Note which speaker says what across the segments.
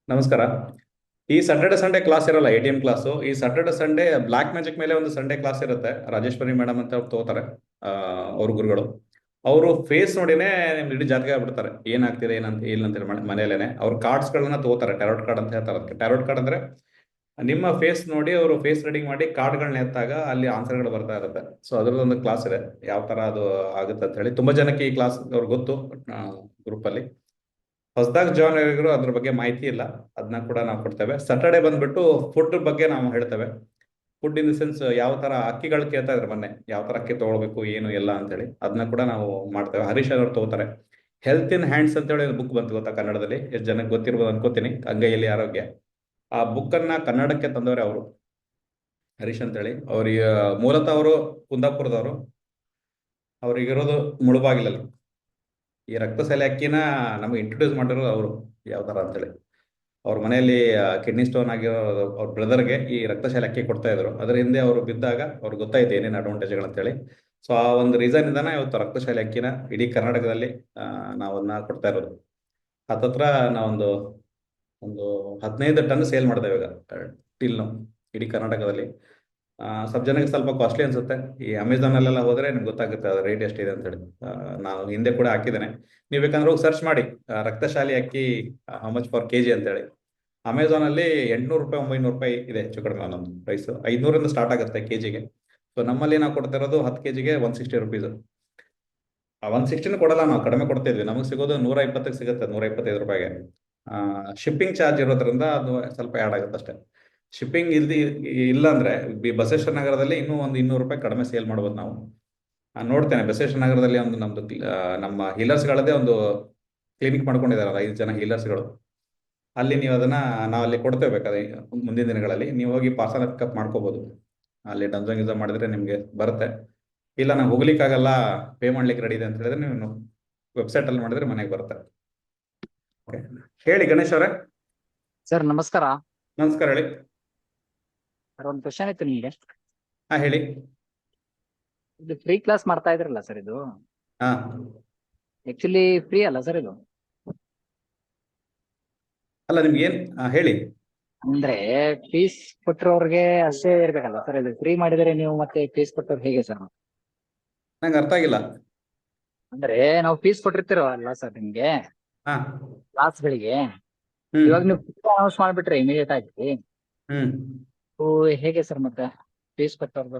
Speaker 1: ನಮಸ್ಕಾರ. ಈ Saturday Sunday class ಇರಲ್ಲ, ATM ಕ್ಲಾಸು. ಈ ಸ್ಯಾಟರ್ಡೆ ಸಂಡೇ ಬ್ಲ್ಯಾಕ್ ಮ್ಯಾಜಿಕ್ ಮೇಲೆ ಒಂದು ಸಂಡೇ ಕ್ಲಾಸ್ ಇರುತ್ತೆ. ರಾಜೇಶ್ವರಿ ಮೇಡಮ್ ಅಂತ ಅವ್ರು ತಗೋತಾರೆ, ಅವ್ರ ಗುರುಗಳು. ಅವರು ಫೇಸ್ ನೋಡಿನೇ ನಿಮ್ಗೆ ಇಡೀ ಜಾತಕ ಆಗ್ಬಿಡ್ತಾರೆ, ಏನಾಗ್ತಿದೆ ಏನಂತ ಏನಂತ ಮನೆಯಲ್ಲೇನೆ. ಅವ್ರ ಕಾರ್ಡ್ಸ್ಗಳನ್ನ ತಗೋತಾರೆ, ಟ್ಯಾರೋಟ್ ಕಾರ್ಡ್ ಅಂತ ಹೇಳ್ತಾರೆ. ಅದಕ್ಕೆ ಟ್ಯಾರೋಟ್ ಕಾರ್ಡ್ ಅಂದ್ರೆ ನಿಮ್ಮ ಫೇಸ್ ನೋಡಿ ಅವರು ಫೇಸ್ ರೀಡಿಂಗ್ ಮಾಡಿ ಕಾರ್ಡ್ಗಳನ್ನ ಎತ್ತಾಗ ಅಲ್ಲಿ ಆನ್ಸರ್ಗಳು ಬರ್ತಾ ಇರುತ್ತೆ. ಸೊ ಅದ್ರದ್ದೊಂದು ಕ್ಲಾಸ್ ಇದೆ, ಯಾವ ತರ ಅದು ಆಗುತ್ತೆ ಅಂತ ಹೇಳಿ. ತುಂಬಾ ಜನಕ್ಕೆ ಈ ಕ್ಲಾಸ್ ಅವ್ರಿಗೆ ಗೊತ್ತು ಗ್ರೂಪಲ್ಲಿ. ಹೊಸದಾಗಿ ಜಾಯ್ನ್ ಆಗಿರೋ ಅದ್ರ ಬಗ್ಗೆ ಮಾಹಿತಿ ಇಲ್ಲ, ಅದನ್ನ ಕೂಡ ನಾವು ಕೊಡ್ತೇವೆ. ಸ್ಯಾಟರ್ಡೆ ಬಂದ್ಬಿಟ್ಟು ಫುಡ್ ಬಗ್ಗೆ ನಾವು ಹೇಳ್ತೇವೆ. ಫುಡ್ ಇನ್ ದ ಸೆನ್ಸ್ ಯಾವ ತರ ಅಕ್ಕಿಗಳು ಕೇಳ್ತಾ ಇದ್ರೆ ಮೊನ್ನೆ, ಯಾವ ತರ ಅಕ್ಕಿ ತಗೊಳ್ಬೇಕು ಏನು ಎಲ್ಲ ಅಂತೇಳಿ, ಅದನ್ನ ಕೂಡ ನಾವು ಮಾಡ್ತೇವೆ. ಹರೀಶ್ ಅವ್ರು ತಗೋತಾರೆ. ಹೆಲ್ತ್ ಇನ್ ಹ್ಯಾಂಡ್ಸ್ ಅಂತ ಹೇಳಿ ಬುಕ್ ಬಂತು ಗೊತ್ತಾ ಕನ್ನಡದಲ್ಲಿ, ಎಷ್ಟು ಜನಕ್ಕೆ ಗೊತ್ತಿರ್ಬೋದು ಅನ್ಕೋತೀನಿ. ಅಂಗೈಯಲ್ಲಿ ಆರೋಗ್ಯ, ಆ ಬುಕ್ ಅನ್ನ ಕನ್ನಡಕ್ಕೆ ತಂದವರೇ ಅವರು, ಹರೀಶ್ ಅಂತೇಳಿ. ಅವ್ರಿಗೆ ಮೂಲತಃ ಅವರು ಕುಂದಾಪುರದವರು, ಅವ್ರಿಗಿರೋದು ಮುಳುಬಾಗಿಲಲ್ಲಿ. ಈ ರಕ್ತಶಾಲಿ ಅಕ್ಕಿನ ನಮಗೆ ಇಂಟ್ರೊಡ್ಯೂಸ್ ಮಾಡಿರೋದು ಅವರು, ಯಾವ ತರ ಅಂತೇಳಿ. ಅವ್ರ ಮನೆಯಲ್ಲಿ ಕಿಡ್ನಿ ಸ್ಟೋನ್ ಆಗಿರೋ ಅವ್ರ ಬ್ರದರ್ಗೆ ಈ ರಕ್ತಶಾಲಿ ಅಕ್ಕಿ ಕೊಡ್ತಾ ಇದ್ರು. ಅದ್ರ ಹಿಂದೆ ಅವರು ಬಿದ್ದಾಗ ಅವ್ರಿಗೆ ಗೊತ್ತಾಯ್ತು ಏನೇನು ಅಡ್ವಾಂಟೇಜ್ಗಳು ಅಂತೇಳಿ. ಸೊ ಆ ಒಂದು ರೀಸನ್ ಇಂದಾನೆ ಇವತ್ತು ರಕ್ತಶಾಲಿ ಅಕ್ಕಿನ ಇಡೀ ಕರ್ನಾಟಕದಲ್ಲಿ ನಾವು ಅದನ್ನ ಕೊಡ್ತಾ ಇರೋದು. ಹತ್ತತ್ರ ನಾವೊಂದು ಒಂದು 15 ಟನ್ ಸೇಲ್ ಮಾಡ್ತೇವೆ ಈಗ ಟಿಲ್ ಇಡೀ ಕರ್ನಾಟಕದಲ್ಲಿ. ಸ್ವಲ್ಪ ಜನಕ್ಕೆ ಸ್ವಲ್ಪ ಕಾಸ್ಟ್ಲಿ ಅನ್ಸುತ್ತೆ. ಈ ಅಮೆಝಾನ್ ಅಲ್ಲೆಲ್ಲ ಹೋದ್ರೆ ನಿಮ್ಗೆ ಗೊತ್ತಾಗುತ್ತೆ ಅದ್ರ ರೇಟ್ ಎಷ್ಟಿದೆ ಅಂತ ಹೇಳಿ. ನಾನು ಹಿಂದೆ ಕೂಡ ಹಾಕಿದ್ದೇನೆ, ನೀವು ಬೇಕಂದ್ರೆ ಹೋಗಿ ಸರ್ಚ್ ಮಾಡಿ, ರಕ್ತಶಾಲಿ ಅಕ್ಕಿ ಹೌ ಮಚ್ ಫಾರ್ ಕೆಜಿ ಅಂತ ಹೇಳಿ. ಅಮೆಝಾನ್ ಅಲ್ಲಿ 800 ರೂಪಾಯಿ 900 ರೂಪಾಯಿ ಇದೆ ಹೆಚ್ಚು ಕಡಿಮೆ ಒಂದೊಂದು ಪ್ರೈಸ್. 500 ಸ್ಟಾರ್ಟ್ ಆಗುತ್ತೆ ಕೆಜಿಗೆ. ಸೊ ನಮ್ಮಲ್ಲಿ ನಾವು ಕೊಡ್ತಿರೋದು 10 ಕೆಜಿಗೆ 160 ರುಪೀಸ್. ಆ 160 ಕೊಡಲ್ಲ, ನಾವು ಕಡಿಮೆ ಕೊಡ್ತಿದ್ವಿ. ನಮಗೆ ಸಿಗೋದು 120ಕ್ಕೆ ಸಿಗುತ್ತೆ, 125 ರೂಪಾಯಿಗೆ. ಶಿಪ್ಪಿಂಗ್ ಚಾರ್ಜ್ ಇರೋದ್ರಿಂದ ಅದು ಸ್ವಲ್ಪ ಆ್ಯಡ್ ಆಗುತ್ತೆ ಅಷ್ಟೇ. ಶಿಪ್ಪಿಂಗ್ ಇಲ್ಲ ಅಂದ್ರೆ ಬಸವೇಶ್ವರ ನಗರದಲ್ಲಿ ಇನ್ನೂ ಒಂದು 200 ರೂಪಾಯಿ ಕಡಿಮೆ ಸೇಲ್ ಮಾಡ್ಬೋದು ನಾವು. ನೋಡ್ತೇನೆ ಬಸವೇಶ್ವರ ನಗರದಲ್ಲಿ ಒಂದು ನಮ್ದು ನಮ್ಮ ಹೀಲರ್ಸ್ಗಳದ್ದೇ ಒಂದು ಕ್ಲಿನಿಕ್ ಮಾಡ್ಕೊಂಡಿದ್ದಾರೆ, 5 ಜನ ಹೀಲರ್ಸ್ಗಳು. ಅಲ್ಲಿ ನೀವು ಅದನ್ನ ನಾವು ಅಲ್ಲಿ ಕೊಡ್ತೇವೆ. ಬೇಕಾದ್ರೆ ಮುಂದಿನ ದಿನಗಳಲ್ಲಿ ನೀವು ಹೋಗಿ ಪಾರ್ಸಲ್ ಪಿಕಪ್ ಮಾಡ್ಕೋಬಹುದು. ಅಲ್ಲಿ ಡಂಜನ್ ಯೂಸ್ ಮಾಡಿದ್ರೆ ನಿಮ್ಗೆ ಬರುತ್ತೆ. ಇಲ್ಲ ನಾವು ಹೋಗ್ಲಿಕ್ಕಾಗಲ್ಲ, ಪೇ ಮಾಡ್ಲಿಕ್ಕೆ ರೆಡಿ ಇದೆ ಅಂತ ಹೇಳಿದ್ರೆ ನೀವು ವೆಬ್ಸೈಟ್ ಅಲ್ಲಿ ಮಾಡಿದ್ರೆ ಮನೆಗೆ ಬರುತ್ತೆ. ಓಕೆ, ಹೇಳಿ ಗಣೇಶ್ ಅವರೇ.
Speaker 2: ಸರ್ ನಮಸ್ಕಾರ.
Speaker 1: ನಮಸ್ಕಾರ, ಹೇಳಿ.
Speaker 2: ಸರ್ ಒಂದು ಕ್ವಶನ್ ಇತ್ತು ನಿಮಗೆ.
Speaker 1: ಹೇಳಿ.
Speaker 2: ಇದು ಫ್ರೀ ಕ್ಲಾಸ್ ಮಾಡ್ತಾ ಇದ್ರಲ್ಲ ಸರ್, ಇದು
Speaker 1: ಹಾ
Speaker 2: ಆಕ್ಚುಲಿ ಫ್ರೀ ಅಲ್ಲ ಸರ್ ಇದು?
Speaker 1: ಅಲ್ಲ ನಿಮ್ಗೆ ಏನ್ ಹೇಳಿ.
Speaker 2: ಅಂದ್ರೆ ಫೀಸ್ ಕೊಟ್ಟಿರೋರ್ಗೆ ಅಷ್ಟೇ ಇರ್ಬೇಕಲ್ಲ ಸರ್, ಇದು ಫ್ರೀ ಮಾಡಿದರೆ ನೀವು ಮತ್ತೆ ಫೀಸ್ ಕೊಟ್ಟವ್ರು ಹೇಗೆ ಸರ್?
Speaker 1: ನಂಗೆ ಅರ್ಥ ಆಗಿಲ್ಲ.
Speaker 2: ಅಂದ್ರೆ ನಾವು ಫೀಸ್ ಕೊಟ್ಟಿರ್ತಿರೋ ಅಲ್ಲ ಸರ್ ನಿಮ್ಗೆ
Speaker 1: ಹಾ
Speaker 2: ಕ್ಲಾಸ್ಗಳಿಗೆ.
Speaker 1: ಹ್ಮ್
Speaker 2: ಇವಾಗ ನೀವು ಅನೌನ್ಸ್ ಮಾಡ್ಬಿಟ್ರೆ ಇಮಿಡಿಯೇಟ್ ಆಗಿ
Speaker 1: ಹ್ಮ್
Speaker 2: ಹೇಗೆ ಸರ್ ಮತ್ತೆ ಫೀಸ್ ಕೊಟ್ಟವ್ರದ್ದು?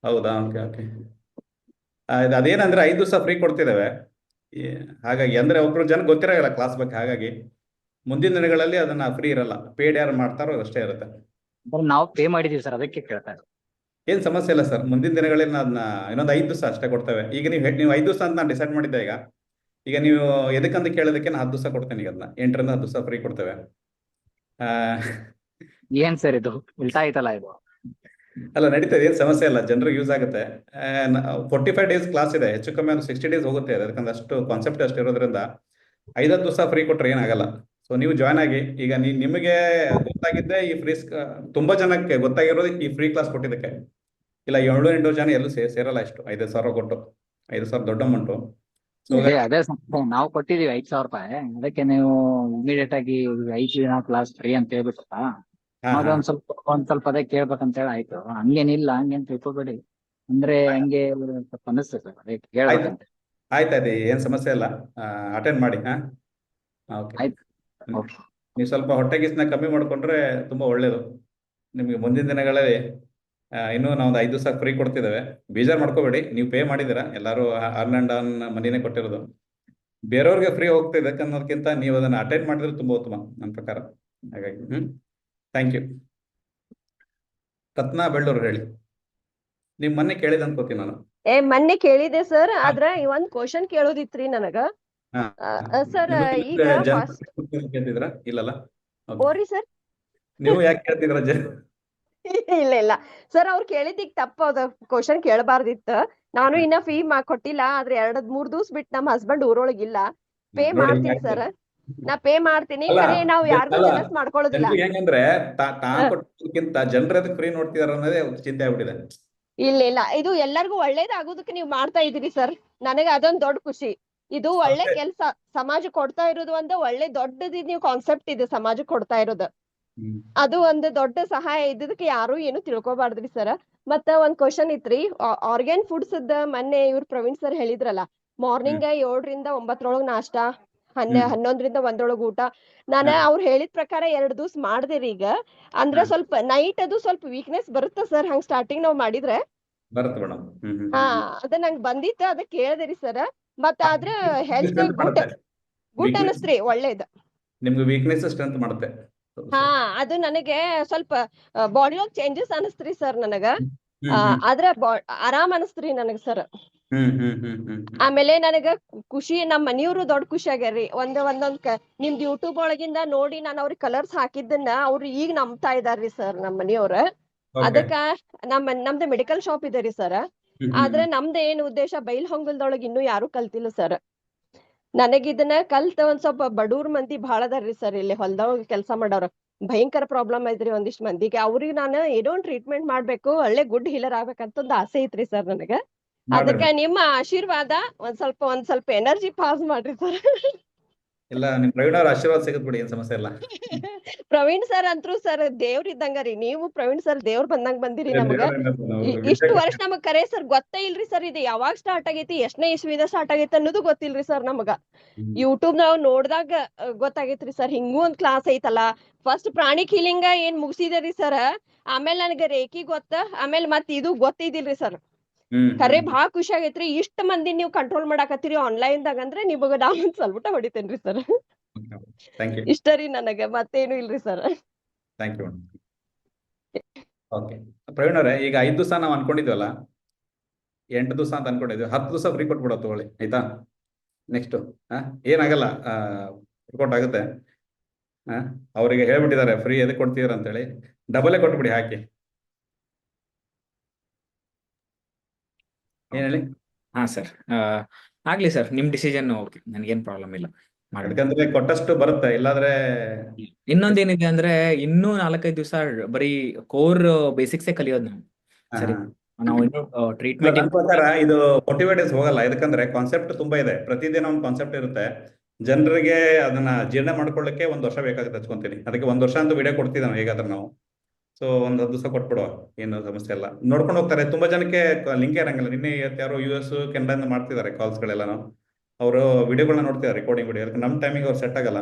Speaker 1: ಹೌದಾ, ಓಕೆ ಓಕೆ. ಅದೇನಂದ್ರೆ 5 ದಿವಸ ಫ್ರೀ ಕೊಡ್ತಿದ್ದೇವೆ. ಹಾಗಾಗಿ ಅಂದ್ರೆ ಒಬ್ರು ಜನ ಗೊತ್ತಿರಲ್ಲ ಕ್ಲಾಸ್ ಬಗ್ಗೆ, ಹಾಗಾಗಿ ಮುಂದಿನ ದಿನಗಳಲ್ಲಿ ಅದನ್ನ ಫ್ರೀ ಇರಲ್ಲ. ಪೇಡ್ ಯಾರು ಮಾಡ್ತಾರೋ ಅಷ್ಟೇ ಇರುತ್ತೆ.
Speaker 2: ನಾವು ಪೇ ಮಾಡಿದೀವಿ ಸರ್, ಅದಕ್ಕೆ ಕೇಳ್ತಾ ಇರೋದು.
Speaker 1: ಏನ್ ಸಮಸ್ಯೆ ಇಲ್ಲ ಸರ್, ಮುಂದಿನ ದಿನಗಳಲ್ಲಿ ನಾನು ಅದನ್ನ ಇನ್ನೊಂದು 5 ದಿವಸ ಅಷ್ಟೇ ಕೊಡ್ತೇವೆ. ಈಗ ನೀವು 5 ದಿವಸ ಅಂತ ನಾನು ಡಿಸೈಡ್ ಮಾಡಿದ್ದೆ. ಈಗ ನೀವು ಎದಕ್ಕಂತ ಕೇಳೋದಕ್ಕೆ ನಾನು 10 ದಿವಸ ಕೊಡ್ತೇನೆ. ಈಗ ಅದನ್ನ 8ರಿಂದ 10 ದಿವಸ ಫ್ರೀ ಕೊಡ್ತೇವೆ.
Speaker 2: ಏನ್ ಸರ್ ಇದು ಉಲ್ಟಾ ಆಯ್ತಲ್ಲ ಇದು?
Speaker 1: ಅಲ್ಲ ನಡೀತದೆ, ಏನ್ ಸಮಸ್ಯೆ ಇಲ್ಲ, ಜನರಿಗೆ ಯೂಸ್ ಆಗುತ್ತೆ. 45 ಡೇಸ್ ಕ್ಲಾಸ್ ಇದೆ, ಹೆಚ್ಚು ಕಮ್ಮಿ ಒಂದು 60 ಡೇಸ್ ಹೋಗುತ್ತೆ. ಅದಕ್ಕಂದ್ರೆ ಅಷ್ಟು ಕಾನ್ಸೆಪ್ಟ್ ಅಷ್ಟು ಇರೋದ್ರಿಂದ 5 ದಿವಸ ಫ್ರೀ ಕೊಟ್ರೆ ಏನಾಗಲ್ಲ. ಸೊ ನೀವು ಜಾಯ್ನ್ ಆಗಿ. ಈಗ ನಿಮಗೆ ಗೊತ್ತಾಗಿದ್ದೆ ಈ ಫ್ರೀ, ತುಂಬಾ ಜನಕ್ಕೆ ಗೊತ್ತಾಗಿರೋದು ಈ ಫ್ರೀ ಕ್ಲಾಸ್ ಕೊಟ್ಟಿದ್ದಕ್ಕೆ. ಇಲ್ಲ 7-8 ಜನ ಎಲ್ಲೂ ಸೇರಲ್ಲ ಇಷ್ಟು 5,000 ಕೊಟ್ಟು. 5,000 ದೊಡ್ಡ ಅಮೌಂಟು.
Speaker 2: ಅದೇ ನಾವು ಕೊಟ್ಟಿದೀವಿ 5,000 ರೂಪಾಯಿ. ಅದಕ್ಕೆ ನೀವು ಇಮಿಡಿಯೇಟ್ ಆಗಿ 5 ದಿನ ಕ್ಲಾಸ್ ಫ್ರೀ ಅಂತ ಹೇಳ್ಬಿಟ್ಟ. ಒಂದ್ ಸ್ವಲ್ಪ ಅದೇ ಕೇಳ್ಬೇಕಂತ ಹೇಳಿ ಆಯ್ತು. ಹಂಗೇನಿಲ್ಲ, ಹಂಗೇನ್ ತಿಳ್ಕೊಬೇಡಿ. ಅಂದ್ರೆ ಹಂಗೆ ಸ್ವಲ್ಪ ಅನಿಸ್ತದೆ ಸರ್, ಅದೇ ಕೇಳ್ಬೇಕಂತ.
Speaker 1: ಆಯ್ತಾಯ್ತು, ಏನ್ ಸಮಸ್ಯೆ ಇಲ್ಲ. ಅಟೆಂಡ್ ಮಾಡಿ. ಓಕೆ.
Speaker 2: ಆಯ್ತು. ಓಕೆ.
Speaker 1: ನೀವು ಸ್ವಲ್ಪ ಹೊಟ್ಟೆಗಿಸ್ನ ಕಮ್ಮಿ ಮಾಡ್ಕೊಂಡ್ರೆ ತುಂಬಾ ಒಳ್ಳೇದು ನಿಮ್ಗೆ. ಮುಂದಿನ ದಿನಗಳಲ್ಲಿ ಇನ್ನೂ ನಾವು ಒಂದು 5 ದಿವಸ ಫ್ರೀ ಕೊಡ್ತಿದ್ದೇವೆ. ಬೇಜಾರು ಮಾಡ್ಕೋಬೇಡಿ, ನೀವು ಪೇ ಮಾಡಿದ್ದೀರಾ. ಎಲ್ಲರೂ ಅರ್ನ್ ಅಂಡ್ ಆನ್ ಮನಿನೇ ಕೊಟ್ಟಿರೋದು. ಬೇರೆಯವ್ರಿಗೆ ಫ್ರೀ ಹೋಗ್ತಿದೆ ಅನ್ನೋದಕ್ಕಿಂತ ನೀವು ಅದನ್ನ ಅಟೆಂಡ್ ಮಾಡಿದ್ರೆ ತುಂಬಾ ಉತ್ತಮ ನನ್ನ ಪ್ರಕಾರ. ಹಾಗಾಗಿ ಥ್ಯಾಂಕ್ ಯು. ರತ್ನಾ ಬೆಳ್ಳೂರು, ಹೇಳಿ. ನಿಮ್ ಮೊನ್ನೆ ಕೇಳಿದ ಅನ್ಕೋತೀನಿ ನಾನು.
Speaker 3: ಮೊನ್ನೆ ಕೇಳಿದೆ ಸರ್, ಆದ್ರ ಒಂದ್ ಕ್ವಶನ್ ಕೇಳೋದಿತ್ರಿ ನನಗ. ಸರ್ ಈಗ
Speaker 1: ಕೇಳ್ತಿದ್ರ? ಇಲ್ಲಲ್ಲ,
Speaker 3: ಓರಿ ಸರ್.
Speaker 1: ನೀವು ಯಾಕೆ ಕೇಳ್ತಿದ್ರ?
Speaker 3: ಇಲ್ಲ ಇಲ್ಲ ಸರ್, ಅವ್ರು ಕೇಳಿದ್ದಿಗ್ ತಪ್ಪ ಕ್ವಶನ್ ಕೇಳಬಾರ್ದಿತ್ತ. ನಾನು ಇನ್ನ ಫೀ ಕೊಟ್ಟಿಲ್ಲ, ಆದ್ರೆ 2-3 ದಿವ್ಸ ಬಿಟ್ಟು ನಮ್ಮ ಹಸ್ಬೆಂಡ್ ಊರೊಳಗಿಲ್ಲ. ಪೇ ಮಾಡ್ತೀನಿ ಸರ್, ನಾ ಪೇ ಮಾಡ್ತೀನಿ. ಖರೆ ನಾವ್ ಯಾರಿಗೂ ಜನಸ್ ಮಾಡ್ಕೊಳ್ಳೋದಿಲ್ಲ.
Speaker 1: ಹೆಂಗಂದ್ರೆ ಕೊಟ್ಟೋದಕ್ಕಿಂತ ಜನರ ಫ್ರೀ ನೋಡ್ತಿದಾರ ಅನ್ನೋದೇ ಚಿಂತೆ ಆಗ್ಬಿಟ್ಟಿದೆ.
Speaker 3: ಇಲ್ಲ ಇಲ್ಲ, ಇದು ಎಲ್ಲರಿಗೂ ಒಳ್ಳೇದಾಗೋದಕ್ಕೆ ನೀವು ಮಾಡ್ತಾ ಇದೀರಿ ಸರ್. ನನಗೆ ಅದೊಂದ್ ದೊಡ್ಡ ಖುಷಿ. ಇದು ಒಳ್ಳೆ ಕೆಲ್ಸ ಸಮಾಜ ಕೊಡ್ತಾ ಇರೋದು ಒಂದು ಒಳ್ಳೆ ದೊಡ್ಡದು ನೀವು ಕಾನ್ಸೆಪ್ಟ್ ಇದೆ ಸಮಾಜ ಕೊಡ್ತಾ ಇರೋದು. ಅದು ಒಂದು ದೊಡ್ಡ ಸಹಾಯ ಇದ್ದದಕ್ಕೆ ಯಾರು ಏನು ತಿಳ್ಕೊಬಾರ್ದ್ರಿ ಸರ್. ಮತ್ತ ಒಂದ್ ಕ್ವಶನ್ ಇತ್ರಿ, ಆರ್ಗ್ಯಾನ್ ಫುಡ್ಸ್ ಮೊನ್ನೆ ಇವ್ರು ಪ್ರವೀಣ್ ಸರ್ ಹೇಳಿದ್ರಲ್ಲ, ಮಾರ್ನಿಂಗ್ 7ರಿಂದ 9 ನಾಷ್ಟಾ, 11ರಿಂದ 1 ಊಟ. ನಾನ ಅವ್ರು ಹೇಳಿದ ಪ್ರಕಾರ 2 ದಿವಸ ಮಾಡ್ದೇರಿ ಈಗ. ಅಂದ್ರ ಸ್ವಲ್ಪ ನೈಟ್ ಅದು ಸ್ವಲ್ಪ ವೀಕ್ನೆಸ್ ಬರುತ್ತ ಸರ್ ಹಂಗ್ ಸ್ಟಾರ್ಟಿಂಗ್ ನಾವ್ ಮಾಡಿದ್ರೆ?
Speaker 1: ಬರುತ್ತೆ ಮೇಡಮ್.
Speaker 3: ಅದ ನಂಗ್ ಬಂದಿತ್ತ ಅದ ಕೇಳ್ದೇರಿ ಸರ್. ಮತ್ತ ಆದ್ರ ಹೆಲ್ತ್ ಗುಡ್ ಅನಸ್ತ್ರಿ, ಒಳ್ಳೇದ್.
Speaker 1: ನಿಮ್ಗೆ ವೀಕ್ನೆಸ್ ಸ್ಟ್ರೆಂತ್ ಮಾಡುತ್ತೆ.
Speaker 3: ಅದು ನನಗೆ ಸ್ವಲ್ಪ ಬಾಡಿ ಒಳಗ್ ಚೇಂಜಸ್ ಅನಸ್ತ್ರಿ ಸರ್ ನನಗ. ಆದ್ರ ಆರಾಮ್ ಅನಸ್ತ್ರಿ ನನಗ್ ಸರ್. ಆಮೇಲೆ ನನಗ ಖುಷಿ, ನಮ್ ಮನಿಯವ್ರು ದೊಡ್ಡ ಖುಷಿ ಆಗ್ಯಾರ್ರಿ. ಒಂದೊಂದ್ ನಿಮ್ದು ಯೂಟ್ಯೂಬ್ ಒಳಗಿಂದ ನೋಡಿ ನಾನು ಅವ್ರಿಗೆ ಕಲರ್ಸ್ ಹಾಕಿದ್ದನ್ನ ಅವ್ರು ಈಗ ನಂಬ್ತಾ ಇದಾರ್ರಿ ಸರ್ ನಮ್ ಮನಿಯವ್ರ. ಅದಕ್ಕ ನಮ್ದು ಮೆಡಿಕಲ್ ಶಾಪ್ ಇದೆ ರೀ ಸರ್. ಆದ್ರೆ ನಮ್ದು ಏನ್ ಉದ್ದೇಶ, ಬೈಲ್ಹೊಂಗಲದೊಳಗ್ ಇನ್ನೂ ಯಾರು ಕಲ್ತಿಲ್ಲ ಸರ್. ನನಗಿದನ್ನ ಕಲ್ತ ಒಂದ್ ಸ್ವಲ್ಪ ಬಡೂರ್ ಮಂದಿ ಬಾಳ ಅದಾರ್ರಿ ಸರ್, ಇಲ್ಲಿ ಹೊಲ್ದೊಳಗ್ ಕೆಲ್ಸ ಮಾಡೋರು. ಭಯಂಕರ ಪ್ರಾಬ್ಲಮ್ ಐತ್ರಿ ಒಂದಿಷ್ಟ್ ಮಂದಿಗೆ. ಅವ್ರಿಗೆ ನಾನು ಏನೋ ಒಂದ್ ಟ್ರೀಟ್ಮೆಂಟ್ ಮಾಡ್ಬೇಕು, ಒಳ್ಳೆ ಗುಡ್ ಹೀಲರ್ ಆಗ್ಬೇಕಂತ ಒಂದ್ ಆಸೆ ಐತ್ರಿ ಸರ್ ನನಗ. ಅದಕ್ಕ ನಿಮ್ಮ ಆಶೀರ್ವಾದ ಒಂದ್ ಸ್ವಲ್ಪ ಎನರ್ಜಿ ಪಾಸ್ ಮಾಡ್ರಿ ಸರ್.
Speaker 1: ಇಲ್ಲ, ನಿಮ್ ಪ್ರವೀಣ್ ಅವ್ರ ಆಶೀರ್ವಾದ ಸಿಗತ್ ಬಿಡಿ, ಏನ್ ಸಮಸ್ಯೆ ಇಲ್ಲ.
Speaker 3: ಪ್ರವೀಣ್ ಸರ್ ಅಂತೂ ಸರ್ ದೇವ್ರ ಇದ್ದಂಗ ರೀ. ನೀವು ಪ್ರವೀಣ್ ಸರ್ ದೇವ್ರ ಬಂದಂಗ ಬಂದಿರಿ ನಮಗ. ಇಷ್ಟು ವರ್ಷ ನಮಗ್ ಕರೆ ಸರ್ ಗೊತ್ತೇ ಇಲ್ರಿ ಸರ್ ಇದು ಯಾವಾಗ ಸ್ಟಾರ್ಟ್ ಆಗೈತಿ, ಎಷ್ಟನೇ ಇಸ್ವಿದ ಸ್ಟಾರ್ಟ್ ಆಗೈತಿ ಅನ್ನೋದು ಗೊತ್ತಿಲ್ರಿ ಸರ್ ನಮಗ. ಯೂಟ್ಯೂಬ್ ನಾವ್ ನೋಡ್ದಾಗ ಗೊತ್ತಾಗೈತ್ರಿ ಸರ್ ಹಿಂಗೂ ಒಂದ್ ಕ್ಲಾಸ್ ಐತಲ್ಲ. ಫಸ್ಟ್ ಪ್ರಾಣಿಕ್ ಹೀಲಿಂಗ ಏನ್ ಮುಗಿಸಿದ್ರಿ ಸರ್, ಆಮೇಲೆ ನನಗ ರೇಖಿ ಗೊತ್ತ, ಆಮೇಲೆ ಮತ್ ಇದು ಗೊತ್ತಿದಿಲ್ರಿ ಸರ್. ಖರೆ ಬಾಳ ಖುಷಿ ಆಗೈತ್ರಿ. ಇಷ್ಟ ಮಂದಿ ನೀವು ಕಂಟ್ರೋಲ್ ಮಾಡಾಕತ್ತೀರಿ ಆನ್ಲೈನ್ ದಾಗ ಅಂದ್ರೆ ನಿಮಗ ನಾವ್ ಒಂದ್ ಸಲ್ಯೂಟ ಹೊಡಿತೇನ್ರಿ ಸರ್. ಇಷ್ಟ ರೀ ನನಗ, ಮತ್ತೇನು ಇಲ್ರಿ sir.
Speaker 1: Thank you. Okay Praveen ಅವರೇ, ಈಗ 5 ದಿವಸ ನಾವು ಅನ್ಕೊಂಡಿದ್ವಲ್ಲ, 8 ದಿವಸ ಅಂತ ಅನ್ಕೊಂಡಿದ್ವಿ, 10 ದಿವಸ ಫ್ರೀ ಕೊಟ್ಬಿಡೋ ತಗೊಳ್ಳಿ, ಆಯ್ತಾ? ನೆಕ್ಸ್ಟ್ ಏನಾಗಲ್ಲ, ವರ್ಕೌಟ್ ಆಗುತ್ತೆ. ಅವರಿಗೆ ಹೇಳ್ಬಿಟ್ಟಿದ್ದಾರೆ ಫ್ರೀ ಎದಕ್ಕೆ ಕೊಡ್ತೀರ ಅಂತೇಳಿ, ಡಬಲೇ ಕೊಟ್ಬಿಡಿ ಹಾಕಿ. ಏನ್ ಹೇಳಿ?
Speaker 4: ಸರ್ ಆಗ್ಲಿ ಸರ್, ನಿಮ್ ಡಿಸಿಷನ್. ಓಕೆ, ನನ್ಗೇನ್ ಪ್ರಾಬ್ಲಮ್ ಇಲ್ಲ.
Speaker 1: ಯಾಕಂದ್ರೆ ಕೊಟ್ಟಷ್ಟು ಬರುತ್ತೆ, ಇಲ್ಲಾದ್ರೆ
Speaker 4: ಇನ್ನೊಂದೇನಿದೆ ಅಂದ್ರೆ ಇನ್ನೂ 4-5 ದಿವಸ ಬರೀ ಕೋರ್ ಬೇಸಿಕ್ಸೇ ಕಲಿಯೋದು ನಾವು. ಸರಿ, ನಾವು ಇನ್ನು ಟ್ರೀಟ್ಮೆಂಟ್
Speaker 1: ನನ್ನ ಪ್ರಕಾರ ಇದು ಮೋಟಿವೇಟೆಡ್ ಹೋಗಲ್ಲ. ಯಾಕಂದ್ರೆ ಕಾನ್ಸೆಪ್ಟ್ ತುಂಬಾ ಇದೆ, ಪ್ರತಿದಿನ ಒಂದು ಕಾನ್ಸೆಪ್ಟ್ ಇರುತ್ತೆ. ಜನರಿಗೆ ಅದನ್ನ ಜೀರ್ಣ ಮಾಡ್ಕೊಳ್ಳಕ್ಕೆ 1 ವರ್ಷ ಬೇಕಾಗುತ್ತೆ ಹಚ್ಕೊಂತೀನಿ. ಅದಕ್ಕೆ 1 ವರ್ಷ ಅಂತ ವಿಡಿಯೋ ಕೊಡ್ತಿದ್ದಾವೆ ಹೇಗಾದ್ರೆ ನಾವು. ಸೊ 1 10 ದಿವಸ ಕೊಟ್ಬಿಡುವ, ಏನು ಸಮಸ್ಯೆ ಇಲ್ಲ. ನೋಡ್ಕೊಂಡು ಹೋಗ್ತಾರೆ. ತುಂಬಾ ಜನಕ್ಕೆ ಲಿಂಕ್ ಇರಂಗಿಲ್ಲ. ನಿನ್ನೆ ಯಾರೋ US ಕೆನಡಾ ಮಾಡ್ತಿದ್ದಾರೆ ಕಾಲ್ಸ್ಗಳೆಲ್ಲ, ಅವರು ವಿಡಿಯೋಗಳನ್ನ ನೋಡ್ತಿದ್ದಾರೆ, ರೆಕಾರ್ಡಿಂಗ್ ವಿಡಿಯೋ. ನಮ್ಮ ಟೈಮಿಗೆ ಅವ್ರು ಸೆಟ್ ಆಗಲ್ಲ.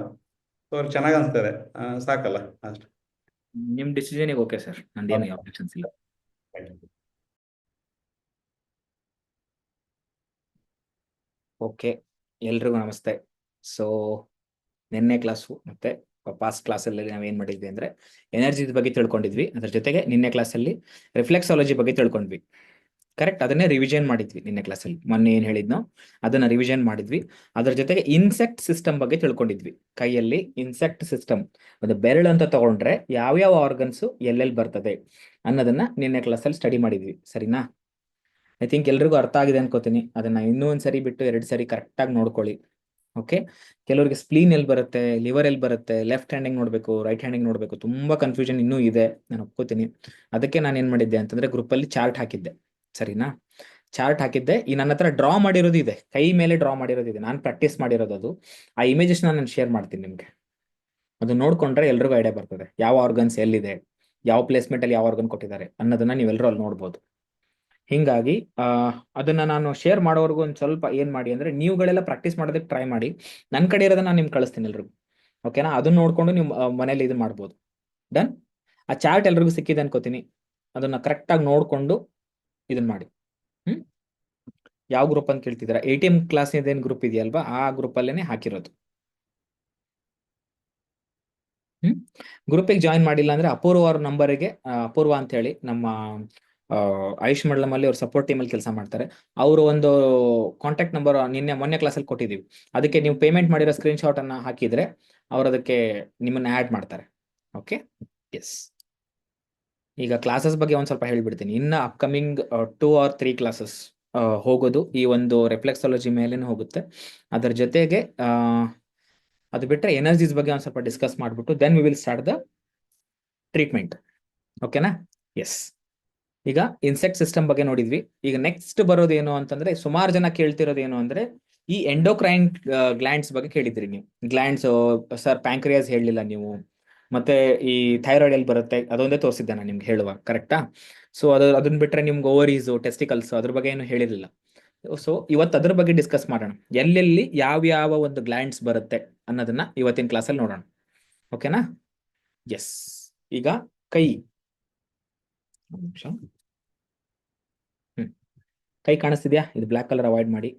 Speaker 1: ಸೊ ಅವ್ರಿಗೆ ಚೆನ್ನಾಗಿ ಅನ್ಸ್ತದೆ, ಸಾಕಲ್ಲ ಅಷ್ಟು.
Speaker 4: ನಿಮ್ ಡಿಸಿಷನ್ ಓಕೆ ಸರ್, ನಂದೇನು ಅಬ್ಜೆಕ್ಷನ್ಸ್ ಇಲ್ಲ. ಓಕೆ, ಎಲ್ರಿಗೂ ನಮಸ್ತೆ. ಸೊ ನಿನ್ನೆ ಕ್ಲಾಸು ಮತ್ತೆ ಪಾಸ್ಟ್ ಕ್ಲಾಸಲ್ಲಿ ನಾವೇನ್ ಮಾಡಿದ್ವಿ ಅಂದ್ರೆ ಎನರ್ಜಿ ಬಗ್ಗೆ ತಿಳ್ಕೊಂಡಿದ್ವಿ. ಅದ್ರ ಜೊತೆಗೆ ನಿನ್ನೆ ಕ್ಲಾಸಲ್ಲಿ ರಿಫ್ಲೆಕ್ಸಾಲಜಿ ಬಗ್ಗೆ ತಿಳ್ಕೊಂಡ್ವಿ. ಕರೆಕ್ಟ್, ಅದನ್ನೇ ರಿವಿಷನ್ ಮಾಡಿದ್ವಿ ನಿನ್ನೆ ಕ್ಲಾಸಲ್ಲಿ. ಮೊನ್ನೆ ಏನ್ ಹೇಳಿದ್ನೋ ಅದನ್ನ ರಿವಿಷನ್ ಮಾಡಿದ್ವಿ. ಅದ್ರ ಜೊತೆಗೆ ಇನ್ಸೆಕ್ಟ್ ಸಿಸ್ಟಮ್ ಬಗ್ಗೆ ತಿಳ್ಕೊಂಡಿದ್ವಿ. ಕೈಯಲ್ಲಿ ಇನ್ಸೆಕ್ಟ್ ಸಿಸ್ಟಮ್, ಅದು ಬೆರಳು ಅಂತ ತಗೊಂಡ್ರೆ ಯಾವ್ಯಾವ ಆರ್ಗನ್ಸ್ ಎಲ್ಲೆಲ್ಲಿ ಬರ್ತದೆ ಅನ್ನೋದನ್ನ ನಿನ್ನೆ ಕ್ಲಾಸಲ್ಲಿ ಸ್ಟಡಿ ಮಾಡಿದ್ವಿ. ಸರಿನಾ? ಐ ಥಿಂಕ್ ಎಲ್ರಿಗೂ ಅರ್ಥ ಆಗಿದೆ ಅನ್ಕೋತೀನಿ. ಅದನ್ನ ಇನ್ನೂ ಒಂದ್ಸರಿ ಬಿಟ್ಟು 2 ಸರಿ ಕರೆಕ್ಟ್ ಆಗಿ ನೋಡ್ಕೊಳ್ಳಿ. ಓಕೆ, ಕೆಲವರಿಗೆ ಸ್ಪ್ಲೀನ್ ಎಲ್ಲಿ ಬರುತ್ತೆ, ಲಿವರ್ ಎಲ್ಲಿ ಬರುತ್ತೆ, ಲೆಫ್ಟ್ ಹ್ಯಾಂಡಿಂಗ್ ನೋಡ್ಬೇಕು, ರೈಟ್ ಹ್ಯಾಂಡಿಂಗ್ ನೋಡ್ಬೇಕು, ತುಂಬಾ ಕನ್ಫ್ಯೂಷನ್ ಇನ್ನೂ ಇದೆ, ನಾನು ಒಪ್ಕೋತೀನಿ. ಅದಕ್ಕೆ ನಾನು ಏನ್ ಮಾಡಿದ್ದೆ ಅಂತಂದ್ರೆ ಗ್ರೂಪಲ್ಲಿ ಚಾರ್ಟ್ ಹಾಕಿದ್ದೆ. ಸರಿನಾ? ಚಾರ್ಟ್ ಹಾಕಿದ್ದೆ. ಈ ನನ್ನ ಹತ್ರ ಡ್ರಾ ಮಾಡಿರೋದು ಇದೆ, ಕೈ ಮೇಲೆ ಡ್ರಾ ಮಾಡಿರೋದು ಇದೆ, ನಾನು ಪ್ರಾಕ್ಟೀಸ್ ಮಾಡಿರೋದು ಅದು. ಆ ಇಮೇಜಸ್ ನಾನು ಶೇರ್ ಮಾಡ್ತೀನಿ ನಿಮ್ಗೆ. ಅದು ನೋಡ್ಕೊಂಡ್ರೆ ಎಲ್ರಿಗೂ ಐಡಿಯಾ ಬರ್ತದೆ ಯಾವ ಆರ್ಗನ್ಸ್ ಎಲ್ಲಿದೆ, ಯಾವ ಪ್ಲೇಸ್ಮೆಂಟ್ ಅಲ್ಲಿ ಯಾವ ಆರ್ಗನ್ ಕೊಟ್ಟಿದ್ದಾರೆ ಅನ್ನೋದನ್ನ ನೀವೆಲ್ಲರೂ ಅಲ್ಲಿ ನೋಡ್ಬೋದು. ಹಿಂಗಾಗಿ ಅದನ್ನ ನಾನು ಶೇರ್ ಮಾಡೋವರೆಗೂ ಒಂದು ಸ್ವಲ್ಪ ಏನ್ ಮಾಡಿ ಅಂದ್ರೆ ನೀವುಗಳೆಲ್ಲ ಪ್ರಾಕ್ಟೀಸ್ ಮಾಡೋದಕ್ಕೆ ಟ್ರೈ ಮಾಡಿ. ನನ್ನ ಕಡೆ ಇರೋದನ್ನ ನಾನು ನಿಮ್ಗೆ ಕಳಿಸ್ತೀನಿ ಎಲ್ರಿಗೂ. ಓಕೆನಾ? ಅದನ್ನ ನೋಡ್ಕೊಂಡು ನೀವು ಮನೇಲಿ ಇದು ಮಾಡ್ಬೋದು. ಡನ್? ಆ ಚಾರ್ಟ್ ಎಲ್ರಿಗೂ ಸಿಕ್ಕಿದೆ ಅನ್ಕೋತೀನಿ. ಅದನ್ನ ಕರೆಕ್ಟ್ ಆಗಿ ನೋಡ್ಕೊಂಡು ಇದನ್ನ ಮಾಡಿ. ಯಾವ ಗ್ರೂಪ್ ಅಂತ ಕೇಳ್ತಿದ್ದೀರಾ? ATM ಕ್ಲಾಸ್ ಇದೇನು ಗ್ರೂಪ್ ಇದೆಯಲ್ವಾ, ಆ ಗ್ರೂಪ್ ಅಲ್ಲೇನೆ ಹಾಕಿರೋದು. ಗ್ರೂಪಿಗೆ ಜಾಯಿನ್ ಮಾಡಿಲ್ಲ ಅಂದ್ರೆ ಅಪೂರ್ವ ಅವ್ರ ನಂಬರಿಗೆ, ಅಪೂರ್ವ ಅಂತ ಹೇಳಿ ನಮ್ಮ ಆಯುಷ್ ಮಂಡಲಂ ಅಲ್ಲಿ ಅವ್ರ ಸಪೋರ್ಟ್ ಟೀಮ್ ಅಲ್ಲಿ ಕೆಲಸ ಮಾಡ್ತಾರೆ. ಅವರು ಒಂದು ಕಾಂಟ್ಯಾಕ್ಟ್ ನಂಬರ್ ಮೊನ್ನೆ ಕ್ಲಾಸಲ್ಲಿ ಕೊಟ್ಟಿದ್ದೀವಿ. ಅದಕ್ಕೆ ನೀವು ಪೇಮೆಂಟ್ ಮಾಡಿರೋ ಸ್ಕ್ರೀನ್ ಶಾಟ್ ಅನ್ನ ಹಾಕಿದ್ರೆ ಅವ್ರು ಅದಕ್ಕೆ ನಿಮ್ಮನ್ನ ಆ್ಯಡ್ ಮಾಡ್ತಾರೆ. Okay, S. ಈಗ ಕ್ಲಾಸಸ್ ಬಗ್ಗೆ ಒಂದ್ ಸ್ವಲ್ಪ ಹೇಳ್ಬಿಡ್ತೀನಿ. ಇನ್ನು ಅಪ್ಕಮಿಂಗ್ 2 or 3 ಕ್ಲಾಸಸ್ ಹೋಗೋದು ಈ ಒಂದು ರಿಫ್ಲೆಕ್ಸಾಲಜಿ ಮೇಲೇನೆ ಹೋಗುತ್ತೆ. ಅದರ ಜೊತೆಗೆ ಅದು ಬಿಟ್ಟರೆ ಎನರ್ಜೀಸ್ ಬಗ್ಗೆ ಒಂದ್ ಸ್ವಲ್ಪ ಡಿಸ್ಕಸ್ ಮಾಡ್ಬಿಟ್ಟು then we will start the treatment. ಓಕೆನಾ? ಎಸ್. ಈಗ ಇನ್ಸೆಕ್ಟ್ ಸಿಸ್ಟಮ್ ಬಗ್ಗೆ ನೋಡಿದ್ವಿ. ಈಗ ನೆಕ್ಸ್ಟ್ ಬರೋದು ಏನು ಅಂತಂದ್ರೆ, ಸುಮಾರು ಜನ ಕೇಳ್ತಿರೋದು ಏನು ಅಂದ್ರೆ ಈ ಎಂಡೋಕ್ರೈನ್ ಗ್ಲ್ಯಾಂಡ್ಸ್ ಬಗ್ಗೆ ಕೇಳಿದ್ರಿ ನೀವು. ಗ್ಲ್ಯಾಂಡ್ಸ್ ಸರ್ ಪ್ಯಾಂಕ್ರಿಯಾಸ್ ಹೇಳಲಿಲ್ಲ ನೀವು. ಮತ್ತೆ ಈ ಥೈರಾಯ್ಡ್ ಎಲ್ಲಿ ಬರುತ್ತೆ ಅದೊಂದೇ ತೋರಿಸಿದ್ದೆ ನಾನು ನಿಮ್ಗೆ ಹೇಳುವಾಗ, ಕರೆಕ್ಟಾ? ಸೊ ಅದನ್ನ ಬಿಟ್ರೆ ನಿಮ್ಗೆ ಓವರೀಸ್, ಟೆಸ್ಟಿಕಲ್ಸ್ ಅದ್ರ ಬಗ್ಗೆ ಏನು ಹೇಳಿರಲಿಲ್ಲ. ಸೊ ಇವತ್ತು ಅದ್ರ ಬಗ್ಗೆ ಡಿಸ್ಕಸ್ ಮಾಡೋಣ. ಎಲ್ಲೆಲ್ಲಿ ಯಾವ ಒಂದು ಗ್ಲ್ಯಾಂಡ್ಸ್ ಬರುತ್ತೆ ಅನ್ನೋದನ್ನ ಇವತ್ತಿನ ಕ್ಲಾಸಲ್ಲಿ ನೋಡೋಣ. ಓಕೆನಾ? ಎಸ್. ಈಗ ಕೈ, ಒಂದ್ ನಿಮಿಷ. ಕೈ ಕಾಣಿಸ್ತಿದ್ಯಾ? ಇದು ಬ್ಲ್ಯಾಕ್ ಕಲರ್ ಅವಾಯ್ಡ್ ಮಾಡಿ.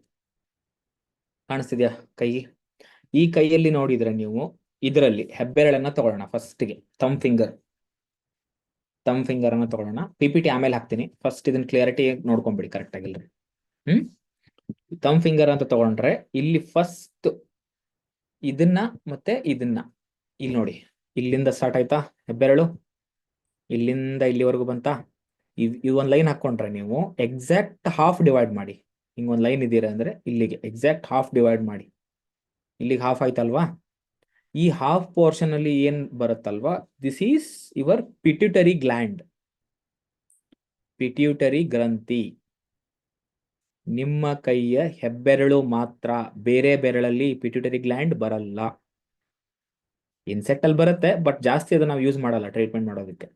Speaker 4: ಕಾಣಿಸ್ತಿದ್ಯಾ ಕೈ? ಈ ಕೈಯಲ್ಲಿ ನೋಡಿದ್ರೆ ನೀವು ಇದರಲ್ಲಿ ಹೆಬ್ಬೆರಳನ್ನ ತಗೊಳ್ಳೋಣ. ಫಸ್ಟ್ಗೆ ಥಂಬ್ ಫಿಂಗರ್ ಅನ್ನ ತಗೊಳ್ಳೋಣ. PPT ಆಮೇಲೆ ಹಾಕ್ತೀನಿ. ಫಸ್ಟ್ ಇದನ್ನ ಕ್ಲಿಯರಿಟಿ ನೋಡ್ಕೊಂಡ್ಬಿಡಿ ಕರೆಕ್ಟ್ ಆಗಿಲ್ರಿ. ಥಂಬ್ ಫಿಂಗರ್ ಅಂತ ತಗೊಂಡ್ರೆ ಇಲ್ಲಿ ಫಸ್ಟ್ ಇದನ್ನ ಮತ್ತೆ ಇದನ್ನ ಇಲ್ಲಿ ನೋಡಿ, ಇಲ್ಲಿಂದ ಸ್ಟಾರ್ಟ್ ಆಯ್ತಾ ಹೆಬ್ಬೆರಳು, ಇಲ್ಲಿಂದ ಇಲ್ಲಿವರೆಗೂ ಬಂತಾ? ಇದು ಒಂದು ಲೈನ್ ಹಾಕೊಂಡ್ರೆ ನೀವು ಎಕ್ಸಾಕ್ಟ್ ಹಾಫ್ ಡಿವೈಡ್ ಮಾಡಿ. ಹಿಂಗೊಂದು ಲೈನ್ ಇದೀರ ಅಂದ್ರೆ ಇಲ್ಲಿಗೆ ಎಕ್ಸಾಕ್ಟ್ ಹಾಫ್ ಡಿವೈಡ್ ಮಾಡಿ. ಇಲ್ಲಿಗೆ ಹಾಫ್ ಆಯ್ತಲ್ವಾ? ಈ ಹಾಫ್ ಪೋರ್ಷನ್ ಅಲ್ಲಿ ಏನ್ ಬರುತ್ತಲ್ವಾ, this is your pituitary gland, pituitary ಗ್ರಂಥಿ. ನಿಮ್ಮ ಕೈಯ ಹೆಬ್ಬೆರಳು ಮಾತ್ರ, ಬೇರೆ ಬೆರಳಲ್ಲಿ ಪಿಟ್ಯೂಟರಿ ಗ್ಲ್ಯಾಂಡ್ ಬರಲ್ಲ. ಇನ್ಸೆಕ್ಟ್ ಅಲ್ಲಿ ಬರುತ್ತೆ, ಬಟ್ ಜಾಸ್ತಿ ಅದನ್ನ ನಾವು ಯೂಸ್ ಮಾಡಲ್ಲ ಟ್ರೀಟ್ಮೆಂಟ್ ಮಾಡೋದಕ್ಕೆ.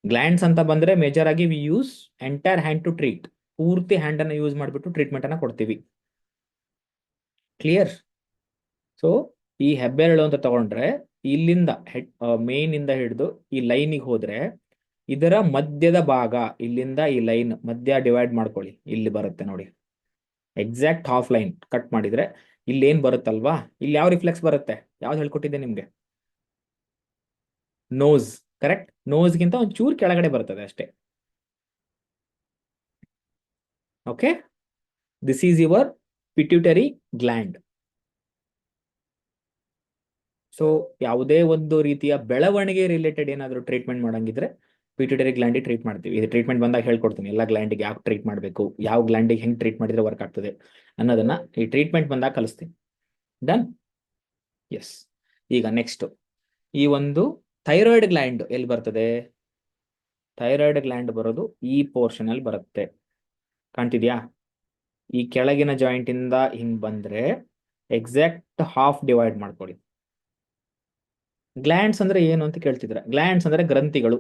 Speaker 4: ಗ್ಲ್ಯಾಂಡ್ಸ್ ಅಂತ ಬಂದ್ರೆ ಮೇಜರ್ ಆಗಿ we use entire hand to treat. ಪೂರ್ತಿ ಹ್ಯಾಂಡ್ ಅನ್ನ ಯೂಸ್ ಮಾಡಿಬಿಟ್ಟು ಟ್ರೀಟ್ಮೆಂಟ್ ಅನ್ನ ಕೊಡ್ತೀವಿ. ಕ್ಲಿಯರ್? ಸೊ ಈ ಹೆಬ್ಬೆರಳು ಅಂತ ತಗೊಂಡ್ರೆ ಇಲ್ಲಿಂದ ಮೇನ್ ಇಂದ ಹಿಡಿದು ಈ ಲೈನಿಗೆ ಹೋದ್ರೆ ಇದರ ಮಧ್ಯದ ಭಾಗ, ಇಲ್ಲಿಂದ ಈ ಲೈನ್ ಮಧ್ಯ ಡಿವೈಡ್ ಮಾಡ್ಕೊಳ್ಳಿ, ಇಲ್ಲಿ ಬರುತ್ತೆ ನೋಡಿ. ಎಕ್ಸಾಕ್ಟ್ ಹಾಫ್ ಲೈನ್ ಕಟ್ ಮಾಡಿದ್ರೆ ಇಲ್ಲಿ ಏನ್ ಬರುತ್ತಲ್ವಾ, ಇಲ್ಲಿ ಯಾವ ರಿಫ್ಲೆಕ್ಸ್ ಬರುತ್ತೆ? ಯಾವ್ದು ಹೇಳ್ಕೊಟ್ಟಿದ್ದೆ ನಿಮ್ಗೆ? Nose, correct? ನೋಸ್ಗಿಂತ ಒಂದು ಚೂರು ಕೆಳಗಡೆ ಬರ್ತದೆ ಅಷ್ಟೇ. Okay, this is your pituitary gland. So ಯಾವುದೇ ಒಂದು ರೀತಿಯ ಬೆಳವಣಿಗೆ ರಿಲೇಟೆಡ್ ಏನಾದರೂ ಟ್ರೀಟ್ಮೆಂಟ್ ಮಾಡಂಗಿದ್ರೆ ಪಿಟ್ಯೂಟರಿ ಗ್ಲ್ಯಾಂಡಿಗೆ ಟ್ರೀಟ್ ಮಾಡ್ತೀವಿ. ಇದು ಟ್ರೀಟ್ಮೆಂಟ್ ಬಂದಾಗ ಹೇಳ್ಕೊಡ್ತೀನಿ, ಎಲ್ಲ ಗ್ಲ್ಯಾಂಡಿಗೆ ಯಾವ ಟ್ರೀಟ್ ಮಾಡಬೇಕು, ಯಾವ ಗ್ಲ್ಯಾಂಡಿಗೆ ಹೆಂಗೆ ಟ್ರೀಟ್ ಮಾಡಿದ್ರೆ ವರ್ಕ್ ಆಗ್ತದೆ ಅನ್ನೋದನ್ನ ಈ ಟ್ರೀಟ್ಮೆಂಟ್ ಬಂದಾಗ ಕಲಿಸ್ತೀನಿ. ಡನ್? ಎಸ್. ಈಗ ನೆಕ್ಸ್ಟ್ ಈ ಒಂದು ಥೈರಾಯ್ಡ್ ಗ್ಲ್ಯಾಂಡ್ ಎಲ್ಲಿ ಬರ್ತದೆ? ಥೈರಾಯ್ಡ್ ಗ್ಲ್ಯಾಂಡ್ ಬರೋದು ಈ ಪೋರ್ಷನ್ ಅಲ್ಲಿ ಬರುತ್ತೆ. ಕಾಣ್ತಿದ್ಯಾ? ಈ ಕೆಳಗಿನ ಜಾಯಿಂಟ್ ಇಂದ ಹಿಂಗ್ ಬಂದ್ರೆ ಎಕ್ಸಾಕ್ಟ್ ಹಾಫ್ ಡಿವೈಡ್ ಮಾಡ್ಕೊಳ್ಳಿ. ಗ್ಲ್ಯಾಂಡ್ಸ್ ಅಂದ್ರೆ ಏನು ಅಂತ ಕೇಳ್ತಿದ್ರೆ, ಗ್ಲ್ಯಾಂಡ್ಸ್ ಅಂದ್ರೆ ಗ್ರಂಥಿಗಳು.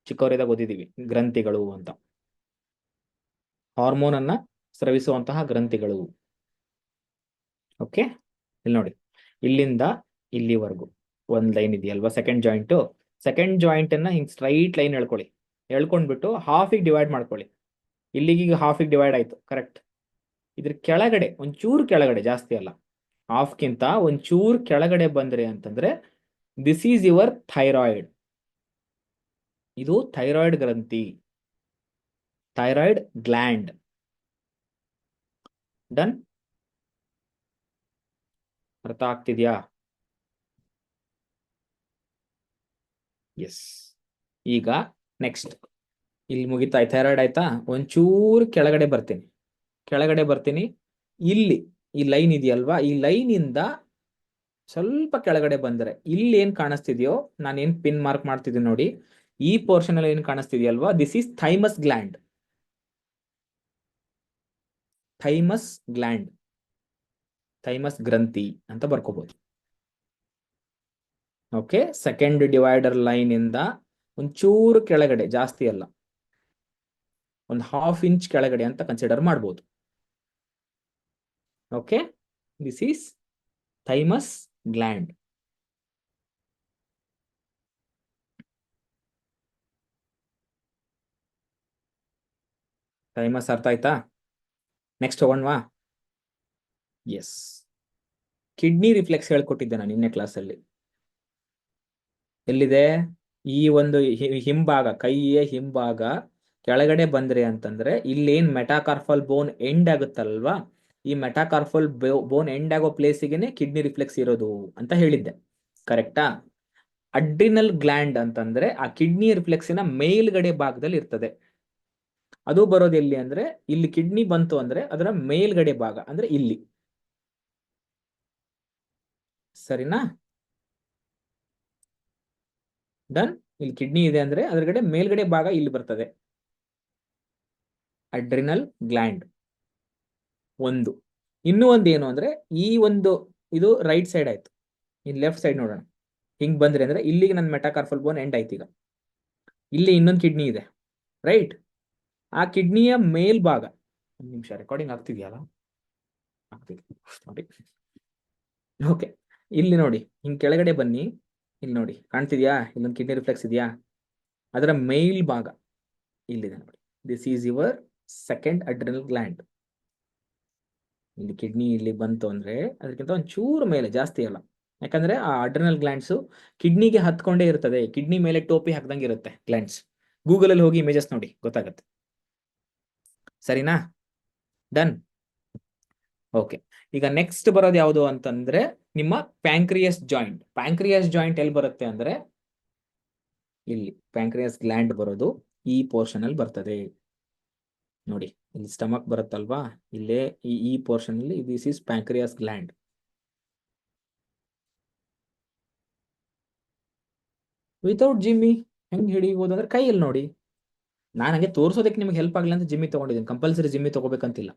Speaker 4: ಚಿಕ್ಕವರಿದಾಗ ಓದಿದೀವಿ ಗ್ರಂಥಿಗಳು ಅಂತ. ಹಾರ್ಮೋನ್ ಅನ್ನ ಸ್ರವಿಸುವಂತಹ ಗ್ರಂಥಿಗಳು. ಓಕೆ, ಇಲ್ಲಿ ನೋಡಿ, ಇಲ್ಲಿಂದ ಇಲ್ಲಿವರೆಗೂ ಒಂದ್ ಲೈನ್ ಇದೆಯಲ್ವಾ, ಸೆಕೆಂಡ್ ಜಾಯಿಂಟ್ ಅನ್ನ ಹಿಂಗ್ ಸ್ಟ್ರೈಟ್ ಲೈನ್ ಎಳ್ಕೊಳ್ಳಿ. ಎಳ್ಕೊಂಡ್ಬಿಟ್ಟು ಹಾಫಿಗೆ ಡಿವೈಡ್ ಮಾಡ್ಕೊಳ್ಳಿ. ಇಲ್ಲಿಗೆ ಹಾಫಿಗೆ ಡಿವೈಡ್ ಆಯ್ತು, ಕರೆಕ್ಟ್? ಇದ್ರ ಕೆಳಗಡೆ ಒಂಚೂರು ಕೆಳಗಡೆ, ಜಾಸ್ತಿ ಅಲ್ಲ, ಹಾಫ್ಗಿಂತ ಒಂಚೂರು ಕೆಳಗಡೆ ಬಂದ್ರೆ ಅಂತಂದ್ರೆ ದಿಸ್ ಈಸ್ ಯುವರ್ ಥೈರಾಯ್ಡ್. ಇದು ಥೈರಾಯ್ಡ್ ಗ್ರಂಥಿ, ಥೈರಾಯ್ಡ್ ಗ್ಲ್ಯಾಂಡ್. ಡನ್? ಅರ್ಥ ಆಗ್ತಿದ್ಯಾ? ಎಸ್. ಈಗ ನೆಕ್ಸ್ಟ್ ಇಲ್ಲಿ ಮುಗಿತಾ, ಥೈರಾಯ್ಡ್ ಆಯ್ತಾ? ಒಂಚೂರು ಕೆಳಗಡೆ ಬರ್ತೀನಿ. ಇಲ್ಲಿ ಈ ಲೈನ್ ಇದೆಯಲ್ವಾ, ಈ ಲೈನ್ ಇಂದ ಸ್ವಲ್ಪ ಕೆಳಗಡೆ ಬಂದ್ರೆ ಇಲ್ಲಿ ಏನ್ ಕಾಣಿಸ್ತಿದ್ಯೋ, ನಾನು ಏನ್ ಪಿನ್ ಮಾರ್ಕ್ ಮಾಡ್ತಿದ್ದೀನಿ ನೋಡಿ, ಈ ಪೋರ್ಷನ್ ಅಲ್ಲಿ ಏನ್ ಕಾಣಿಸ್ತಿದ್ಯಲ್ವಾ, this is thymus gland. Thymus ಗ್ರಂಥಿ ಅಂತ ಬರ್ಕೋಬಹುದು. ಓಕೆ, ಸೆಕೆಂಡ್ ಡಿವೈಡರ್ ಲೈನ್ ಇಂದ ಒಂಚೂರು ಕೆಳಗಡೆ, ಜಾಸ್ತಿ ಅಲ್ಲ, ಒಂದು ಹಾಫ್ ಇಂಚ್ ಕೆಳಗಡೆ ಅಂತ ಕನ್ಸಿಡರ್ ಮಾಡ್ಬೋದು. Okay, this is thymus gland. Thymus ಅರ್ಥ ಆಯ್ತಾ? ನೆಕ್ಸ್ಟ್ ಹೋಗೋಣವಾ? ಎಸ್. ಕಿಡ್ನಿ ರಿಫ್ಲೆಕ್ಸ್ ಹೇಳ್ಕೊಟ್ಟಿದ್ದೆ ನಾನು ನಿನ್ನೆ ಕ್ಲಾಸಲ್ಲಿ. ಎಲ್ಲಿದೆ? ಈ ಒಂದು ಹಿಂಭಾಗ, ಕೈಯ ಹಿಂಭಾಗ ಕೆಳಗಡೆ ಬಂದ್ರೆ ಅಂತಂದ್ರೆ ಇಲ್ಲೇನ್ ಮೆಟಾಕಾರ್ಫಲ್ ಬೋನ್ ಎಂಡ್ ಆಗುತ್ತಲ್ವಾ, ಈ ಮೆಟಾಕಾರ್ಫಲ್ ಬೋನ್ ಎಂಡ್ ಆಗೋ ಪ್ಲೇಸಿಗೆನೆ ಕಿಡ್ನಿ ರಿಫ್ಲೆಕ್ಸ್ ಇರೋದು ಅಂತ ಹೇಳಿದ್ದೆ, ಕರೆಕ್ಟಾ? ಅಡ್ರಿನಲ್ ಗ್ಲ್ಯಾಂಡ್ ಅಂತಂದ್ರೆ ಆ ಕಿಡ್ನಿ ರಿಫ್ಲೆಕ್ಸಿನ ಮೇಲ್ಗಡೆ ಭಾಗದಲ್ಲಿ ಇರ್ತದೆ. ಅದು ಬರೋದು ಎಲ್ಲಿ ಅಂದ್ರೆ, ಇಲ್ಲಿ ಕಿಡ್ನಿ ಬಂತು ಅಂದ್ರೆ ಅದರ ಮೇಲ್ಗಡೆ ಭಾಗ ಅಂದ್ರೆ ಇಲ್ಲಿ. ಸರಿನಾ? ಡನ್? ಇಲ್ಲಿ ಕಿಡ್ನಿ ಇದೆ ಅಂದ್ರೆ ಅದರಗಡೆ ಮೇಲ್ಗಡೆ ಭಾಗ ಇಲ್ಲಿ ಬರ್ತದೆ, ಅಡ್ರಿನಲ್ ಗ್ಲ್ಯಾಂಡ್. ಒಂದು. ಇನ್ನೂ ಒಂದು ಏನು ಅಂದ್ರೆ ಈ ಒಂದು ಇದು ರೈಟ್ ಸೈಡ್ ಆಯ್ತು. ಇನ್ ಲೆಫ್ಟ್ ಸೈಡ್ ನೋಡೋಣ. ಹಿಂಗ್ ಬಂದ್ರೆ ಅಂದ್ರೆ ಇಲ್ಲಿಗೆ ನನ್ನ ಮೆಟಾಕಾರ್ಪಲ್ ಬೋನ್ ಎಂಡ್ ಆಯ್ತು. ಈಗ ಇಲ್ಲಿ ಇನ್ನೊಂದು ಕಿಡ್ನಿ ಇದೆ, ರೈಟ್? ಆ ಕಿಡ್ನಿಯ ಮೇಲ್ಭಾಗ, ಒಂದು ನಿಮಿಷ ರೆಕಾರ್ಡಿಂಗ್ ಆಗ್ತಿದೆಯಲ್ಲ, ಆಗ್ತಿದೆ ನೋಡಿ. ಓಕೆ, ಇಲ್ಲಿ ನೋಡಿ, ಹಿಂಗ್ ಕೆಳಗಡೆ ಬನ್ನಿ. ಇಲ್ಲಿ ನೋಡಿ, ಕಾಣ್ತಿದ್ಯಾ? ಇಲ್ಲೊಂದು ಕಿಡ್ನಿ ರಿಫ್ಲೆಕ್ಸ್ ಇದೆಯಾ? ಅದರ ಮೇಲ್ಭಾಗ ಇಲ್ಲಿದೆ ನೋಡಿ. This is your second adrenal gland. ಇಲ್ಲಿ ಕಿಡ್ನಿ ಇಲ್ಲಿ ಬಂತು ಅಂದ್ರೆ ಅದಕ್ಕಿಂತ ಒಂದು ಚೂರು ಮೇಲೆ, ಜಾಸ್ತಿ ಅಲ್ಲ. ಯಾಕಂದ್ರೆ ಆ ಅಡ್ರಿನಲ್ ಗ್ಲ್ಯಾಂಡ್ಸ್ ಕಿಡ್ನಿಗೆ ಹತ್ಕೊಂಡೇ ಇರ್ತದೆ. ಕಿಡ್ನಿ ಮೇಲೆ ಟೋಪಿ ಹಾಕ್ದಂಗೆ ಇರುತ್ತೆ ಗ್ಲ್ಯಾಂಡ್ಸ್. ಗೂಗಲ್ ಅಲ್ಲಿ ಹೋಗಿ ಇಮೇಜಸ್ ನೋಡಿ, ಗೊತ್ತಾಗತ್ತೆ. ಸರಿನಾ? ಡನ್. ಓಕೆ, ಈಗ ನೆಕ್ಸ್ಟ್ ಬರೋದು ಯಾವುದು ಅಂತಂದ್ರೆ ನಿಮ್ಮ ಪ್ಯಾಂಕ್ರಿಯಸ್ ಜಾಯಿಂಟ್. ಪ್ಯಾಂಕ್ರಿಯಸ್ ಜಾಯಿಂಟ್ ಎಲ್ಲಿ ಬರುತ್ತೆ ಅಂದ್ರೆ ಇಲ್ಲಿ ಪ್ಯಾಂಕ್ರಿಯಸ್ ಗ್ಲ್ಯಾಂಡ್ ಬರೋದು ಈ ಪೋರ್ಷನ್ ಅಲ್ಲಿ ಬರ್ತದೆ ನೋಡಿ. ಇಲ್ಲಿ ಸ್ಟಮಕ್ ಬರುತ್ತಲ್ವಾ, ಇಲ್ಲೇ ಈ ಪೋರ್ಷನ್ ಅಲ್ಲಿ this is pancreas gland. Without ಜಿಮ್ಮಿ ಹೆಂಗ್ ಹಿಡಿಬಹುದು ಅಂದ್ರೆ ಕೈಯಲ್ಲಿ ನೋಡಿ. ನಾನು ಹಂಗೆ ತೋರಿಸೋದಕ್ಕೆ ನಿಮ್ಗೆ ಹೆಲ್ಪ್ ಆಗಲಿ ಅಂತ ಜಿಮ್ಮಿ ತಗೊಂಡಿದ್ದೀನಿ. ಕಂಪಲ್ಸರಿ ಜಿಮ್ಮಿ ತಗೋಬೇಕಂತಿಲ್ಲ.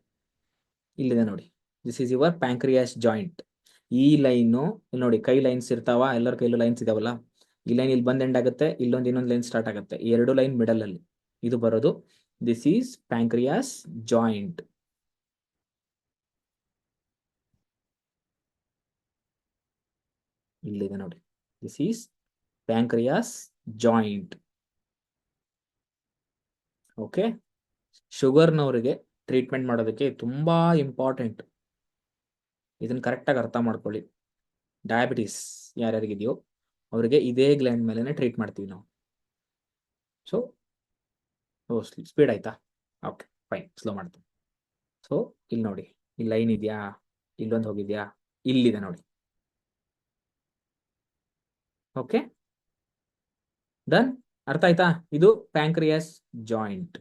Speaker 4: ಇಲ್ಲಿದೆ ನೋಡಿ, this is your pancreas joint. ಈ ಲೈನು ನೋಡಿ, ಕೈ ಲೈನ್ಸ್ ಇರ್ತಾವ, ಎಲ್ಲರ ಕೈಲೂ ಲೈನ್ಸ್ ಇದಾವಲ್ಲ. ಈ ಲೈನ್ ಇಲ್ಲಿ ಬಂದ್ ಎಂಡ್ ಆಗುತ್ತೆ, ಇನ್ನೊಂದು ಲೈನ್ ಸ್ಟಾರ್ಟ್ ಆಗುತ್ತೆ. ಈ ಎರಡು ಲೈನ್ ಮಿಡಲ್ ಅಲ್ಲಿ ಇದು ಬರೋದು. This is pancreas joint. ಇಲ್ಲಿದೆ ನೋಡಿ, this is pancreas joint. Okay, ಶುಗರ್ನವರಿಗೆ ಟ್ರೀಟ್ಮೆಂಟ್ ಮಾಡೋದಕ್ಕೆ ತುಂಬಾ ಇಂಪಾರ್ಟೆಂಟ್. ಇದನ್ನ ಕರೆಕ್ಟಾಗಿ ಅರ್ಥ ಮಾಡ್ಕೊಳ್ಳಿ. ಡಯಾಬಿಟಿಸ್ ಯಾರ್ಯಾರಿಗಿದೆಯೋ ಅವರಿಗೆ ಇದೇ ಗ್ಲ್ಯಾಂಡ್ ಮೇಲೆನೆ ಟ್ರೀಟ್ ಮಾಡ್ತೀವಿ ನಾವು. ಸೊ ಸ್ಪೀಡ್ ಆಯ್ತಾ? ಓಕೆ ಫೈನ್, ಸ್ಲೋ ಮಾಡ್ತೀನಿ. ಸೊ ಇಲ್ಲಿ ನೋಡಿ, ಈ ಲೈನ್ ಇದೆಯಾ? ಇಲ್ಲೊಂದು ಹೋಗಿದ್ಯಾ? ಇಲ್ಲಿದೆ ನೋಡಿ. Okay done. ಅರ್ಥ ಆಯ್ತಾ? ಇದು ಪ್ಯಾಂಕ್ರಿಯಾಸ್ ಜಾಯಿಂಟ್.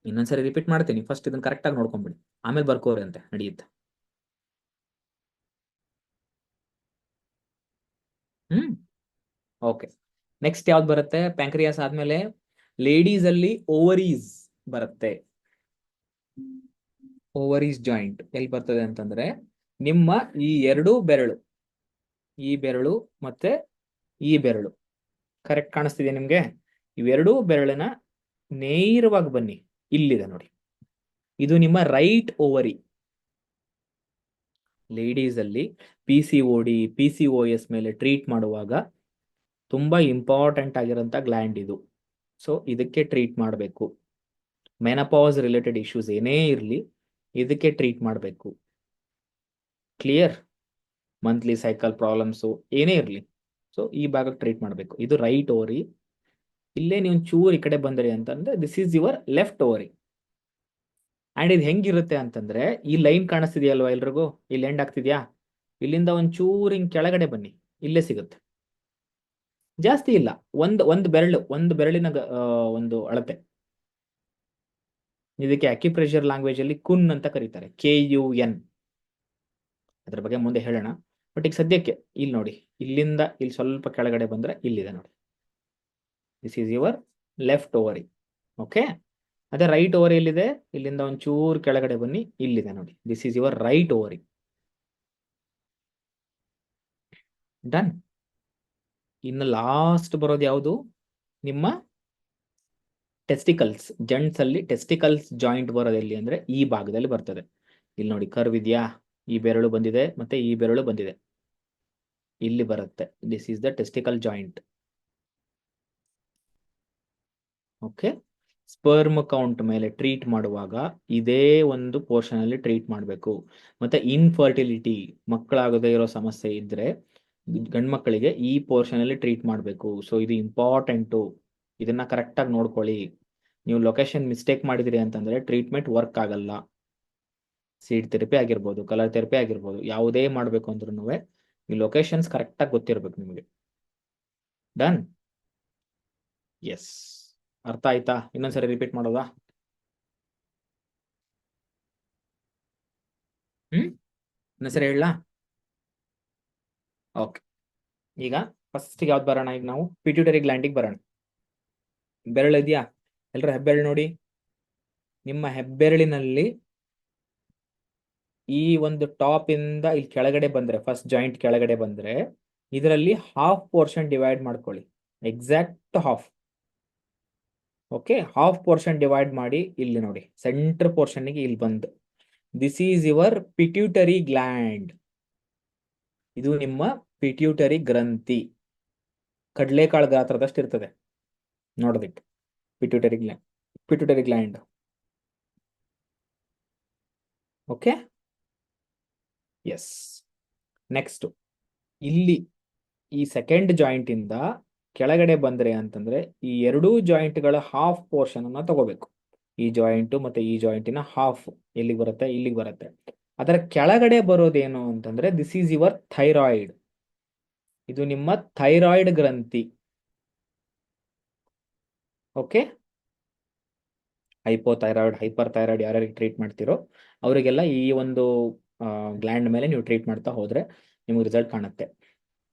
Speaker 4: ಇನ್ನೊಂದ್ಸರಿ ರಿಪೀಟ್ ಮಾಡ್ತೀನಿ. ಫಸ್ಟ್ ಇದನ್ನ ಕರೆಕ್ಟಾಗಿ ನೋಡ್ಕೊಂಡ್ಬಿಡಿ, ಆಮೇಲೆ ಬರ್ಕೋರಿ ಅಂತೆ, ನಡೆಯುತ್ತೆ. ಓಕೆ, ನೆಕ್ಸ್ಟ್ ಯಾವ್ದು ಬರುತ್ತೆ? ಪ್ಯಾಂಕ್ರಿಯಾಸ್ ಆದ್ಮೇಲೆ ಲೇಡೀಸ್ ಅಲ್ಲಿ ಓವರೀಸ್ ಬರುತ್ತೆ. ಓವರೀಸ್ ಜಾಯಿಂಟ್ ಎಲ್ಲಿ ಬರ್ತದೆ ಅಂತಂದ್ರೆ ನಿಮ್ಮ ಈ ಎರಡು ಬೆರಳು, ಈ ಬೆರಳು ಮತ್ತೆ ಈ ಬೆರಳು ಕರೆಕ್ಟ್ ಕಾಣಿಸ್ತಿದೆ ನಿಮ್ಗೆ? ಇವೆರಡೂ ಬೆರಳಿನ ನೇರವಾಗಿ ಬನ್ನಿ, ಇಲ್ಲಿದೆ ನೋಡಿ. ಇದು ನಿಮ್ಮ ರೈಟ್ ಓವರಿ. ಲೇಡೀಸ್ ಅಲ್ಲಿ PCOD PCOS ಮೇಲೆ ಟ್ರೀಟ್ ಮಾಡುವಾಗ ತುಂಬಾ ಇಂಪಾರ್ಟೆಂಟ್ ಆಗಿರೋಂಥ ಗ್ಲ್ಯಾಂಡ್ ಇದು. ಸೊ ಇದಕ್ಕೆ ಟ್ರೀಟ್ ಮಾಡಬೇಕು. ಮೆನಪಾಸ್ ರಿಲೇಟೆಡ್ ಇಶ್ಯೂಸ್ ಏನೇ ಇರಲಿ ಇದಕ್ಕೆ ಟ್ರೀಟ್ ಮಾಡಬೇಕು. ಕ್ಲಿಯರ್? ಮಂತ್ಲಿ ಸೈಕಲ್ ಪ್ರಾಬ್ಲಮ್ಸು ಏನೇ ಇರಲಿ, ಸೊ ಈ ಭಾಗಕ್ಕೆ ಟ್ರೀಟ್ ಮಾಡಬೇಕು. ಇದು ರೈಟ್ ಓವರಿ. ಇಲ್ಲೇ ನೀವು ಚೂರು ಈ ಕಡೆ ಬಂದ್ರಿ ಅಂತಂದ್ರೆ this is your left ovary. And ಇದು ಹೆಂಗಿರುತ್ತೆ ಅಂತಂದ್ರೆ ಈ ಲೈನ್ ಕಾಣಿಸ್ತಿದೆಯಲ್ವಾ ಎಲ್ರಿಗೂ? ಇಲ್ಲಿ ಎಂಡ್ ಆಗ್ತಿದ್ಯಾ? ಇಲ್ಲಿಂದ ಒಂಚೂರು ಹಿಂಗ್ ಕೆಳಗಡೆ ಬನ್ನಿ, ಇಲ್ಲೇ ಸಿಗುತ್ತೆ. ಜಾಸ್ತಿ ಇಲ್ಲ, ಒಂದು ಬೆರಳಿನ ಒಂದು ಅಳತೆ. ಇದಕ್ಕೆ ಅಕ್ಯುಪ್ರೆಷರ್ ಲ್ಯಾಂಗ್ವೇಜ್ ಅಲ್ಲಿ ಕುನ್ ಅಂತ ಕರೀತಾರೆ, KUN. ಅದ್ರ ಬಗ್ಗೆ ಮುಂದೆ ಹೇಳೋಣ. ಬಟ್ ಈಗ ಸದ್ಯಕ್ಕೆ ಇಲ್ಲಿ ನೋಡಿ, ಇಲ್ಲಿಂದ ಇಲ್ಲಿ ಸ್ವಲ್ಪ ಕೆಳಗಡೆ ಬಂದ್ರೆ ಇಲ್ಲಿದೆ ನೋಡಿ. This is your left ovary. Okay, ಅದೇ ರೈಟ್ ಓವರಿ ಎಲ್ಲಿದೆ? ಇಲ್ಲಿಂದ ಒಂಚೂರು ಕೆಳಗಡೆ ಬನ್ನಿ, ಇಲ್ಲಿದೆ ನೋಡಿ. This is your right ovary. Done. ಇನ್ನು ಲಾಸ್ಟ್ ಬರೋದು ಯಾವುದು? ನಿಮ್ಮ ಟೆಸ್ಟಿಕಲ್ಸ್. ಜೆಂಟ್ಸ್ ಅಲ್ಲಿ ಟೆಸ್ಟಿಕಲ್ಸ್ ಜಾಯಿಂಟ್ ಬರೋದು ಎಲ್ಲಿ ಅಂದ್ರೆ ಈ ಭಾಗದಲ್ಲಿ ಬರ್ತದೆ. ಇಲ್ಲಿ ನೋಡಿ, ಕರ್ವ್ ಇದೆಯಾ? ಈ ಬೆರಳು ಬಂದಿದೆ ಮತ್ತೆ ಈ ಬೆರಳು ಬಂದಿದೆ, ಇಲ್ಲಿ ಬರುತ್ತೆ. This is the testicle joint. Okay, sperm count ಮೇಲೆ ಟ್ರೀಟ್ ಮಾಡುವಾಗ ಇದೇ ಒಂದು ಪೋರ್ಷನ್ ಅಲ್ಲಿ ಟ್ರೀಟ್ ಮಾಡಬೇಕು. ಮತ್ತೆ ಇನ್ಫರ್ಟಿಲಿಟಿ, ಮಕ್ಕಳಾಗದೇ ಇರೋ ಸಮಸ್ಯೆ ಇದ್ರೆ ಗಂಡ್ಮಕ್ಕಳಿಗೆ ಈ ಪೋರ್ಷನ್ ಅಲ್ಲಿ ಟ್ರೀಟ್ ಮಾಡಬೇಕು. ಸೊ ಇದು ಇಂಪಾರ್ಟೆಂಟು, ಇದನ್ನ ಕರೆಕ್ಟಾಗಿ ನೋಡ್ಕೊಳ್ಳಿ. ನೀವು ಲೊಕೇಶನ್ ಮಿಸ್ಟೇಕ್ ಮಾಡಿದಿರಿ ಅಂತಂದ್ರೆ ಟ್ರೀಟ್ಮೆಂಟ್ ವರ್ಕ್ ಆಗಲ್ಲ. ಸೀಡ್ ಥೆರಪಿ ಆಗಿರ್ಬೋದು, ಕಲರ್ ಥೆರಪಿ ಆಗಿರ್ಬೋದು, ಯಾವುದೇ ಮಾಡಬೇಕು ಅಂದ್ರೂ ಈ ಲೊಕೇಶನ್ಸ್ ಕರೆಕ್ಟಾಗಿ ಗೊತ್ತಿರ್ಬೇಕು ನಿಮಗೆ. ಡನ್? ಎಸ್, ಅರ್ಥ ಆಯ್ತಾ? ಇನ್ನೊಂದ್ಸರಿ ರಿಪೀಟ್ ಮಾಡೋದಾ? ಇನ್ನೊಂದ್ಸರಿ ಹೇಳಲಾ? ಓಕೆ, ಈಗ ಫಸ್ಟ್ ಯಾವ್ದು ಬರೋಣ? ಈಗ ನಾವು ಪಿಟ್ಯೂಟರಿ ಗ್ಲ್ಯಾಂಡಿಗೆ ಬರೋಣ. ಬೆರಳು ಇದೆಯಾ? ಎಲ್ಲರೂ ಹೆಬ್ಬೆರಳು ನೋಡಿ. ನಿಮ್ಮ ಹೆಬ್ಬೆರಳಿನಲ್ಲಿ ಈ ಒಂದು ಟಾಪ್ ಇಂದ ಇಲ್ಲಿ ಕೆಳಗಡೆ ಬಂದ್ರೆ, ಫಸ್ಟ್ ಜಾಯಿಂಟ್ ಕೆಳಗಡೆ ಬಂದ್ರೆ ಇದರಲ್ಲಿ ಹಾಫ್ ಪೋರ್ಷನ್ ಡಿವೈಡ್ ಮಾಡ್ಕೊಳ್ಳಿ, exact half. Okay, half portion divide ಮಾಡಿ ಇಲ್ಲಿ ನೋಡಿ ಸೆಂಟರ್ ಪೋರ್ಷನ್ಗೆ ಇಲ್ಲಿ ಬಂದು, this is your pituitary gland. ಇದು ನಿಮ್ಮ ಪಿಟ್ಯೂಟರಿ ಗ್ರಂಥಿ, ಕಡ್ಲೆಕಾಳು ಗಾತ್ರದಷ್ಟು ಇರ್ತದೆ ನೋಡೋದಿಕ್ಕೆ. Pituitary gland. Okay, yes. Next ಇಲ್ಲಿ ಈ ಸೆಕೆಂಡ್ ಜಾಯಿಂಟ್ ಇಂದ ಕೆಳಗಡೆ ಬಂದ್ರೆ ಅಂತಂದ್ರೆ ಈ ಎರಡೂ ಜಾಯಿಂಟ್ಗಳ ಹಾಫ್ ಪೋರ್ಷನ್ ಅನ್ನ ತಗೋಬೇಕು. ಈ ಜಾಯಿಂಟ್ ಮತ್ತೆ ಈ ಜಾಯಿಂಟಿನ ಹಾಫ್ ಎಲ್ಲಿಗೆ ಬರುತ್ತೆ, ಇಲ್ಲಿಗೆ ಬರುತ್ತೆ. ಅದರ ಕೆಳಗಡೆ ಬರೋದೇನು ಅಂತಂದ್ರೆ ದಿಸ್ ಈಸ್ ಯುವರ್ ಥೈರಾಯ್ಡ್. ಇದು ನಿಮ್ಮ ಥೈರಾಯ್ಡ್ ಗ್ರಂಥಿ. ಓಕೆ, ಹೈಪೋಥೈರಾಯ್ಡ್, ಹೈಪರ್ ಥೈರಾಯ್ಡ್ ಯಾರ್ಯಾರಿಗೆ ಟ್ರೀಟ್ ಮಾಡ್ತಿರೋ ಅವರಿಗೆಲ್ಲ ಈ ಒಂದು ಗ್ಲ್ಯಾಂಡ್ ಮೇಲೆ ನೀವು ಟ್ರೀಟ್ ಮಾಡ್ತಾ ಹೋದ್ರೆ ನಿಮಗೆ ರಿಸಲ್ಟ್ ಕಾಣುತ್ತೆ.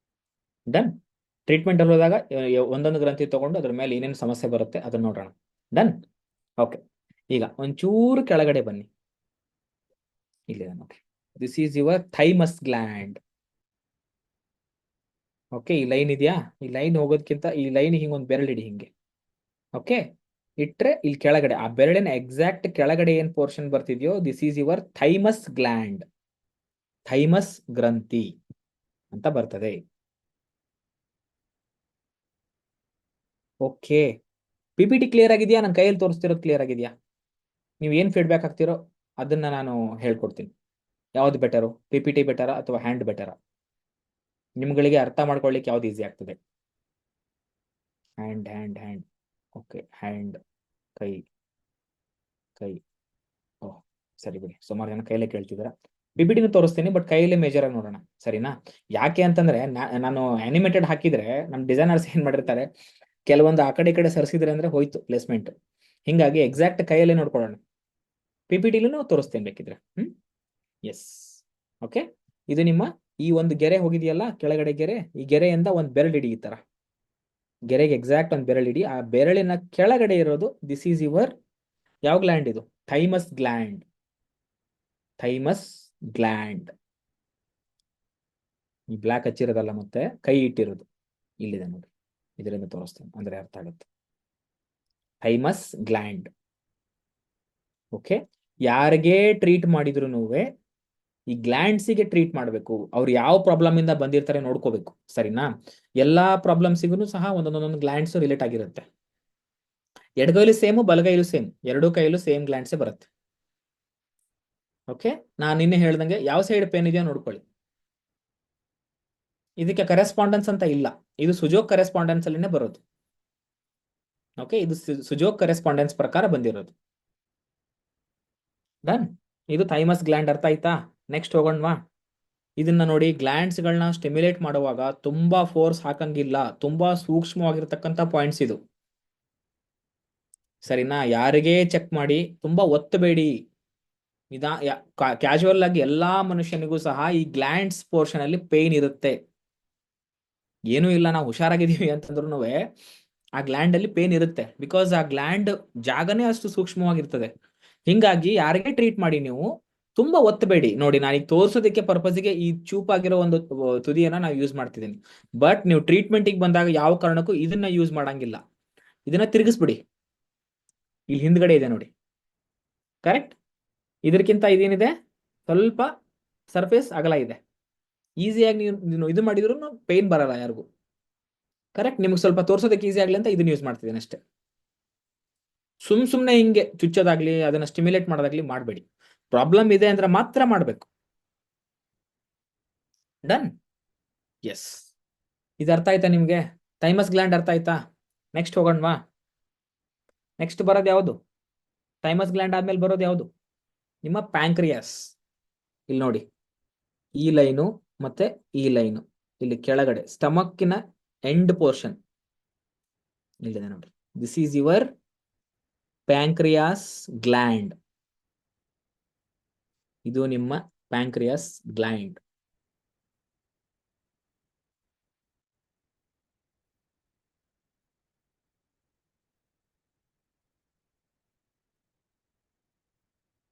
Speaker 4: ಡನ್. ಟ್ರೀಟ್ಮೆಂಟ್ ಅಲ್ಲಿ ಹೋದಾಗ ಒಂದೊಂದು ಗ್ರಂಥಿ ತಗೊಂಡು ಅದ್ರ ಮೇಲೆ ಏನೇನು ಸಮಸ್ಯೆ ಬರುತ್ತೆ ಅದನ್ನ ನೋಡೋಣ. ಡನ್. ಓಕೆ, ಈಗ ಒಂಚೂರು ಕೆಳಗಡೆ ಬನ್ನಿ. ಇಲ್ಲಿದೆ ನೋಡಿ, this is your thymus gland. Okay, ಈ ಲೈನ್ ಇದೆಯಾ? ಈ ಲೈನ್ ಹೋಗೋದಕ್ಕಿಂತ ಈ ಲೈನ್ ಹಿಂಗೊಂದು ಬೆರಳಿಡಿ ಹಿಂಗೆ. ಓಕೆ, ಇಟ್ರೆ ಇಲ್ಲಿ ಕೆಳಗಡೆ ಆ ಬೆರಳಿನ ಎಕ್ಸಾಕ್ಟ್ ಕೆಳಗಡೆ ಏನ್ ಪೋರ್ಷನ್ ಬರ್ತಿದ್ಯೋ this is your thymus gland, thymus ಗ್ರಂಥಿ ಅಂತ ಬರ್ತದೆ. ಓಕೆ, PPT ಕ್ಲಿಯರ್ ಆಗಿದೆಯಾ? ನನ್ನ ಕೈಯಲ್ಲಿ ತೋರಿಸ್ತಿರೋದು ಕ್ಲಿಯರ್ ಆಗಿದೆಯಾ? ನೀವು ಏನು ಫೀಡ್ಬ್ಯಾಕ್ ಆಗ್ತಿರೋ ಅದನ್ನ ನಾನು ಹೇಳ್ಕೊಡ್ತೀನಿ. ಯಾವ್ದು ಬೆಟರು, PPT ಬೆಟರಾ ಅಥವಾ ಹ್ಯಾಂಡ್ ಬೆಟರಾ? ನಿಮ್ಗಳಿಗೆ ಅರ್ಥ ಮಾಡ್ಕೊಳ್ಳಿಕ್ಕೆ ಯಾವ್ದು ಈಸಿ ಆಗ್ತದೆ? Hand hand hand okay, hand, ಕೈ ಕೈ. ಓಹ್ ಸರಿ ಬಿಡಿ, ಸುಮಾರು ಜನ ಕೈಲೇ ಕೇಳ್ತಿದಾರ. PPTನೂ ತೋರಿಸ್ತೀನಿ, ಬಟ್ ಕೈಯಲ್ಲೇ ಮೇಜರ್ ಆಗಿ ನೋಡೋಣ, ಸರಿನಾ? ಯಾಕೆ ಅಂತಂದ್ರೆ ನಾನು ಆನಿಮೇಟೆಡ್ ಹಾಕಿದ್ರೆ ನಮ್ಮ ಡಿಸೈನರ್ಸ್ ಏನ್ ಮಾಡಿರ್ತಾರೆ, ಕೆಲವೊಂದು ಆ ಕಡೆ ಈ ಕಡೆ ಸರಿಸಿದ್ರೆ ಅಂದ್ರೆ ಹೋಯ್ತು ಪ್ಲೇಸ್ಮೆಂಟ್. ಹಿಂಗಾಗಿ ಎಕ್ಸಾಕ್ಟ್ ಕೈಯಲ್ಲೇ ನೋಡ್ಕೊಳ್ಳೋಣ. PPTಲೂ ತೋರಿಸ್ತೇನೆ ಬೇಕಿದ್ರೆ. ಎಸ್. ಓಕೆ, ಇದು ನಿಮ್ಮ ಈ ಒಂದು ಗೆರೆ ಹೋಗಿದೆಯಲ್ಲ ಕೆಳಗಡೆ ಗೆರೆ, ಈ ಗೆರೆಯಿಂದ ಒಂದು ಬೆರಳಿಡಿ, ಈ ತರ ಗೆರೆಗೆ ಎಕ್ಸಾಕ್ಟ್ ಒಂದು ಬೆರಳಿಡಿ. ಆ ಬೆರಳಿನ ಕೆಳಗಡೆ ಇರೋದು ದಿಸ್ ಈಸ್ ಯುವರ್ ಯಾವ ಗ್ಲ್ಯಾಂಡ್? ಇದು ಥೈಮಸ್ ಗ್ಲ್ಯಾಂಡ್. Thymus gland. ಈ ಬ್ಲ್ಯಾಕ್ ಹಚ್ಚಿರೋದಲ್ಲ, ಮತ್ತೆ ಕೈ ಇಟ್ಟಿರೋದು ಇಲ್ಲಿದೆ ನೋಡಿ, ಇದರಿಂದ ತೋರಿಸ್ತೇನೆ ಅಂದ್ರೆ ಅರ್ಥ ಆಗುತ್ತೆ. Thymus gland. ಓಕೆ, ಯಾರಿಗೆ ಟ್ರೀಟ್ ಮಾಡಿದ್ರು ಈ ಗ್ಲ್ಯಾಂಡ್ಸಿಗೆ ಟ್ರೀಟ್ ಮಾಡಬೇಕು. ಅವ್ರು ಯಾವ ಪ್ರಾಬ್ಲಮ್ ಇಂದ ಬಂದಿರ್ತಾರೆ ನೋಡ್ಕೋಬೇಕು, ಸರಿನಾ? ಎಲ್ಲಾ ಪ್ರಾಬ್ಲಮ್ಸಿಗೂ ಸಹ ಒಂದೊಂದೊಂದೊಂದು ಗ್ಲ್ಯಾಂಡ್ಸ್ ರಿಲೇಟ್ ಆಗಿರುತ್ತೆ. ಎಡಗೈಲು ಸೇಮು, ಬಲಗೈಲು ಸೇಮ್, ಎರಡೂ ಕೈಯಲ್ಲೂ ಸೇಮ್ ಗ್ಲ್ಯಾಂಡ್ಸೇ ಬರುತ್ತೆ. ಓಕೆ, ನಾನು ನಿನ್ನೆ ಹೇಳ್ದಂಗೆ ಯಾವ ಸೈಡ್ ಪೇನ್ ಇದೆಯೋ ನೋಡ್ಕೊಳ್ಳಿ. ಇದಕ್ಕೆ ಕರೆಸ್ಪಾಂಡೆನ್ಸ್ ಅಂತ ಇಲ್ಲ, ಇದು ಸುಜೋಗ್ ಕರೆಸ್ಪಾಂಡೆನ್ಸ್ ಅಲ್ಲಿನೇ ಬರೋದು. ಓಕೆ, ಇದು ಸುಜೋಗ್ ಕರೆಸ್ಪಾಂಡೆನ್ಸ್ ಪ್ರಕಾರ ಬಂದಿರೋದು. ಡನ್. ಇದು ಥೈಮಸ್ ಗ್ಲ್ಯಾಂಡ್, ಅರ್ಥ ಆಯ್ತಾ? ನೆಕ್ಸ್ಟ್ ಹೋಗೋಣವಾ? ಇದನ್ನ ನೋಡಿ, ಗ್ಲ್ಯಾಂಡ್ಸ್ ಗಳನ್ನ ಸ್ಟಿಮ್ಯುಲೇಟ್ ಮಾಡುವಾಗ ತುಂಬಾ ಫೋರ್ಸ್ ಹಾಕಂಗಿಲ್ಲ, ತುಂಬಾ ಸೂಕ್ಷ್ಮವಾಗಿರ್ತಕ್ಕಂಥ ಪಾಯಿಂಟ್ಸ್ ಇದು, ಸರಿನಾ? ಯಾರಿಗೇ ಚೆಕ್ ಮಾಡಿ, ತುಂಬಾ ಒತ್ತಬೇಡಿ. ಕ್ಯಾಶುವಲ್ ಆಗಿ ಎಲ್ಲಾ ಮನುಷ್ಯನಿಗೂ ಸಹ ಈ ಗ್ಲ್ಯಾಂಡ್ಸ್ ಪೋರ್ಷನ್ ಅಲ್ಲಿ ಪೇನ್ ಇರುತ್ತೆ. ಏನೂ ಇಲ್ಲ, ನಾವು ಹುಷಾರಾಗಿದ್ದೀವಿ ಅಂತಂದ್ರೂ ಆ ಗ್ಲ್ಯಾಂಡ್ ಅಲ್ಲಿ ಪೇನ್ ಇರುತ್ತೆ. ಬಿಕಾಸ್ ಆ ಗ್ಲ್ಯಾಂಡ್ ಜಾಗನೇ ಅಷ್ಟು ಸೂಕ್ಷ್ಮವಾಗಿರ್ತದೆ. ಹಿಂಗಾಗಿ ಯಾರಿಗೆ ಟ್ರೀಟ್ ಮಾಡಿ ನೀವು ತುಂಬಾ ಒತ್ತಬೇಡಿ. ನೋಡಿ, ನಾನು ಈಗ ತೋರಿಸೋದಕ್ಕೆ ಪರ್ಪಸ್ಗೆ ಈ ಚೂಪಾಗಿರೋ ಒಂದು ತುದಿಯನ್ನ ನಾವು ಯೂಸ್ ಮಾಡ್ತಿದ್ದೀನಿ. ಬಟ್ ನೀವು ಟ್ರೀಟ್ಮೆಂಟಿಗೆ ಬಂದಾಗ ಯಾವ ಕಾರಣಕ್ಕೂ ಇದನ್ನ ಯೂಸ್ ಮಾಡಂಗಿಲ್ಲ. ಇದನ್ನ ತಿರುಗಿಸ್ಬಿಡಿ. ಇಲ್ಲಿ ಹಿಂದ್ಗಡೆ ಇದೆ ನೋಡಿ, ಕರೆಕ್ಟ್? ಇದಕ್ಕಿಂತ ಇದೇನಿದೆ, ಸ್ವಲ್ಪ ಸರ್ಫೇಸ್ ಅಗಲ ಇದೆ. ಈಸಿಯಾಗಿ ನೀವು ಇದು ಮಾಡಿದ್ರು ಪೇನ್ ಬರಲ್ಲ ಯಾರಿಗೂ, ಕರೆಕ್ಟ್? ನಿಮ್ಗೆ ಸ್ವಲ್ಪ ತೋರಿಸೋದಕ್ಕೆ ಈಸಿ ಆಗಲಿ ಅಂತ ಇದನ್ನ ಯೂಸ್ ಮಾಡ್ತಿದ್ದೀನಿ ಅಷ್ಟೇ. ಸುಮ್ನೆ ಹಿಂಗೆ ಚುಚ್ಚೋದಾಗ್ಲಿ, ಅದನ್ನ ಸ್ಟಿಮ್ಯುಲೇಟ್ ಮಾಡೋದಾಗ್ಲಿ ಮಾಡಬೇಡಿ. ಪ್ರಾಬ್ಲಮ್ ಇದೆ ಅಂದ್ರೆ ಮಾತ್ರ ಮಾಡಬೇಕು. ಡನ್. ಎಸ್, ಇದು ಅರ್ಥ ಆಯ್ತಾ ನಿಮ್ಗೆ? ಥೈಮಸ್ ಗ್ಲ್ಯಾಂಡ್ ಅರ್ಥ ಆಯ್ತಾ? ನೆಕ್ಸ್ಟ್ ಹೋಗೋಣವಾ? ನೆಕ್ಸ್ಟ್ ಬರೋದು ಯಾವುದು? ಥೈಮಸ್ ಗ್ಲ್ಯಾಂಡ್ ಆದ್ಮೇಲೆ ಬರೋದು ಯಾವುದು? ನಿಮ್ಮ ಪ್ಯಾಂಕ್ರಿಯಾಸ್. ಇಲ್ಲಿ ನೋಡಿ, ಈ ಲೈನು ಮತ್ತೆ ಈ ಲೈನು ಇಲ್ಲಿ ಕೆಳಗಡೆ ಸ್ಟಮಕ್ಕಿನ ಎಂಡ್ ಪೋರ್ಷನ್ ಇಲ್ಲಿದೆ ನೋಡಿ. This is your pancreas gland. ಇದು ನಿಮ್ಮ ಪ್ಯಾಂಕ್ರಿಯಾಸ್ ಗ್ಲ್ಯಾಂಡ್.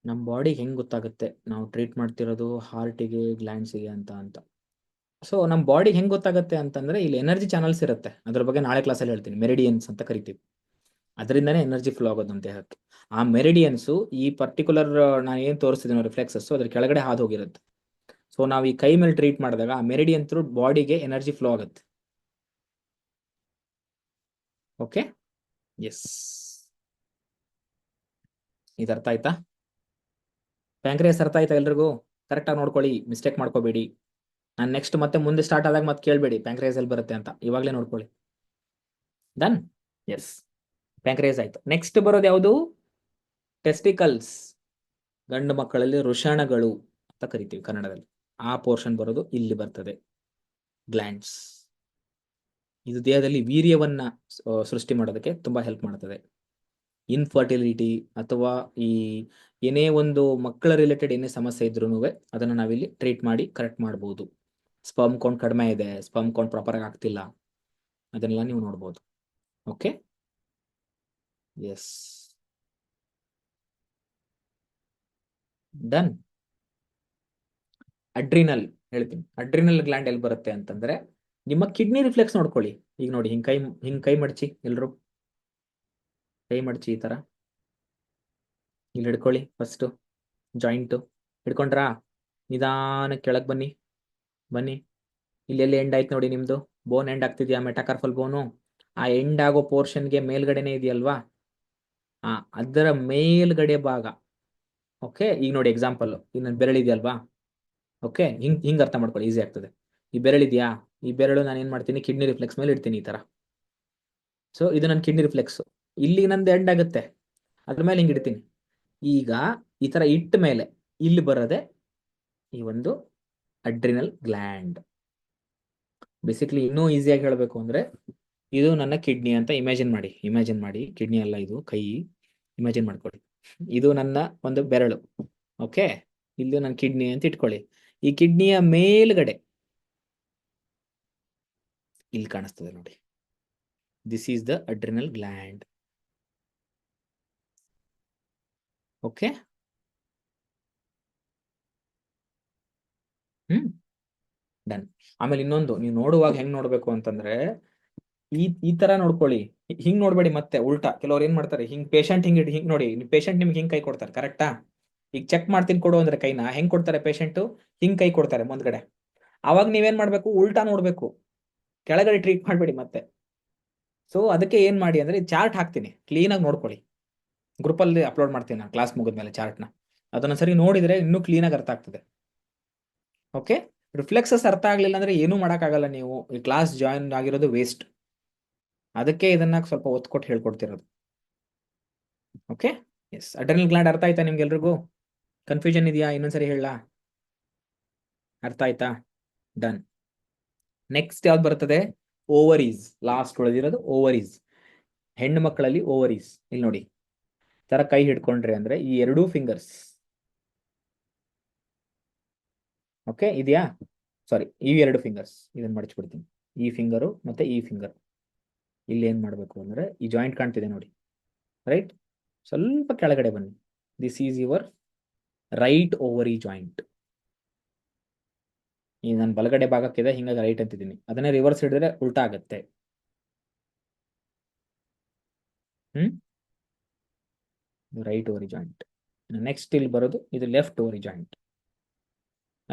Speaker 4: ನಮ್ಮ ಬಾಡಿಗೆ ಹೆಂಗೆ ಗೊತ್ತಾಗುತ್ತೆ ನಾವು ಟ್ರೀಟ್ ಮಾಡ್ತಿರೋದು ಹಾರ್ಟಿಗೆ ಗ್ಲ್ಯಾಂಡ್ಸಿಗೆ ಅಂತ ಸೊ ನಮ್ಮ ಬಾಡಿಗೆ ಹೆಂಗೆ ಗೊತ್ತಾಗುತ್ತೆ ಅಂತಂದ್ರೆ ಇಲ್ಲಿ ಎನರ್ಜಿ ಚಾನಲ್ಸ್ ಇರುತ್ತೆ. ಅದ್ರ ಬಗ್ಗೆ ನಾಳೆ ಕ್ಲಾಸಲ್ಲಿ ಹೇಳ್ತೀನಿ. ಮೆರಿಡಿಯನ್ಸ್ ಅಂತ ಕರಿತೀವಿ. ಅದರಿಂದನೇ ಎನರ್ಜಿ ಫ್ಲೋ ಆಗೋದು ನಮ್ಮ ದೇಹಕ್ಕೆ. ಆ ಮೆರಿಡಿಯನ್ಸು ಈ ಪರ್ಟಿಕ್ಯುಲರ್ ನಾನು ಏನು ತೋರಿಸ್ತಿದ್ದೀನೋ ರಿಫ್ಲೆಕ್ಸಸ್ ಅದ್ರ ಕೆಳಗಡೆ ಹಾದು ಹೋಗಿರುತ್ತೆ. ಸೊ ನಾವು ಈ ಕೈ ಮೇಲೆ ಟ್ರೀಟ್ ಮಾಡಿದಾಗ ಆ ಮೆರಿಡಿಯನ್ ಥ್ರೂ ಬಾಡಿಗೆ ಎನರ್ಜಿ ಫ್ಲೋ ಆಗುತ್ತೆ. ಓಕೆ, ಎಸ್, ಇದು ಅರ್ಥ ಆಯ್ತಾ? ಪ್ಯಾಂಕ್ರಿಯಾಸ್ ಅರ್ಥ ಆಯ್ತಾ ಎಲ್ರಿಗೂ? ಕರೆಕ್ಟಾಗಿ ನೋಡ್ಕೊಳ್ಳಿ, ಮಿಸ್ಟೇಕ್ ಮಾಡ್ಕೋಬೇಡಿ. ನಾನು ನೆಕ್ಸ್ಟ್ ಮತ್ತೆ ಮುಂದೆ ಸ್ಟಾರ್ಟ್ ಆದಾಗ ಮತ್ತೆ ಕೇಳಬೇಡಿ ಪ್ಯಾಂಕ್ರಿಯಾಸ್ ಎಲ್ಲಿ ಬರುತ್ತೆ ಅಂತ, ಇವಾಗಲೇ ನೋಡ್ಕೊಳ್ಳಿ. ಡನ್? ಎಸ್, ಪ್ಯಾಂಕ್ರಿಯಾಸ್ ಆಯ್ತು. ನೆಕ್ಸ್ಟ್ ಬರೋದು ಯಾವುದು? ಟೆಸ್ಟಿಕಲ್ಸ್. ಗಂಡು ಮಕ್ಕಳಲ್ಲಿ ವೃಷಣಗಳು ಅಂತ ಕರಿತೀವಿ ಕನ್ನಡದಲ್ಲಿ. ಆ ಪೋರ್ಷನ್ ಬರೋದು ಇಲ್ಲಿ ಬರ್ತದೆ, ಗ್ಲ್ಯಾಂಡ್ಸ್. ಇದು ದೇಹದಲ್ಲಿ ವೀರ್ಯವನ್ನ ಸೃಷ್ಟಿ ಮಾಡೋದಕ್ಕೆ ತುಂಬಾ ಹೆಲ್ಪ್ ಮಾಡ್ತದೆ. ಇನ್ಫರ್ಟಿಲಿಟಿ ಅಥವಾ ಈ ಏನೇ ಒಂದು ಮಕ್ಕಳ ರಿಲೇಟೆಡ್ ಏನೇ ಸಮಸ್ಯೆ ಇದ್ರೂ ಅದನ್ನ ನಾವಿಲ್ಲಿ ಟ್ರೀಟ್ ಮಾಡಿ ಕರೆಕ್ಟ್ ಮಾಡ್ಬೋದು. ಸ್ಪರ್ಮ್ ಕೌಂಟ್ ಕಡಿಮೆ ಇದೆ, ಸ್ಪರ್ಮ್ ಕೌಂಟ್ ಪ್ರಾಪರ್ ಆಗಿ ಆಗ್ತಿಲ್ಲ, ಅದನ್ನೆಲ್ಲ ನೀವು ನೋಡ್ಬೋದು. Okay, yes, done. ಅಡ್ರಿನಲ್ ಹೇಳ್ತೀನಿ. ಅಡ್ರಿನಲ್ ಗ್ಲ್ಯಾಂಡ್ ಎಲ್ಲಿ ಬರುತ್ತೆ ಅಂತಂದ್ರೆ ನಿಮ್ಮ ಕಿಡ್ನಿ ರಿಫ್ಲೆಕ್ಸ್ ನೋಡ್ಕೊಳ್ಳಿ. ಈಗ ನೋಡಿ, ಹಿಂಗ್ ಕೈ ಮಡಚಿ, ಎಲ್ರು ಕೈ ಮಡಚಿ ಈ ತರ. ಇಲ್ಲಿ ಹಿಡ್ಕೊಳ್ಳಿ ಫಸ್ಟ್ ಜಾಯಿಂಟು. ಹಿಡ್ಕೊಂಡ್ರಾ? ನಿಧಾನ ಕೆಳಗೆ ಬನ್ನಿ. ಇಲ್ಲಿ ಎಲ್ಲಿ ಎಂಡ್ ಆಯ್ತು ನೋಡಿ, ನಿಮ್ದು ಬೋನ್ ಎಂಡ್ ಆಗ್ತಿದ್ಯಾ? ಮೆಟಾಕಾರ್ಫಲ್ ಬೋನು. ಆ ಎಂಡ್ ಆಗೋ ಪೋರ್ಷನ್ಗೆ ಮೇಲ್ಗಡೆನೆ ಇದೆಯಲ್ವಾ, ಅದರ ಮೇಲ್ಗಡೆ ಭಾಗ. ಓಕೆ, ಈಗ ನೋಡಿ ಎಕ್ಸಾಂಪಲ್, ಈಗ ನನ್ನ ಬೆರಳಿದೆಯಲ್ವಾ? ಓಕೆ, ಹಿಂಗ್ ಅರ್ಥ ಮಾಡ್ಕೊಳ್ಳಿ, ಈಸಿ ಆಗ್ತದೆ. ಈ ಬೆರಳಿದ್ಯಾ? ಈ ಬೆರಳು ನಾನು ಏನ್ ಮಾಡ್ತೀನಿ, ಕಿಡ್ನಿ ರಿಫ್ಲೆಕ್ಸ್ ಮೇಲೆ ಇಡ್ತೀನಿ ಈ ತರ. ಸೊ ಇದು ನನ್ನ ಕಿಡ್ನಿ ರಿಫ್ಲೆಕ್ಸ್. ಇಲ್ಲಿ ನಂದು ಎಂಡ್ ಆಗುತ್ತೆ, ಅದ್ರ ಮೇಲೆ ಹಿಂಗ್ ಇಡ್ತೀನಿ. ಈಗ ಈ ತರ ಇಟ್ಟ ಮೇಲೆ ಇಲ್ಲಿ ಬರೋದೆ ಈ ಒಂದು ಅಡ್ರಿನಲ್ ಗ್ಲ್ಯಾಂಡ್. ಬೇಸಿಕ್ಲಿ ಇನ್ನೂ ಈಸಿಯಾಗಿ ಹೇಳಬೇಕು ಅಂದ್ರೆ, ಇದು ನನ್ನ ಕಿಡ್ನಿ ಅಂತ ಇಮ್ಯಾಜಿನ್ ಮಾಡಿ. ಕಿಡ್ನಿ ಅಲ್ಲ ಇದು, ಕೈ. ಇಮ್ಯಾಜಿನ್ ಮಾಡ್ಕೊಳ್ಳಿ, ಇದು ನನ್ನ ಒಂದು ಬೆರಳು. ಓಕೆ, ಇಲ್ಲಿ ನನ್ನ ಕಿಡ್ನಿ ಅಂತ ಇಟ್ಕೊಳ್ಳಿ. ಈ ಕಿಡ್ನಿಯ ಮೇಲ್ಗಡೆ ಇಲ್ಲಿ ಕಾಣಿಸ್ತದೆ ನೋಡಿ, this is the adrenal gland. Okay, done. ಆಮೇಲೆ ಇನ್ನೊಂದು, ನೀವು ನೋಡುವಾಗ ಹೆಂಗ್ ನೋಡ್ಬೇಕು ಅಂತಂದ್ರೆ, ಈ ತರ ನೋಡ್ಕೊಳ್ಳಿ. ಹಿಂಗ್ ನೋಡ್ಬೇಡಿ, ಮತ್ತೆ ಉಲ್ಟಾ. ಕೆಲವ್ರು ಏನ್ ಮಾಡ್ತಾರೆ, ಹಿಂಗ್ ಪೇಷಂಟ್ ಹಿಂಗ್ ನೋಡಿ, ಪೇಷಂಟ್ ನಿಮ್ಗೆ ಹಿಂಗ್ ಕೈ ಕೊಡ್ತಾರೆ, ಕರೆಕ್ಟಾ? ಈಗ ಚೆಕ್ ಮಾಡ್ತೀನಿ ಕೊಡು ಅಂದ್ರೆ ಕೈನ ಹೆಂಗ್ ಕೊಡ್ತಾರೆ ಪೇಷಂಟ್? ಹಿಂಗ್ ಕೈ ಕೊಡ್ತಾರೆ ಮುಂದ್ಗಡೆ. ಅವಾಗ ನೀವೇನ್ ಮಾಡ್ಬೇಕು, ಉಲ್ಟಾ ನೋಡ್ಬೇಕು, ಕೆಳಗಡೆ ಟ್ರೀಟ್ ಮಾಡ್ಬೇಡಿ ಮತ್ತೆ. ಸೊ ಅದಕ್ಕೆ ಏನ್ ಮಾಡಿ ಅಂದ್ರೆ, ಚಾರ್ಟ್ ಹಾಕ್ತೀನಿ, ಕ್ಲೀನ್ ಆಗಿ ನೋಡ್ಕೊಳ್ಳಿ. ಗ್ರೂಪಲ್ಲಿ ಅಪ್ಲೋಡ್ ಮಾಡ್ತೀನಿ ನಾನು ಕ್ಲಾಸ್ ಮುಗಿದ್ಮೇಲೆ ಚಾರ್ಟ್ನ. ಅದನ್ನ ಸರಿ ನೋಡಿದ್ರೆ ಇನ್ನೂ ಕ್ಲೀನ್ ಆಗಿ ಅರ್ಥ ಆಗ್ತದೆ. ಓಕೆ, ರಿಫ್ಲೆಕ್ಸಸ್ ಅರ್ಥ ಆಗ್ಲಿಲ್ಲ ಅಂದ್ರೆ ಏನೂ ಮಾಡೋಕ್ಕಾಗಲ್ಲ. ನೀವು ಈ ಕ್ಲಾಸ್ ಜಾಯಿನ್ ಆಗಿರೋದು ವೇಸ್ಟ್. ಅದಕ್ಕೆ ಇದನ್ನ ಸ್ವಲ್ಪ ಒತ್ತು ಕೊಟ್ಟು ಹೇಳ್ಕೊಡ್ತಿರೋದು. Okay, yes. ಅಡ್ರಿನಲ್ ಗ್ಲ್ಯಾಂಡ್ ಅರ್ಥ ಆಯ್ತಾ ನಿಮ್ಗೆಲ್ರಿಗೂ? ಕನ್ಫ್ಯೂಷನ್ ಇದೆಯಾ? ಇನ್ನೊಂದ್ಸರಿ ಹೇಳಲಾ? ಅರ್ಥ ಆಯ್ತಾ? ಡನ್. ನೆಕ್ಸ್ಟ್ ಯಾವ್ದು ಬರ್ತದೆ? ಓವರೀಸ್. ಲಾಸ್ಟ್ ಉಳಿದಿರೋದು ಓವರೀಸ್. ಹೆಣ್ಣು ಮಕ್ಕಳಲ್ಲಿ ಓವರೀಸ್. ಇಲ್ಲಿ ನೋಡಿ, ತರ ಕೈ ಹಿಡ್ಕೊಂಡ್ರಿ ಅಂದ್ರೆ ಈ ಎರಡೂ ಫಿಂಗರ್ಸ್. ಓಕೆ, ಇದೆಯಾ? ಸಾರಿ, ಈ ಎರಡು ಫಿಂಗರ್ಸ್ ಇದನ್ನ ಮಡಚ್ಬಿಡ್ತೀನಿ. ಈ ಫಿಂಗರು ಮತ್ತೆ ಈ ಫಿಂಗರ್. ಇಲ್ಲಿ ಏನ್ ಮಾಡ್ಬೇಕು ಅಂದ್ರೆ, ಈ ಜಾಯಿಂಟ್ ಕಾಣ್ತಿದೆ ನೋಡಿ, ರೈಟ್? ಸ್ವಲ್ಪ ಕೆಳಗಡೆ ಬನ್ನಿ. This is your right ovary joint. ಈ ನನ್ನ ಬಲಗಡೆ ಭಾಗಕ್ಕಿದೆ, ಹಿಂಗಾಗಿ ರೈಟ್ ಅಂತಿದ್ದೀನಿ. ಅದನ್ನೇ ರಿವರ್ಸ್ ಹಿಡಿದ್ರೆ ಉಲ್ಟಾ ಆಗತ್ತೆ. Right ovary joint. ನೆಕ್ಸ್ಟ್ ಇಲ್ಲಿ ಬರೋದು ಇದು ಲೆಫ್ಟ್ ಓವರಿ ಜಾಯಿಂಟ್.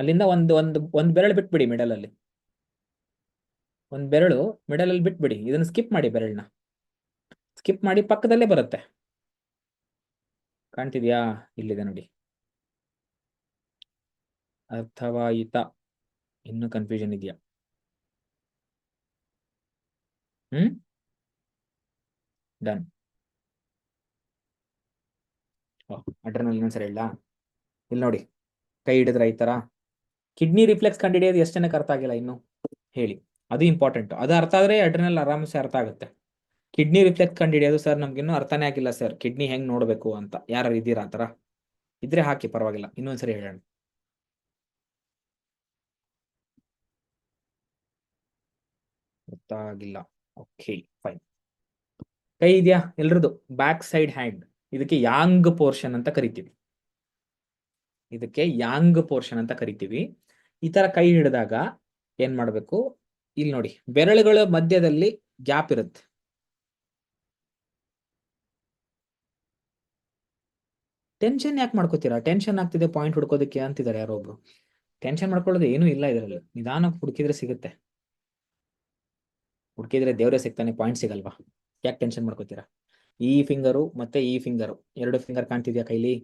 Speaker 4: ಅಲ್ಲಿಂದ ಒಂದು ಬೆರಳು ಬಿಟ್ಬಿಡಿ ಮಿಡಲ್ ಅಲ್ಲಿ. ಒಂದು ಬೆರಳು ಮಿಡಲ್ ಅಲ್ಲಿ ಬಿಟ್ಬಿಡಿ. ಇದನ್ನ ಸ್ಕಿಪ್ ಮಾಡಿ, ಬೆರಳನ್ನ ಸ್ಕಿಪ್ ಮಾಡಿ, ಪಕ್ಕದಲ್ಲೇ ಬರುತ್ತೆ. ಕಾಣ್ತಿದ್ಯಾ? ಇಲ್ಲಿದೆ ನೋಡಿ. ಅರ್ಥವಾಯಿತಾ? ಇನ್ನು ಕನ್ಫ್ಯೂಷನ್ ಇದೆಯಾ? ಡನ್. ಅಡ್ರಿನಲ್ ಇನ್ನೊಂದ್ಸರಿ ಹೇಳ. ಇಲ್ಲಿ ನೋಡಿ, ಕೈ ಹಿಡಿದ್ರೆ ಈ ತರ. ಕಿಡ್ನಿ ರಿಫ್ಲೆಕ್ಸ್ ಕಂಡುಹಿಡಿಯೋದು ಎಷ್ಟು ಜನಕ್ಕೆ ಅರ್ಥ ಆಗಿಲ್ಲ ಇನ್ನು? ಹೇಳಿ, ಅದು ಇಂಪಾರ್ಟೆಂಟ್. ಅದು ಅರ್ಥ ಆದ್ರೆ ಅಡ್ರಿನಲ್ ಆರಾಮ್ಸೆ ಅರ್ಥ ಆಗುತ್ತೆ. ಕಿಡ್ನಿ ರಿಫ್ಲೆಕ್ಸ್ ಕಂಡುಹಿಡಿಯೋದು ಸರ್ ನಮ್ಗಿನ್ನೂ ಅರ್ಥನೇ ಆಗಿಲ್ಲ ಸರ್, ಕಿಡ್ನಿ ಹೆಂಗ್ ನೋಡ್ಬೇಕು ಅಂತ ಯಾರು ಇದ್ದೀರಾ? ಆ ತರ ಇದ್ರೆ ಹಾಕಿ, ಪರವಾಗಿಲ್ಲ. ಇನ್ನೊಂದ್ಸರಿ ಹೇಳೋಣ. ಗೊತ್ತಾಗಿಲ್ಲ? Okay, fine. ಕೈ ಇದೆಯಾ ಎಲ್ರದ್ದು? Back side hand. ಇದಕ್ಕೆ ಯಾಂಗ್ ಪೋರ್ಷನ್ ಅಂತ ಕರಿತೀವಿ. ಇದಕ್ಕೆ ಯಾಂಗ್ ಪೋರ್ಷನ್ ಅಂತ ಕರಿತೀವಿ. ಈ ತರ ಕೈ ಹಿಡಿದಾಗ ಏನ್ ಮಾಡ್ಬೇಕು, ಇಲ್ಲಿ ನೋಡಿ ಬೆರಳುಗಳ ಮಧ್ಯದಲ್ಲಿ ಗ್ಯಾಪ್ ಇರುತ್ತೆ. ಟೆನ್ಷನ್ ಯಾಕೆ ಮಾಡ್ಕೋತೀರಾ? ಟೆನ್ಷನ್ ಆಗ್ತಿದೆ ಪಾಯಿಂಟ್ ಹುಡ್ಕೋದಕ್ಕೆ ಅಂತಿದ್ದಾರೆ ಯಾರೋ ಒಬ್ರು. ಟೆನ್ಷನ್ ಮಾಡ್ಕೊಳ್ಳೋದು ಏನೂ ಇಲ್ಲ ಇದರಲ್ಲಿ, ನಿಧಾನಕ್ಕೆ ಹುಡುಕಿದ್ರೆ ಸಿಗುತ್ತೆ. ಹುಡುಕಿದ್ರೆ ದೇವರೇ ಸಿಗ್ತಾನೆ, ಪಾಯಿಂಟ್ ಸಿಗಲ್ವಾ? ಯಾಕೆ ಟೆನ್ಷನ್ ಮಾಡ್ಕೋತೀರಾ? ಈ ಫಿಂಗರು ಮತ್ತೆ ಈ ಫಿಂಗರು, 2 ಫಿಂಗರ್ ಕಾಣ್ತಿದ್ಯಾ ಕೈಲಿ?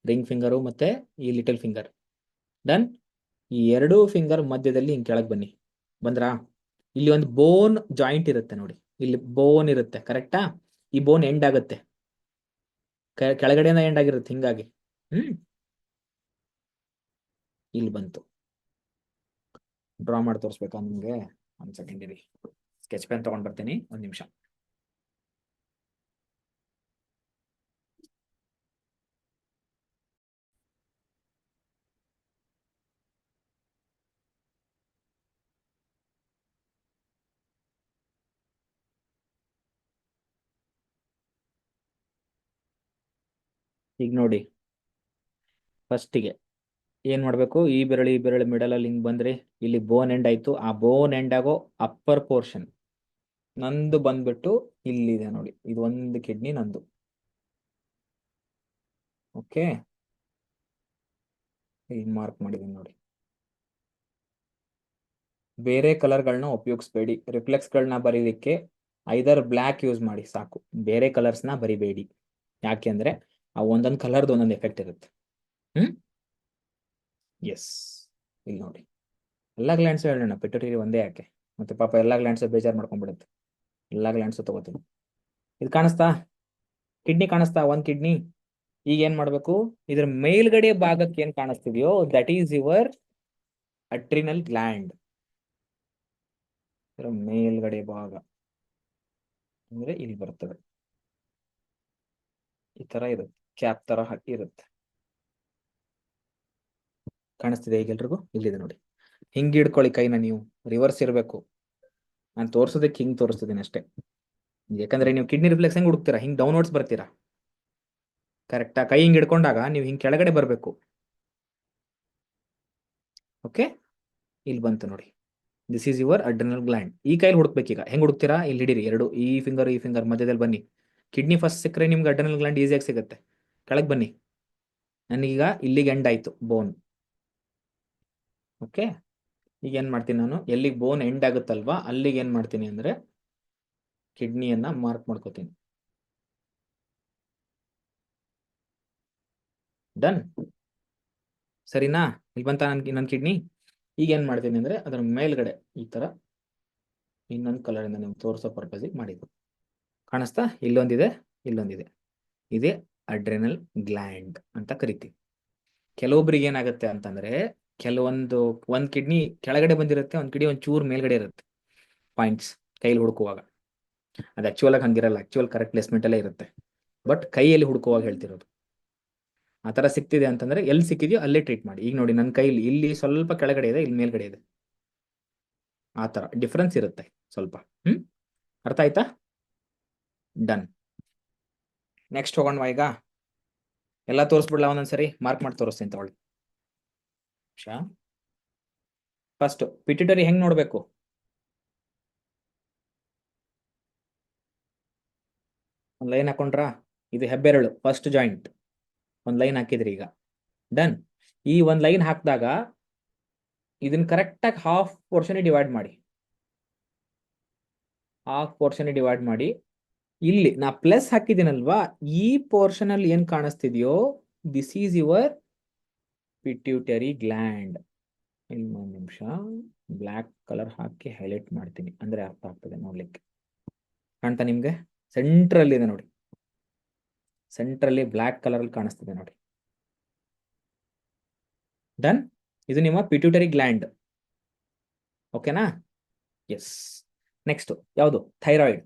Speaker 4: ರಿಂಗ್ ಫಿಂಗರು ಮತ್ತೆ ಈ ಲಿಟಲ್ ಫಿಂಗರ್. ಡನ್. ಈ 2 ಫಿಂಗರ್ ಮಧ್ಯದಲ್ಲಿ ಹಿಂಗ್ ಕೆಳಗೆ ಬನ್ನಿ. ಬಂದ್ರಾ? ಇಲ್ಲಿ ಒಂದು ಬೋನ್ ಜಾಯಿಂಟ್ ಇರುತ್ತೆ ನೋಡಿ, ಇಲ್ಲಿ ಬೋನ್ ಇರುತ್ತೆ, ಕರೆಕ್ಟಾ? ಈ ಬೋನ್ ಎಂಡ್ ಆಗುತ್ತೆ, ಕೆಳಗಡೆಯಿಂದ ಎಂಡ್ ಆಗಿರುತ್ತೆ ಹಿಂಗಾಗಿ. ಇಲ್ಲಿ ಬಂತು. ಡ್ರಾ ಮಾಡಿ ತೋರಿಸ್ಬೇಕಾ ನಿಮ್ಗೆ? ಒಂದ್ ಸೆಕೆಂಡ್ ಇರಿ, ಸ್ಕೆಚ್ ಪೆನ್ ತಗೊಂಡ್ ಬರ್ತೀನಿ, ಒಂದ್ ನಿಮಿಷ. ಈಗ ನೋಡಿ, ಫಸ್ಟಿಗೆ ಏನ್ ಮಾಡ್ಬೇಕು, ಈ ಬೆರಳು ಮಿಡಲ್ ಅಲ್ಲಿ ಹಿಂಗ್ ಬಂದ್ರೆ ಇಲ್ಲಿ ಬೋನ್ ಎಂಡ್ ಆಯ್ತು. ಆ ಬೋನ್ ಎಂಡ್ ಆಗೋ ಅಪ್ಪರ್ ಪೋರ್ಷನ್ ನಂದು ಬಂದ್ಬಿಟ್ಟು ಇಲ್ಲಿದೆ ನೋಡಿ, ಇದು ಒಂದು ಕಿಡ್ನಿ ನಂದು. ಓಕೆ, ಇಲ್ಲಿ ಮಾರ್ಕ್ ಮಾಡಿದ್ದೀನಿ ನೋಡಿ. ಬೇರೆ ಕಲರ್ಗಳನ್ನ ಉಪಯೋಗಿಸ್ಬೇಡಿ, ರಿಫ್ಲೆಕ್ಸ್ಗಳನ್ನ ಬರೀಲಿಕ್ಕೆ ಐದರ್ ಬ್ಲ್ಯಾಕ್ ಯೂಸ್ ಮಾಡಿ ಸಾಕು, ಬೇರೆ ಕಲರ್ಸ್ನ ಬರಿಬೇಡಿ. ಯಾಕೆಂದ್ರೆ ಆ ಒಂದೊಂದು ಕಲರ್ದು ಒಂದೊಂದು ಎಫೆಕ್ಟ್ ಇರುತ್ತೆ. ಎಸ್, ಇಲ್ಲಿ ನೋಡಿ, ಎಲ್ಲಾ ಗ್ಲ್ಯಾಂಡ್ಸು ಹೇಳೋಣ, ಪಿಟ್ಯೂಟರಿ ಒಂದೇ ಯಾಕೆ, ಮತ್ತೆ ಪಾಪ ಎಲ್ಲಾ ಗ್ಲ್ಯಾಂಡ್ಸು ಬೇಜಾರು ಮಾಡ್ಕೊಂಡ್ಬಿಡುತ್ತೆ. ಎಲ್ಲಾ ಗ್ಲ್ಯಾಂಡ್ಸು ತಗೋತೀನಿ. ಇದು ಕಾಣಿಸ್ತಾ? ಕಿಡ್ನಿ ಕಾಣಿಸ್ತಾ? ಒಂದ್ ಕಿಡ್ನಿ. ಈಗ ಏನ್ ಮಾಡ್ಬೇಕು, ಇದ್ರ ಮೇಲ್ಗಡೆ ಭಾಗಕ್ಕೆ ಏನ್ ಕಾಣಿಸ್ತಿದೆಯೋ that is your adrenal gland. ಇದರ ಮೇಲ್ಗಡೆ ಭಾಗ ಅಂದ್ರೆ ಇಲ್ಲಿ ಬರ್ತದೆ, ಈ ತರ ಇರುತ್ತೆ, ಕ್ಯಾಪ್ ತರ ಇರುತ್ತೆ. ಕಾಣಿಸ್ತಿದೆ ಈಗ ಎಲ್ರಿಗೂ? ಇಲ್ಲಿದೆ ನೋಡಿ. ಹಿಂಗ್ ಹಿಡ್ಕೊಳ್ಳಿ ಕೈನ, ನೀವು ರಿವರ್ಸ್ ಇರಬೇಕು. ನಾನು ತೋರ್ಸೋದಕ್ಕೆ ಹಿಂಗ್ ತೋರಿಸ್ತಿದ್ದೀನಿ ಅಷ್ಟೇ, ಯಾಕಂದ್ರೆ ನೀವು ಕಿಡ್ನಿ ರಿಫ್ಲೆಕ್ಸ್ ಹೆಂಗ್ ಹುಡುಕ್ತೀರಾ, ಹಿಂಗ್ ಡೌನ್ವರ್ಡ್ಸ್ ಬರ್ತೀರಾ. ಕರೆಕ್ಟಾ? ಕೈ ಹಿಂಗ್ ಹಿಡ್ಕೊಂಡಾಗ ನೀವು ಹಿಂಗ್ ಕೆಳಗಡೆ ಬರ್ಬೇಕು. ಓಕೆ, ಇಲ್ಲಿ ಬಂತು ನೋಡಿ, this is your adrenal gland. ಈ ಕೈಲಿ ಹುಡುಕ್ಬೇಕೀಗ. ಹೆಂಗ್ ಹುಡುಕ್ತೀರಾ? ಇಲ್ಲಿ ಹಿಡೀರಿ, ಎರಡು ಈ ಫಿಂಗರ್ ಮಧ್ಯದಲ್ಲಿ ಬನ್ನಿ. ಕಿಡ್ನಿ ಫಸ್ಟ್ ಸಿಕ್ಕರೆ ನಿಮ್ಗೆ ಅಡ್ರಿನಲ್ ಗ್ಲ್ಯಾಂಡ್ ಈಸಿಯಾಗಿ ಸಿಗುತ್ತೆ. ಕೆಳಗೆ ಬನ್ನಿ. ನನಗೀಗ ಇಲ್ಲಿಗೆ ಎಂಡ್ ಆಯ್ತು ಬೋನ್. ಓಕೆ, ಈಗ ಏನ್ ಮಾಡ್ತೀನಿ ನಾನು, ಎಲ್ಲಿಗೆ ಬೋನ್ ಎಂಡ್ ಆಗುತ್ತಲ್ವಾ ಅಲ್ಲಿಗೆ ಏನ್ ಮಾಡ್ತೀನಿ ಅಂದ್ರೆ ಕಿಡ್ನಿಯನ್ನ ಮಾರ್ಕ್ ಮಾಡ್ಕೋತೀನಿ. ಡನ್. ಸರಿನಾ? ಇಲ್ಲಿ ಬಂತ ನನ್ನ ಕಿಡ್ನಿ. ಈಗ ಏನ್ ಮಾಡ್ತೀನಿ ಅಂದ್ರೆ ಅದರ ಮೇಲ್ಗಡೆ ಈ ತರ ಇನ್ನೊಂದು ಕಲರ್ ಇಂದ ನಿಮ್ಗೆ ತೋರಿಸೋ ಪರ್ಪಸ್ ಮಾಡಿದ್ದು. ಕಾಣಿಸ್ತಾ? ಇಲ್ಲೊಂದಿದೆ, ಇಲ್ಲೊಂದಿದೆ. ಇದೇ ಅಡ್ರಿನಲ್ ಗ್ಲ್ಯಾಂಡ್ ಅಂತ ಕರಿತೀವಿ. ಕೆಲವೊಬ್ರಿಗೆ ಏನಾಗುತ್ತೆ ಅಂತಂದ್ರೆ, ಒಂದ್ ಕಿಡ್ನಿ ಕೆಳಗಡೆ ಬಂದಿರುತ್ತೆ, ಒಂದ್ ಕಿಡ್ನಿ ಒಂಚೂರು ಮೇಲ್ಗಡೆ ಇರುತ್ತೆ ಪಾಯಿಂಟ್ಸ್ ಕೈಲಿ ಹುಡುಕುವಾಗ. ಅದು ಆಕ್ಚುಯಲ್ ಆಗಿ ಹಂಗಿರಲ್ಲ, ಆಕ್ಚುಯಲ್ ಕರೆಕ್ಟ್ ಪ್ಲೇಸ್ಮೆಂಟ್ ಅಲ್ಲೇ ಇರುತ್ತೆ, ಬಟ್ ಕೈಯಲ್ಲಿ ಹುಡುಕುವಾಗ ಹೇಳ್ತಿರೋದು. ಆ ತರ ಸಿಕ್ತಿದೆ ಅಂತಂದ್ರೆ ಎಲ್ಲಿ ಸಿಕ್ಕಿದೆಯೋ ಅಲ್ಲೇ ಟ್ರೀಟ್ ಮಾಡಿ. ಈಗ ನೋಡಿ, ನನ್ನ ಕೈಲಿ ಇಲ್ಲಿ ಸ್ವಲ್ಪ ಕೆಳಗಡೆ ಇದೆ, ಇಲ್ಲಿ ಮೇಲ್ಗಡೆ ಇದೆ. ಆ ತರ ಡಿಫ್ರೆನ್ಸ್ ಇರುತ್ತೆ ಸ್ವಲ್ಪ. ಅರ್ಥ ಆಯ್ತಾ? ಡನ್. ನೆಕ್ಸ್ಟ್ ಹೋಗೋಣ ಈಗ. ಎಲ್ಲ ತೋರಿಸ್ಬಿಡ್ಲಾ ಒಂದೊಂದ್ಸರಿ? ಮಾರ್ಕ್ ಮಾಡಿ ತೋರಿಸ್ತೀನಿ ತಗೊಳ್ಳಿ. ಫಸ್ಟ್ ಪಿಟ್ಯೂಟರಿ ಹೆಂಗ್ ನೋಡ್ಬೇಕು? ಒಂದ್ ಲೈನ್ ಹಾಕೊಂಡ್ರಾ? ಇದು ಹೆಬ್ಬೆರಳು ಫಸ್ಟ್ ಜಾಯಿಂಟ್, ಒಂದ್ ಲೈನ್ ಹಾಕಿದ್ರಿ ಈಗ. ಡನ್. ಈ ಒಂದ್ ಲೈನ್ ಹಾಕಿದಾಗ ಇದನ್ನ ಕರೆಕ್ಟ್ ಆಗಿ ಹಾಫ್ ಪೋರ್ಷನ್ ಡಿವೈಡ್ ಮಾಡಿ. ಇಲ್ಲಿ ನಾ ಪ್ಲಸ್ ಹಾಕಿದ್ದೀನಲ್ವಾ, ಈ ಪೋರ್ಷನ್ ಅಲ್ಲಿ ಏನ್ ಕಾಣಿಸ್ತಿದ್ಯೋ this is your pituitary gland. ಇಲ್ಲಿ ಒಂದ್ ನಿಮಿಷ ಬ್ಲ್ಯಾಕ್ ಕಲರ್ ಹಾಕಿ ಹೈಲೈಟ್ ಮಾಡ್ತೀನಿ, ಅಂದ್ರೆ ಅರ್ಥ ಆಗ್ತದೆ ನೋಡ್ಲಿಕ್ಕೆ. ಕಾಣ್ತಾ ನಿಮ್ಗೆ? ಸೆಂಟ್ರಲ್ ಇದೆ ನೋಡಿ, ಸೆಂಟ್ರಲ್ಲಿ ಬ್ಲ್ಯಾಕ್ ಕಲರ್ ಅಲ್ಲಿ ಕಾಣಿಸ್ತಿದೆ ನೋಡಿ. ಡನ್. ಇದು ನಿಮ್ಮ ಪಿಟ್ಯೂಟರಿ ಗ್ಲ್ಯಾಂಡ್. ಓಕೆನಾ? ಎಸ್. ನೆಕ್ಸ್ಟ್ ಯಾವುದು? ಥೈರಾಯ್ಡ್.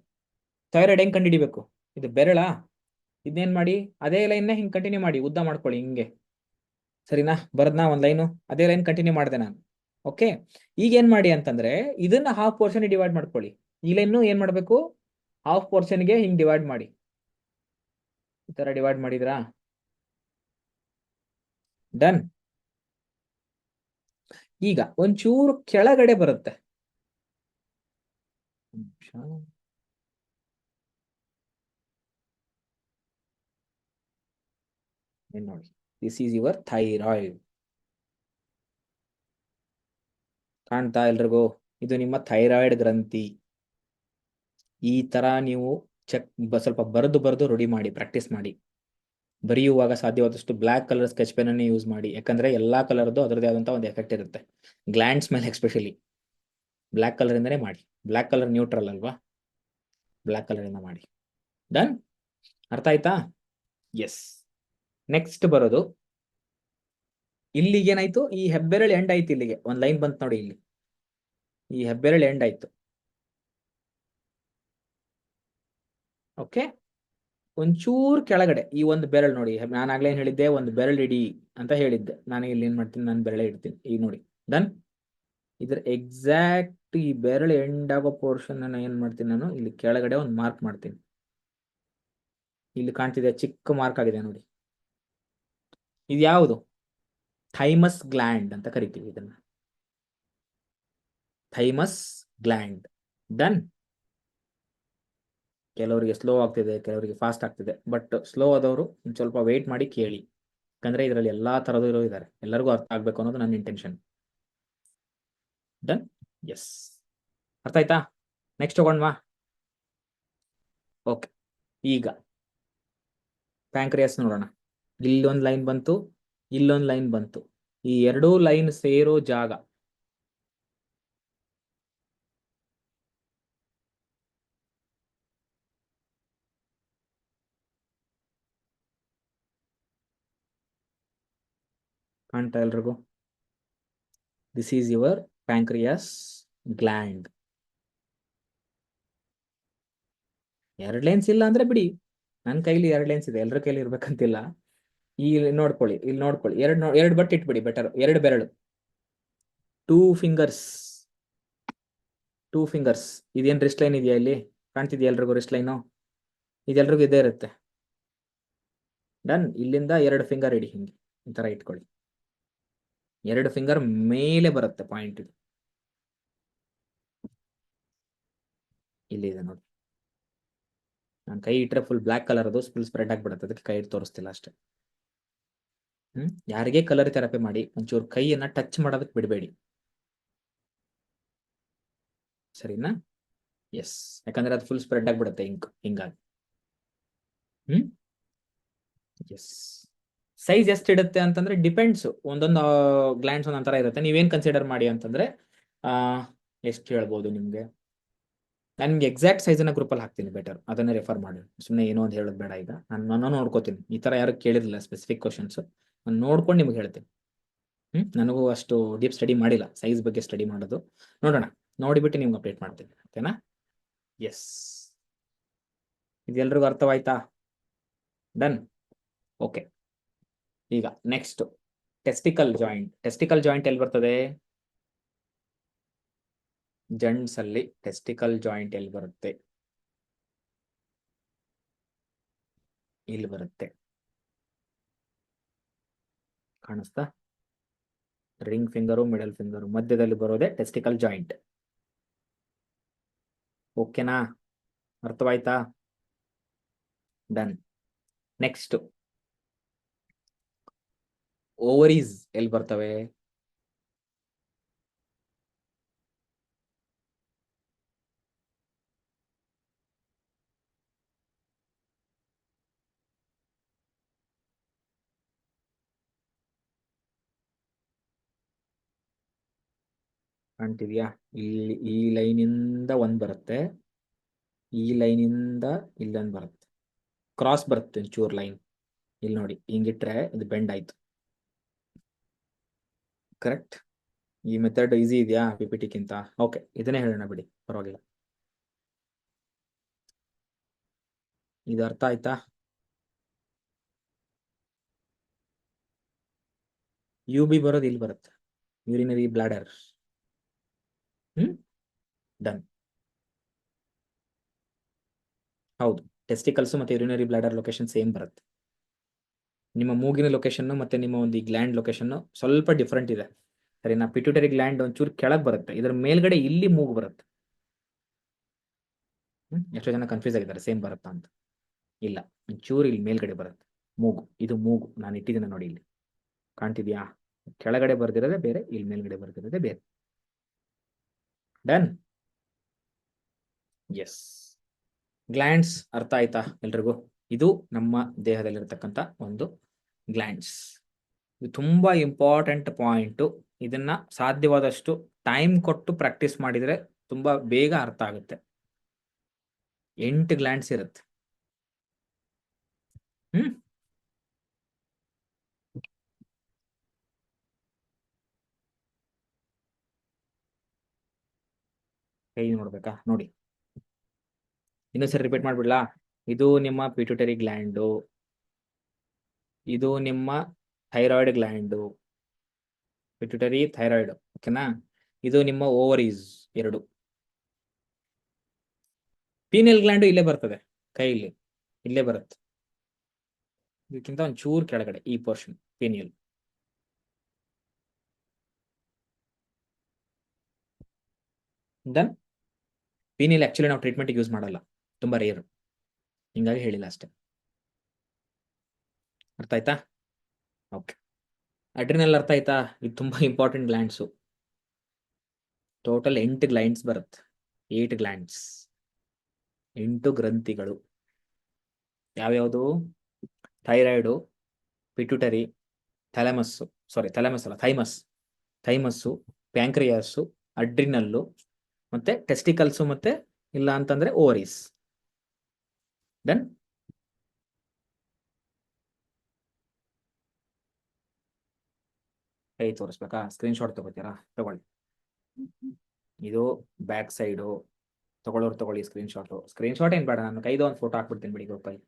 Speaker 4: ಥೈರಾಯ್ಡ್ ಹೆಂಗ್ ಕಂಡುಹಿಡಿಬೇಕು? ಇದು ಬೆರಳಾ? ಇದನ್ನೇನ್ ಮಾಡಿ, ಅದೇ ಲೈನ್ ಹಿಂಗ್ ಕಂಟಿನ್ಯೂ ಮಾಡಿ, ಉದ್ದ ಮಾಡ್ಕೊಳ್ಳಿ ಹಿಂಗೆ. ಸರಿನಾ? ಬರದ್ನಾ ಒಂದ್ ಲೈನು? ಅದೇ ಲೈನ್ ಕಂಟಿನ್ಯೂ ಮಾಡಿದೆ ನಾನು. ಓಕೆ, ಈಗ ಏನ್ ಮಾಡಿ ಅಂತಂದ್ರೆ ಇದನ್ನ ಹಾಫ್ ಪೋರ್ಷನ್ ಡಿವೈಡ್ ಮಾಡ್ಕೊಳ್ಳಿ. ಈ ಲೈನ್ ಏನ್ ಮಾಡ್ಬೇಕು? ಹಾಫ್ ಪೋರ್ಷನ್ಗೆ ಹಿಂಗ್ ಡಿವೈಡ್ ಮಾಡಿ. ಈ ತರ ಡಿವೈಡ್ ಮಾಡಿದ್ರಾ? ಡನ್. ಈಗ ಒಂಚೂರು ಕೆಳಗಡೆ ಬರುತ್ತೆ. ನಿಮಿಷ. ಏನ್ ನೋಡಿ, ದಿಸ್ ಈಸ್ ಯುವರ್ ಥೈರಾಯ್ಡ್. ಕಾಣ್ತಾ ಎಲ್ರಿಗೂ? ಇದು ನಿಮ್ಮ ಥೈರಾಯ್ಡ್ ಗ್ರಂಥಿ. ಈ ತರ ನೀವು ಸ್ವಲ್ಪ ಬರೆದು ರೂಢಿ ಮಾಡಿ, ಪ್ರಾಕ್ಟೀಸ್ ಮಾಡಿ. ಬರೆಯುವಾಗ ಸಾಧ್ಯವಾದಷ್ಟು ಬ್ಲ್ಯಾಕ್ ಕಲರ್ ಸ್ಕೆಚ್ ಪೆನ್ ಅನ್ನೇ ಯೂಸ್ ಮಾಡಿ. ಯಾಕಂದ್ರೆ ಎಲ್ಲಾ ಕಲರ್ದು ಅದರದೇ ಆದಂತ ಒಂದು ಎಫೆಕ್ಟ್ ಇರುತ್ತೆ. ಗ್ಲ್ಯಾಂಡ್ಸ್ ಮೇಲೆ ಎಸ್ಪೆಷಲಿ ಬ್ಲ್ಯಾಕ್ ಕಲರ್ ಇಂದನೇ ಮಾಡಿ. ಬ್ಲ್ಯಾಕ್ ಕಲರ್ ನ್ಯೂಟ್ರಲ್ ಅಲ್ವಾ, ಬ್ಲ್ಯಾಕ್ ಕಲರ್ ಇಂದ ಮಾಡಿ. ಡನ್? ಅರ್ಥ ಆಯ್ತಾ? ಎಸ್. ನೆಕ್ಸ್ಟ್ ಬರೋದು ಇಲ್ಲಿಗೆ. ಏನಾಯ್ತು? ಈ ಹೆಬ್ಬೆರಳು ಎಂಡ್ ಆಯ್ತು. ಇಲ್ಲಿಗೆ ಒಂದ್ ಲೈನ್ ಬಂತು ನೋಡಿ. ಇಲ್ಲಿ ಈ ಹೆಬ್ಬೆರಳು ಎಂಡ್ ಆಯ್ತು. ಓಕೆ, ಒಂಚೂರು ಕೆಳಗಡೆ ಈ ಒಂದು ಬೆರಳು ನೋಡಿ. ನಾನು ಆಗ್ಲೇ ಏನ್ ಹೇಳಿದ್ದೆ? ಒಂದು ಬೆರಳು ಇಡಿ ಅಂತ ಹೇಳಿದ್ದೆ. ನಾನು ಇಲ್ಲಿ ಏನ್ ಮಾಡ್ತೀನಿ, ನಾನು ಬೆರಳೆ ಇಡ್ತೀನಿ. ಈಗ ನೋಡಿ, ಡನ್. ಇದ್ರ ಎಕ್ಸಾಕ್ಟ್ ಈ ಬೆರಳು ಎಂಡ್ ಆಗೋ ಪೋರ್ಷನ್ ನಾನು ಏನ್ ಮಾಡ್ತೀನಿ, ನಾನು ಇಲ್ಲಿ ಕೆಳಗಡೆ ಒಂದು ಮಾರ್ಕ್ ಮಾಡ್ತೀನಿ. ಇಲ್ಲಿ ಕಾಣ್ತಿದೆ, ಚಿಕ್ಕ ಮಾರ್ಕ್ ಆಗಿದೆ ನೋಡಿ. ಇದು ಯಾವುದು? ಥೈಮಸ್ ಗ್ಲ್ಯಾಂಡ್ ಅಂತ ಕರಿತೀವಿ ಇದನ್ನ. Thymus gland. ಡನ್. ಕೆಲವರಿಗೆ ಸ್ಲೋ ಆಗ್ತಿದೆ, ಕೆಲವರಿಗೆ ಫಾಸ್ಟ್ ಆಗ್ತಿದೆ. ಬಟ್ ಸ್ಲೋ ಆದವರು ಒಂದು ಸ್ವಲ್ಪ ವೇಟ್ ಮಾಡಿ ಕೇಳಿ. ಯಾಕಂದ್ರೆ ಇದರಲ್ಲಿ ಎಲ್ಲಾ ತರದವರು ಇದ್ದಾರೆ, ಎಲ್ಲರಿಗೂ ಅರ್ಥ ಆಗ್ಬೇಕು ಅನ್ನೋದು ನನ್ನ ಇಂಟೆನ್ಷನ್. ಡನ್? ಎಸ್. ಅರ್ಥ ಆಯ್ತಾ? ನೆಕ್ಸ್ಟ್ ಹೋಗೋಣವಾ? ಓಕೆ, ಈಗ ಪ್ಯಾಂಕ್ರಿಯಾಸ್ ನೋಡೋಣ. ಇಲ್ಲೊಂದು ಲೈನ್ ಬಂತು, ಇಲ್ಲೊಂದು ಲೈನ್ ಬಂತು. ಈ ಎರಡೂ ಲೈನ್ ಸೇರೋ ಜಾಗ ಕಾಣ್ತಾ ಎಲ್ರಿಗೂ? This is your pancreas gland. ಎರಡು ಲೈನ್ಸ್ ಇಲ್ಲ ಅಂದ್ರೆ ಬಿಡಿ, ನನ್ನ ಕೈಲಿ ಎರಡು ಲೈನ್ಸ್ ಇದೆ, ಎಲ್ಲರ ಕೈಲಿ ಇರ್ಬೇಕಂತಿಲ್ಲ. ಇಲ್ಲಿ ನೋಡ್ಕೊಳ್ಳಿ, ಇಲ್ಲಿ ನೋಡ್ಕೊಳ್ಳಿ. ಎರಡು ಬಟ್ ಇಟ್ಬಿಡಿ, ಬೆಟರ್. ಎರಡು ಬೆರಳು, ಟೂ ಫಿಂಗರ್ಸ್. ಇದೇನ್ ರಿಸ್ಟ್ ಲೈನ್ ಇದೆಯಾ? ಇಲ್ಲಿ ಕಾಣ್ತಿದ್ಯಾ ಎಲ್ರಿಗೂ ರಿಸ್ಟ್ ಲೈನು? ಇದೆಲ್ರಿಗೂ ಇದೇ ಇರುತ್ತೆ. ಡನ್. ಇಲ್ಲಿಂದ ಎರಡು ಫಿಂಗರ್ ಇಡಿ, ಹಿಂಗೆ ಈ ತರ ಇಟ್ಕೊಳ್ಳಿ. ಎರಡು ಫಿಂಗರ್ ಮೇಲೆ ಬರುತ್ತೆ ಪಾಯಿಂಟ್. ಇದು ಇಲ್ಲಿ ಇದೆ ನೋಡಿ. ನಾನು ಕೈ ಇಟ್ಟರೆ ಫುಲ್ ಬ್ಲ್ಯಾಕ್ ಕಲರ್, ಅದು ಫುಲ್ ಸ್ಪ್ರೆಡ್ ಆಗಿಬಿಡುತ್ತೆ, ಅದಕ್ಕೆ ಕೈ ಇಟ್ಟು ತೋರಿಸ್ತಿಲ್ಲ ಅಷ್ಟೇ. ಯಾರಿಗೇ ಕಲರ್ ಥೆರಪಿ ಮಾಡಿ ಒಂಚೂರು ಕೈಯನ್ನ ಟಚ್ ಮಾಡೋದಕ್ಕೆ ಬಿಡಬೇಡಿ, ಸರಿನಾ? ಎಸ್. ಯಾಕಂದ್ರೆ ಅದು ಫುಲ್ ಸ್ಪ್ರೆಡ್ ಆಗಿಬಿಡುತ್ತೆ ಹಿಂಗಾಗಿ. ಎಸ್. ಸೈಜ್ ಎಷ್ಟು ಇಡುತ್ತೆ ಅಂತಂದ್ರೆ ಡಿಪೆಂಡ್ಸ್. ಒಂದೊಂದು ಗ್ಲ್ಯಾಂಡ್ಸ್ ಒಂದೊಂಥರ ಇರುತ್ತೆ. ನೀವೇನ್ ಕನ್ಸಿಡರ್ ಮಾಡಿ ಅಂತಂದ್ರೆ ಎಷ್ಟು ಹೇಳ್ಬೋದು ನಿಮ್ಗೆ? ನಾನು ನಿಮ್ಗೆ ಎಕ್ಸಾಕ್ಟ್ ಸೈಜನ್ನ ಗ್ರೂಪಲ್ಲಿ ಹಾಕ್ತೀನಿ, ಬೆಟರ್ ಅದನ್ನ ರೆಫರ್ ಮಾಡಿ. ಸುಮ್ಮನೆ ಏನೋ ಒಂದು ಹೇಳೋದು ಬೇಡ. ಈಗ ನಾನು ನೋಡ್ಕೋತೀನಿ. ಈ ತರ ಯಾರು ಕೇಳಿರಲಿಲ್ಲ ಸ್ಪೆಸಿಫಿಕ್ ಕ್ವಶನ್ಸ್, ನಾನು ನೋಡ್ಕೊಂಡು ನಿಮ್ಗೆ ಹೇಳ್ತೀನಿ. ನನಗೂ ಅಷ್ಟು ಡೀಪ್ ಸ್ಟಡಿ ಮಾಡಿಲ್ಲ ಸೈಜ್ ಬಗ್ಗೆ ಸ್ಟಡಿ ಮಾಡೋದು. ನೋಡೋಣ, ನೋಡಿಬಿಟ್ಟು ನಿಮ್ಗೆ ಅಪ್ಡೇಟ್ ಮಾಡ್ತೀನಿ. ಓಕೆನಾ? ಎಸ್. ಇದೆಲ್ರಿಗೂ ಅರ್ಥವಾಯ್ತಾ? ಡನ್. ಓಕೆ, ಈಗ next testicle joint. Testicle joint ಎಲ್ಲಿ ಬರ್ತದೆ? ಜೆಂಟ್ಸ್ ಅಲ್ಲಿ ಟೆಸ್ಟಿಕಲ್ ಜಾಯಿಂಟ್ ಎಲ್ಲಿ ಬರುತ್ತೆ? ಇಲ್ಲಿ ಬರುತ್ತೆ. ಕಾಣಿಸ್ತಾ? ರಿಂಗ್ ಫಿಂಗರು, ಮಿಡಲ್ ಫಿಂಗರು ಮಧ್ಯದಲ್ಲಿ ಬರೋದೇ ಟೆಸ್ಟಿಕಲ್ ಜಾಯಿಂಟ್. ಓಕೆನಾ? ಅರ್ಥವಾಯ್ತಾ? ಡನ್. ನೆಕ್ಸ್ಟ್ ಓವರೀಸ್ ಎಲ್ಲಿ ಬರ್ತವೆ? ಕಾಣ್ತಿದ್ಯಾ? ಇಲ್ಲಿ ಈ ಲೈನಿಂದ ಒಂದ್ ಬರುತ್ತೆ, ಈ ಲೈನಿಂದ ಇಲ್ಲೊಂದು ಬರುತ್ತೆ, ಕ್ರಾಸ್ ಬರುತ್ತೆ ಚೂರ್ ಲೈನ್. ಇಲ್ಲಿ ನೋಡಿ, ಹಿಂಗಿಟ್ರೆ ಇದು ಬೆಂಡ್ ಆಯ್ತು. ಕರೆಕ್ಟ್? ಈ ಮೆಥಡ್ ಈಸಿ ಇದೆಯಾ PPT-ಗಿಂತ? ಓಕೆ, ಇದನ್ನೇ ಹೇಳೋಣ ಬಿಡಿ, ಪರವಾಗಿಲ್ಲ. ಇದು ಅರ್ಥ ಆಯ್ತಾ? UB ಬರೋದು ಇಲ್ಲಿ ಬರುತ್ತೆ, ಯೂರಿನರಿ ಬ್ಲಾಡರ್. ಡನ್. ಹೌದು, ಟೆಸ್ಟಿಕಲ್ಸ್ ಮತ್ತೆ ಯೂರಿನರಿ ಬ್ಲಾಡರ್ ಲೊಕೇಶನ್ ಸೇಮ್ ಬರುತ್ತೆ. ನಿಮ್ಮ ಮೂಗಿನ ಲೊಕೇಶನ್ ಮತ್ತೆ ನಿಮ್ಮ ಒಂದು ಗ್ಲ್ಯಾಂಡ್ ಲೊಕೇಶನ್ ಸ್ವಲ್ಪ ಡಿಫ್ರೆಂಟ್ ಇದೆ. ಸರಿನಾ? ಪಿಟ್ಯೂಟರಿ ಗ್ಲ್ಯಾಂಡ್ ಒಂಚೂರು ಕೆಳಗೆ ಬರುತ್ತೆ, ಇದ್ರ ಮೇಲ್ಗಡೆ ಇಲ್ಲಿ ಮೂಗು ಬರುತ್ತೆ. ಎಷ್ಟೋ ಜನ ಕನ್ಫ್ಯೂಸ್ ಆಗಿದ್ದಾರೆ ಸೇಮ್ ಬರುತ್ತಾ ಅಂತ. ಇಲ್ಲ, ಒಂಚೂರು ಇಲ್ಲಿ ಮೇಲ್ಗಡೆ ಬರುತ್ತೆ ಮೂಗು. ಇದು ಮೂಗು ನಾನು ಇಟ್ಟಿದ್ದೀನಿ ನೋಡಿ, ಇಲ್ಲಿ ಕಾಣ್ತಿದ್ಯಾ? ಕೆಳಗಡೆ ಬರ್ದಿರೋದೇ ಬೇರೆ, ಇಲ್ಲಿ ಮೇಲ್ಗಡೆ ಬರ್ದಿರೋದೇ ಬೇರೆ. ಡನ್? ಎಸ್. ಗ್ಲ್ಯಾಂಡ್ಸ್ ಅರ್ಥ ಆಯ್ತಾ ಎಲ್ರಿಗೂ? ಇದು ನಮ್ಮ ದೇಹದಲ್ಲಿರ್ತಕ್ಕಂಥ ಒಂದು ಗ್ಲ್ಯಾಂಡ್ಸ್. ಇದು ತುಂಬಾ ಇಂಪಾರ್ಟೆಂಟ್ ಪಾಯಿಂಟು. ಇದನ್ನ ಸಾಧ್ಯವಾದಷ್ಟು ಟೈಮ್ ಕೊಟ್ಟು ಪ್ರಾಕ್ಟೀಸ್ ಮಾಡಿದ್ರೆ ತುಂಬಾ ಬೇಗ ಅರ್ಥ ಆಗುತ್ತೆ. 8 ಗ್ಲ್ಯಾಂಡ್ಸ್ ಇರುತ್ತೆ. ಕೈ ನೋಡ್ಬೇಕಾ? ನೋಡಿ, ಇನ್ನೊಂದ್ಸರಿ ರಿಪೀಟ್ ಮಾಡ್ಬಿಡ್ಲಾ? ಇದು ನಿಮ್ಮ ಪಿಟ್ಯೂಟರಿ ಗ್ಲ್ಯಾಂಡು, ಇದು ನಿಮ್ಮ ಥೈರಾಯ್ಡ್ ಗ್ಲ್ಯಾಂಡು, ಪಿಟ್ಯೂಟರಿ ಥೈರಾಯ್ಡ್, ಓಕೆನಾ? ಇದು ನಿಮ್ಮ ಓವರೀಸ್ 2. ಪೀನಿಯಲ್ ಗ್ಲ್ಯಾಂಡು ಇಲ್ಲೇ ಬರ್ತದೆ, ಕೈಯಲ್ಲಿ ಇಲ್ಲೇ ಬರುತ್ತೆ, ಇದಕ್ಕಿಂತ ಒಂಚೂರು ಕೆಳಗಡೆ ಈ portion pineal. Done? Pineal actually ನಾವು ಟ್ರೀಟ್ಮೆಂಟ್ ಯೂಸ್ ಮಾಡಲ್ಲ, ತುಂಬಾ ರೇರ್, ಹಿಂಗಾಗಿ ಹೇಳಿಲ್ಲ ಅಷ್ಟೇ. ಅರ್ಥ ಆಯ್ತಾ? ಓಕೆ. ಅಡ್ರಿನಲ್ ಅರ್ಥ ಆಯ್ತಾ? ಇದು ತುಂಬಾ ಇಂಪಾರ್ಟೆಂಟ್ ಗ್ಲ್ಯಾಂಡ್ಸು. ಟೋಟಲ್ 8 ಗ್ಲ್ಯಾಂಡ್ಸ್ ಬರುತ್ತೆ. 8 ಗ್ಲ್ಯಾಂಡ್ಸ್, 8 ಗ್ರಂಥಿಗಳು. ಯಾವ್ಯಾವುದು? ಥೈರಾಯ್ಡು, ಪಿಟ್ಯೂಟರಿ, ಥ್ಯಾಲಮಸ್ಸು, ಸಾರಿ ಥ್ಯಾಲಮಸ್ ಅಲ್ಲ, ಥೈಮಸ್ಸು, ಪ್ಯಾಂಕ್ರಿಯಾಸು, ಅಡ್ರಿನಲ್ಲು, ಮತ್ತೆ ಟೆಸ್ಟಿಕಲ್ಸು, ಮತ್ತೆ ಇಲ್ಲ ಅಂತಂದ್ರೆ ಓವರೀಸ್. ಡನ್? ಕೈ ತೋರಿಸ್ಬೇಕಾ? ಸ್ಕ್ರೀನ್ಶಾಟ್ ತಗೋತೀರಾ? ತಗೊಳ್ಳಿ. ಇದು ಬ್ಯಾಕ್ ಸೈಡು. ತಗೊಳ್ಳೋರು ತಗೊಳ್ಳಿ ಸ್ಕ್ರೀನ್ಶಾಟ್ ಏನ್ ಬೇಡ, ನಾನು ಕೈದು ಒಂದು ಫೋಟೋ ಹಾಕ್ಬಿಡ್ತೀನಿ ಬಿಡಿ ಗ್ರೂಪಲ್ಲಿ.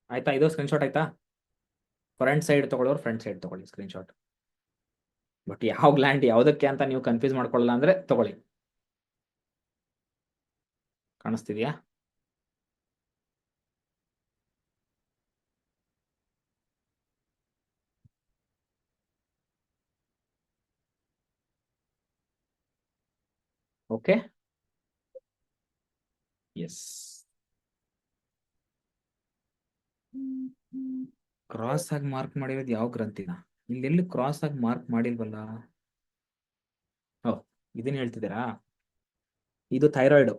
Speaker 4: ಆಯ್ತಾ? ಇದು ಸ್ಕ್ರೀನ್ಶಾಟ್ ಆಯ್ತಾ? ಫ್ರಂಟ್ ಸೈಡ್ ತಗೊಳ್ಳೋರು ಫ್ರಂಟ್ ಸೈಡ್ ತಗೊಳ್ಳಿ ಸ್ಕ್ರೀನ್ಶಾಟ್. ಬಟ್ ಯಾವ ಗ್ಲ್ಯಾಂಡ್ ಯಾವುದಕ್ಕೆ ಅಂತ ನೀವು ಕನ್ಫ್ಯೂಸ್ ಮಾಡ್ಕೊಳ್ಳಲ್ಲ ಅಂದ್ರೆ ತಗೊಳ್ಳಿ. ಕಾಣಿಸ್ತಿದ್ಯಾ? ಓಕೆ. ಎಸ್. ಕ್ರಾಸ್ ಆಗಿ ಮಾರ್ಕ್ ಮಾಡಿರೋದು ಯಾವ ಗ್ರಂಥಿನ? ಇಲ್ಲೆಲ್ಲಿ ಕ್ರಾಸ್ ಆಗಿ ಮಾರ್ಕ್ ಮಾಡಿಲ್ವಲ್ಲ? ಓ, ಇದನ್ನ ಹೇಳ್ತಿದ್ದೀರಾ? ಇದು ಥೈರಾಯ್ಡ್.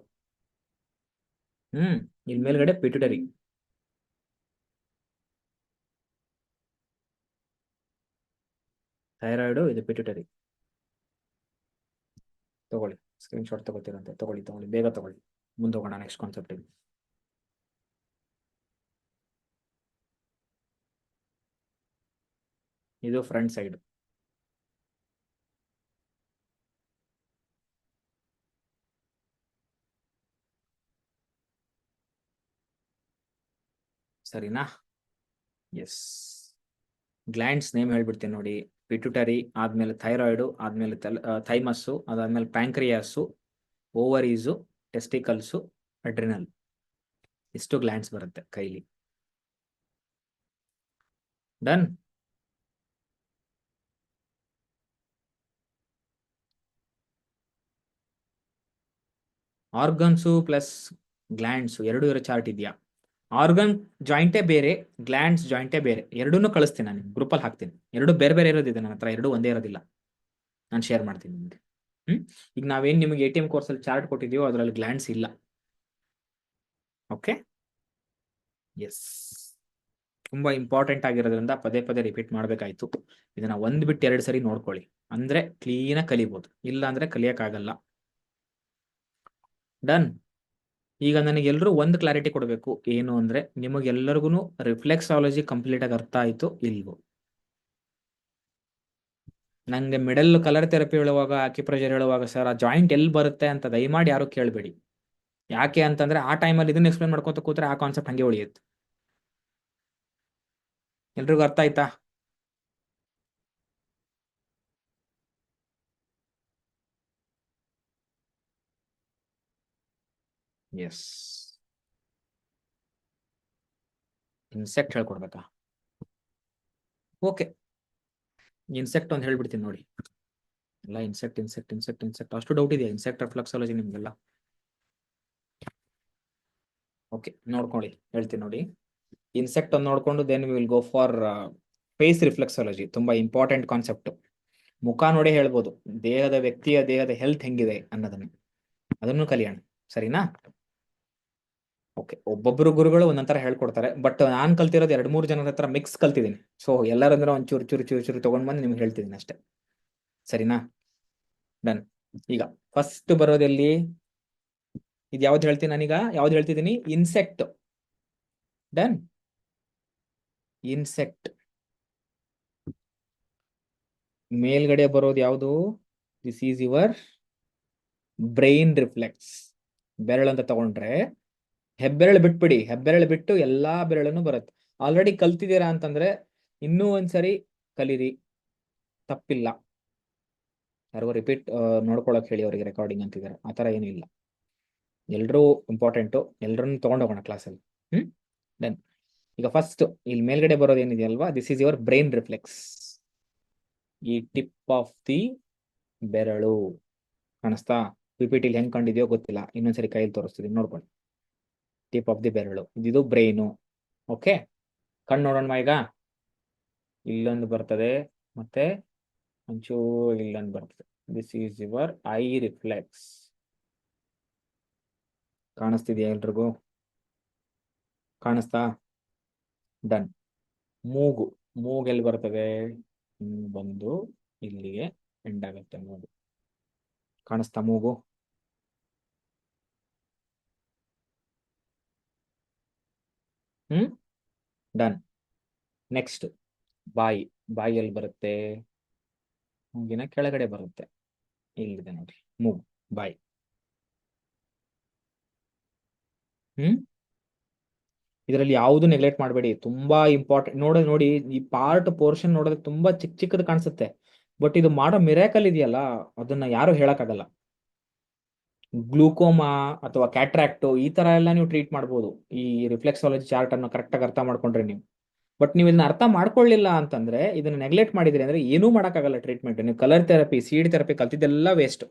Speaker 4: ಇಲ್ಲಿ ಮೇಲ್ಗಡೆ ಪಿಟ್ಯೂಟರಿ. ಥೈರಾಯ್ಡು, ಇದು ಪಿಟ್ಯೂಟರಿ. ತಗೊಳ್ಳಿ ಸ್ಕ್ರೀನ್ಶಾಟ್ ತಗೋತೀರಂತೆ, ತಗೊಳ್ಳಿ ಬೇಗ ತಗೊಳ್ಳಿ. ಮುಂದೆ ಹೋಗೋಣ ನೆಕ್ಸ್ಟ್ ಕಾನ್ಸೆಪ್ಟ್. ಇದು ಫ್ರಂಟ್ ಸೈಡ್. ಸರಿನಾ? ಎಸ್. ಗ್ಲ್ಯಾಂಡ್ಸ್ ನೇಮ್ ಹೇಳ್ಬಿಡ್ತೀನಿ ನೋಡಿ. ಪಿಟ್ಯೂಟರಿ ಆದ್ಮೇಲೆ ಥೈರಾಯ್ಡು, ಆದ್ಮೇಲೆ ಥೈಮಸ್ಸು, ಅದಾದ್ಮೇಲೆ ಪ್ಯಾಂಕ್ರಿಯಾಸು, ಓವರೀಸು, ಟೆಸ್ಟಿಕಲ್ಸು, ಅಡ್ರಿನಲ್. ಇಷ್ಟು ಗ್ಲ್ಯಾಂಡ್ಸ್ ಬರುತ್ತೆ ಕೈಲಿ. ಡನ್? ಆರ್ಗನ್ಸು ಪ್ಲಸ್ ಗ್ಲ್ಯಾಂಡ್ಸು ಎರಡು ಇರೋ ಚಾರ್ಟ್ ಇದೆಯಾ? ಆರ್ಗನ್ ಜಾಯಿಂಟೇ ಬೇರೆ, ಗ್ಲ್ಯಾಂಡ್ಸ್ ಜಾಯಿಂಟೇ ಬೇರೆ. ಎರಡನ್ನೂ ಕಳಿಸ್ತೀನಿ ನಾನು ಗ್ರೂಪಲ್ಲಿ ಹಾಕ್ತೀನಿ. ಎರಡು ಬೇರೆ ಬೇರೆ ಇರೋದಿದೆ ನನ್ನ ಹತ್ರ, ಎರಡು ಒಂದೇ ಇರೋದಿಲ್ಲ. ನಾನು ಶೇರ್ ಮಾಡ್ತೀನಿ ನಿಮಗೆ. ಈಗ ನಾವೇನು ನಿಮಗೆ ATM ಕೋರ್ಸಲ್ಲಿ ಚಾರ್ಟ್ ಕೊಟ್ಟಿದ್ದೀವೋ ಅದರಲ್ಲಿ ಗ್ಲ್ಯಾಂಡ್ಸ್ ಇಲ್ಲ. ಓಕೆ? ಎಸ್. ತುಂಬಾ ಇಂಪಾರ್ಟೆಂಟ್ ಆಗಿರೋದ್ರಿಂದ ಪದೇ ಪದೇ ರಿಪೀಟ್ ಮಾಡಬೇಕಾಯ್ತು. ಇದನ್ನ 1 ಬಿಟ್ಟು 2 ಸರಿ ನೋಡ್ಕೊಳ್ಳಿ, ಅಂದ್ರೆ ಕ್ಲೀನಾಗಿ ಕಲಿಬಹುದು. ಇಲ್ಲ ಅಂದ್ರೆ ಕಲಿಯಕ್ಕಾಗಲ್ಲ. ಡನ್? ಈಗ ನನಗೆಲ್ಲರೂ ಒಂದು ಕ್ಲಾರಿಟಿ ಕೊಡಬೇಕು, ಏನು ಅಂದ್ರೆ ನಿಮಗೆಲ್ಲರಿಗೂ ರಿಫ್ಲೆಕ್ಸಾಲಜಿ ಕಂಪ್ಲೀಟ್ ಆಗಿ ಅರ್ಥ ಆಯ್ತು ಇಲ್ವೋ? ನಂಗೆ ಮಿಡಲ್ ಕಲರ್ ಥೆರಪಿ ಹೇಳುವಾಗ, ಆಕ್ಯುಪ್ರೆಷರ್ ಹೇಳುವಾಗ ಸರ್ ಆ ಜಾಯಿಂಟ್ ಎಲ್ಲಿ ಬರುತ್ತೆ ಅಂತ ದಯಮಾಡಿ ಯಾರು ಕೇಳಬೇಡಿ. ಯಾಕೆ ಅಂತಂದ್ರೆ ಆ ಟೈಮಲ್ಲಿ ಇದನ್ನ ಎಕ್ಸ್ಪ್ಲೇನ್ ಮಾಡ್ಕೊತ ಕೂತ್ರೆ ಆ ಕಾನ್ಸೆಪ್ಟ್ ಹಂಗೆ ಉಳಿಯುತ್ತೆ. ಎಲ್ರಿಗೂ ಅರ್ಥ ಆಯ್ತಾ? ಎಸ್. ಇನ್ಸೆಕ್ಟ್ ಹೇಳ್ಕೊಡ್ಬೇಕಾ? ಓಕೆ, ಇನ್ಸೆಕ್ಟ್ ಅಂತ ಹೇಳ್ಬಿಡ್ತೀನಿ ನೋಡಿ. ಎಲ್ಲ ಇನ್ಸೆಕ್ಟ್ ಅಷ್ಟು ಡೌಟ್ ಇದೆಯಾ ಇನ್ಸೆಕ್ಟ್ ರಿಫ್ಲೆಕ್ಸಾಲಜಿ ನಿಮ್ಗೆಲ್ಲ? ಓಕೆ, ನೋಡ್ಕೊಳ್ಳಿ, ಹೇಳ್ತೀನಿ ನೋಡಿ. ಇನ್ಸೆಕ್ಟ್ ಅನ್ನು ನೋಡ್ಕೊಂಡು then will go for face reflexology. ತುಂಬಾ ಇಂಪಾರ್ಟೆಂಟ್ ಕಾನ್ಸೆಪ್ಟ್. ಮುಖ ನೋಡಿ ಹೇಳ್ಬೋದು ದೇಹದ ಹೆಲ್ತ್ ಹೆಂಗಿದೆ ಅನ್ನೋದನ್ನ, ಅದನ್ನು ಕಲಿಯೋಣ, ಸರಿನಾ? ಓಕೆ, ಒಬ್ಬೊಬ್ರು ಗುರುಗಳು ಒಂದೊಂಥರ ಹೇಳ್ಕೊಡ್ತಾರೆ, ಬಟ್ ನಾನ್ ಕಲ್ತಿರೋದು 2-3 ಜನರ ಹತ್ರ ಮಿಕ್ಸ್ ಕಲ್ತಿದ್ದೀನಿ. ಸೊ ಎಲ್ಲರಂದ್ರೆ ಒಂದ್ ಚೂರು ತಗೊಂಡ್ ಬಂದು ನಿಮ್ಗೆ ಹೇಳ್ತಿದ್ದೀನಿ ಅಷ್ಟೇ, ಸರಿನಾ? ಡನ್. ಈಗ ಫಸ್ಟ್ ಬರೋದೆಲ್ಲಿ, ಇದು ಯಾವ್ದು ಹೇಳ್ತೀನಿ ನಾನೀಗ? ಯಾವ್ದು ಹೇಳ್ತಿದ್ದೀನಿ? ಇನ್ಸೆಕ್ಟ್. ಡನ್. ಇನ್ಸೆಕ್ಟ್ ಮೇಲ್ಗಡೆ ಬರೋದು ಯಾವುದು? This is your brain reflex. ಬೆರಳು ಅಂತ ತಗೊಂಡ್ರೆ ಹೆಬ್ಬೆರಳು ಬಿಟ್ಬಿಡಿ, ಹೆಬ್ಬೆರಳು ಬಿಟ್ಟು ಎಲ್ಲಾ ಬೆರಳನ್ನು ಬರುತ್ತೆ. ಆಲ್ರೆಡಿ ಕಲ್ತಿದ್ದೀರಾ ಅಂತಂದ್ರೆ ಇನ್ನೂ ಒಂದ್ಸರಿ ಕಲೀರಿ, ತಪ್ಪಿಲ್ಲ. ಯಾರಿಗೋ ರಿಪೀಟ್ ನೋಡ್ಕೊಳಕ್ ಹೇಳಿ ಅವರಿಗೆ, ರೆಕಾರ್ಡಿಂಗ್ ಅಂತಿದ್ದಾರೆ, ಆ ಥರ ಏನೂ ಇಲ್ಲ. ಎಲ್ರೂ ಇಂಪಾರ್ಟೆಂಟು, ಎಲ್ರನ್ನು ತಗೊಂಡೋಗೋಣ ಕ್ಲಾಸಲ್ಲಿ. ಡನ್. ಈಗ ಫಸ್ಟ್ ಇಲ್ಲಿ ಮೇಲ್ಗಡೆ ಬರೋದು ಏನಿದೆಯಲ್ವಾ, this is your brain reflex. ಈ ಟಿಪ್ ಆಫ್ ದಿ ಬೆರಳು ಕಾಣಿಸ್ತಾ? ಪಿಪಿಟಿಲಿ ಹೆಂಗ್ ಕಂಡಿದೆಯೋ ಗೊತ್ತಿಲ್ಲ, ಇನ್ನೊಂದ್ಸರಿ ಕೈಯಲ್ಲಿ ತೋರಿಸ್ತೀನಿ ನೋಡ್ಕೊಳ್ಳಿ. ಟಿಪ್ ಆಫ್ ದಿ ಬೆರಳು, ಇದು ಬ್ರೈನು. ಓಕೆ, ಕಣ್ಣು ನೋಡೋಣ ಈಗ. ಇಲ್ಲೊಂದು ಬರ್ತದೆ, ಮತ್ತೆ ಒಂಚೂರು ಇಲ್ಲೊಂದು ಬರ್ತದೆ. This is your eye reflex. ಕಾಣಿಸ್ತಿದ್ಯಾ ಎಲ್ರಿಗೂ? ಕಾಣಿಸ್ತಾ? ಡನ್. ಮೂಗು ಎಲ್ಲಿ ಬರ್ತದೆ? ಬಂದು ಇಲ್ಲಿಗೆ ಎಂಡ್ ಆಗುತ್ತೆ ಮೂಗು. ಕಾಣಿಸ್ತಾ ಮೂಗು? ಡನ್. ನೆಕ್ಸ್ಟ್ ಬಾಯಿ ಎಲ್ಲಿ ಬರುತ್ತೆ? ಮೂಗಿನ ಕೆಳಗಡೆ ಬರುತ್ತೆ, ಇಲ್ಲಿದೆ ನೋಡಿ ಮೂಗು, ಬಾಯಿ. ಇದರಲ್ಲಿ ಯಾವುದು ನೆಗ್ಲೆಕ್ಟ್ ಮಾಡಬೇಡಿ, ತುಂಬಾ ಇಂಪಾರ್ಟೆಂಟ್. ನೋಡಿ ಈ ಪೋರ್ಷನ್ ನೋಡೋದಕ್ಕೆ ತುಂಬಾ ಚಿಕ್ಕದು ಕಾಣಿಸುತ್ತೆ, ಬಟ್ ಇದು ಮಾಡೋ ಮಿರಾಕಲ್ ಇದೆಯಲ್ಲ, ಅದನ್ನ ಯಾರು ಹೇಳಕ್ಕಾಗಲ್ಲ. ಗ್ಲೂಕೋಮಾ ಅಥವಾ ಕ್ಯಾಟ್ರಾಕ್ಟು ಈ ತರ ಎಲ್ಲ ನೀವು ಟ್ರೀಟ್ ಮಾಡ್ಬೋದು, ಈ ರಿಫ್ಲೆಕ್ಸಾಲಜಿ ಚಾರ್ಟ್ ಅನ್ನು ಕರೆಕ್ಟಾಗಿ ಅರ್ಥ ಮಾಡ್ಕೊಂಡ್ರೆ ನೀವು. ಬಟ್ ನೀವು ಇದನ್ನ ಅರ್ಥ ಮಾಡ್ಕೊಳ್ಳಿಲ್ಲ ಅಂತಂದ್ರೆ, ಇದನ್ನ ನೆಗ್ಲೆಕ್ಟ್ ಮಾಡಿದ್ರಿ ಅಂದ್ರೆ ಏನೂ ಮಾಡೋಕ್ಕಾಗಲ್ಲ ಟ್ರೀಟ್ಮೆಂಟ್. ನೀವು ಕಲರ್ ಥೆರಪಿ, ಸೀಡ್ ಥೆರಪಿ ಕಲ್ತಿದ್ದೆಲ್ಲ ವೇಸ್ಟ್.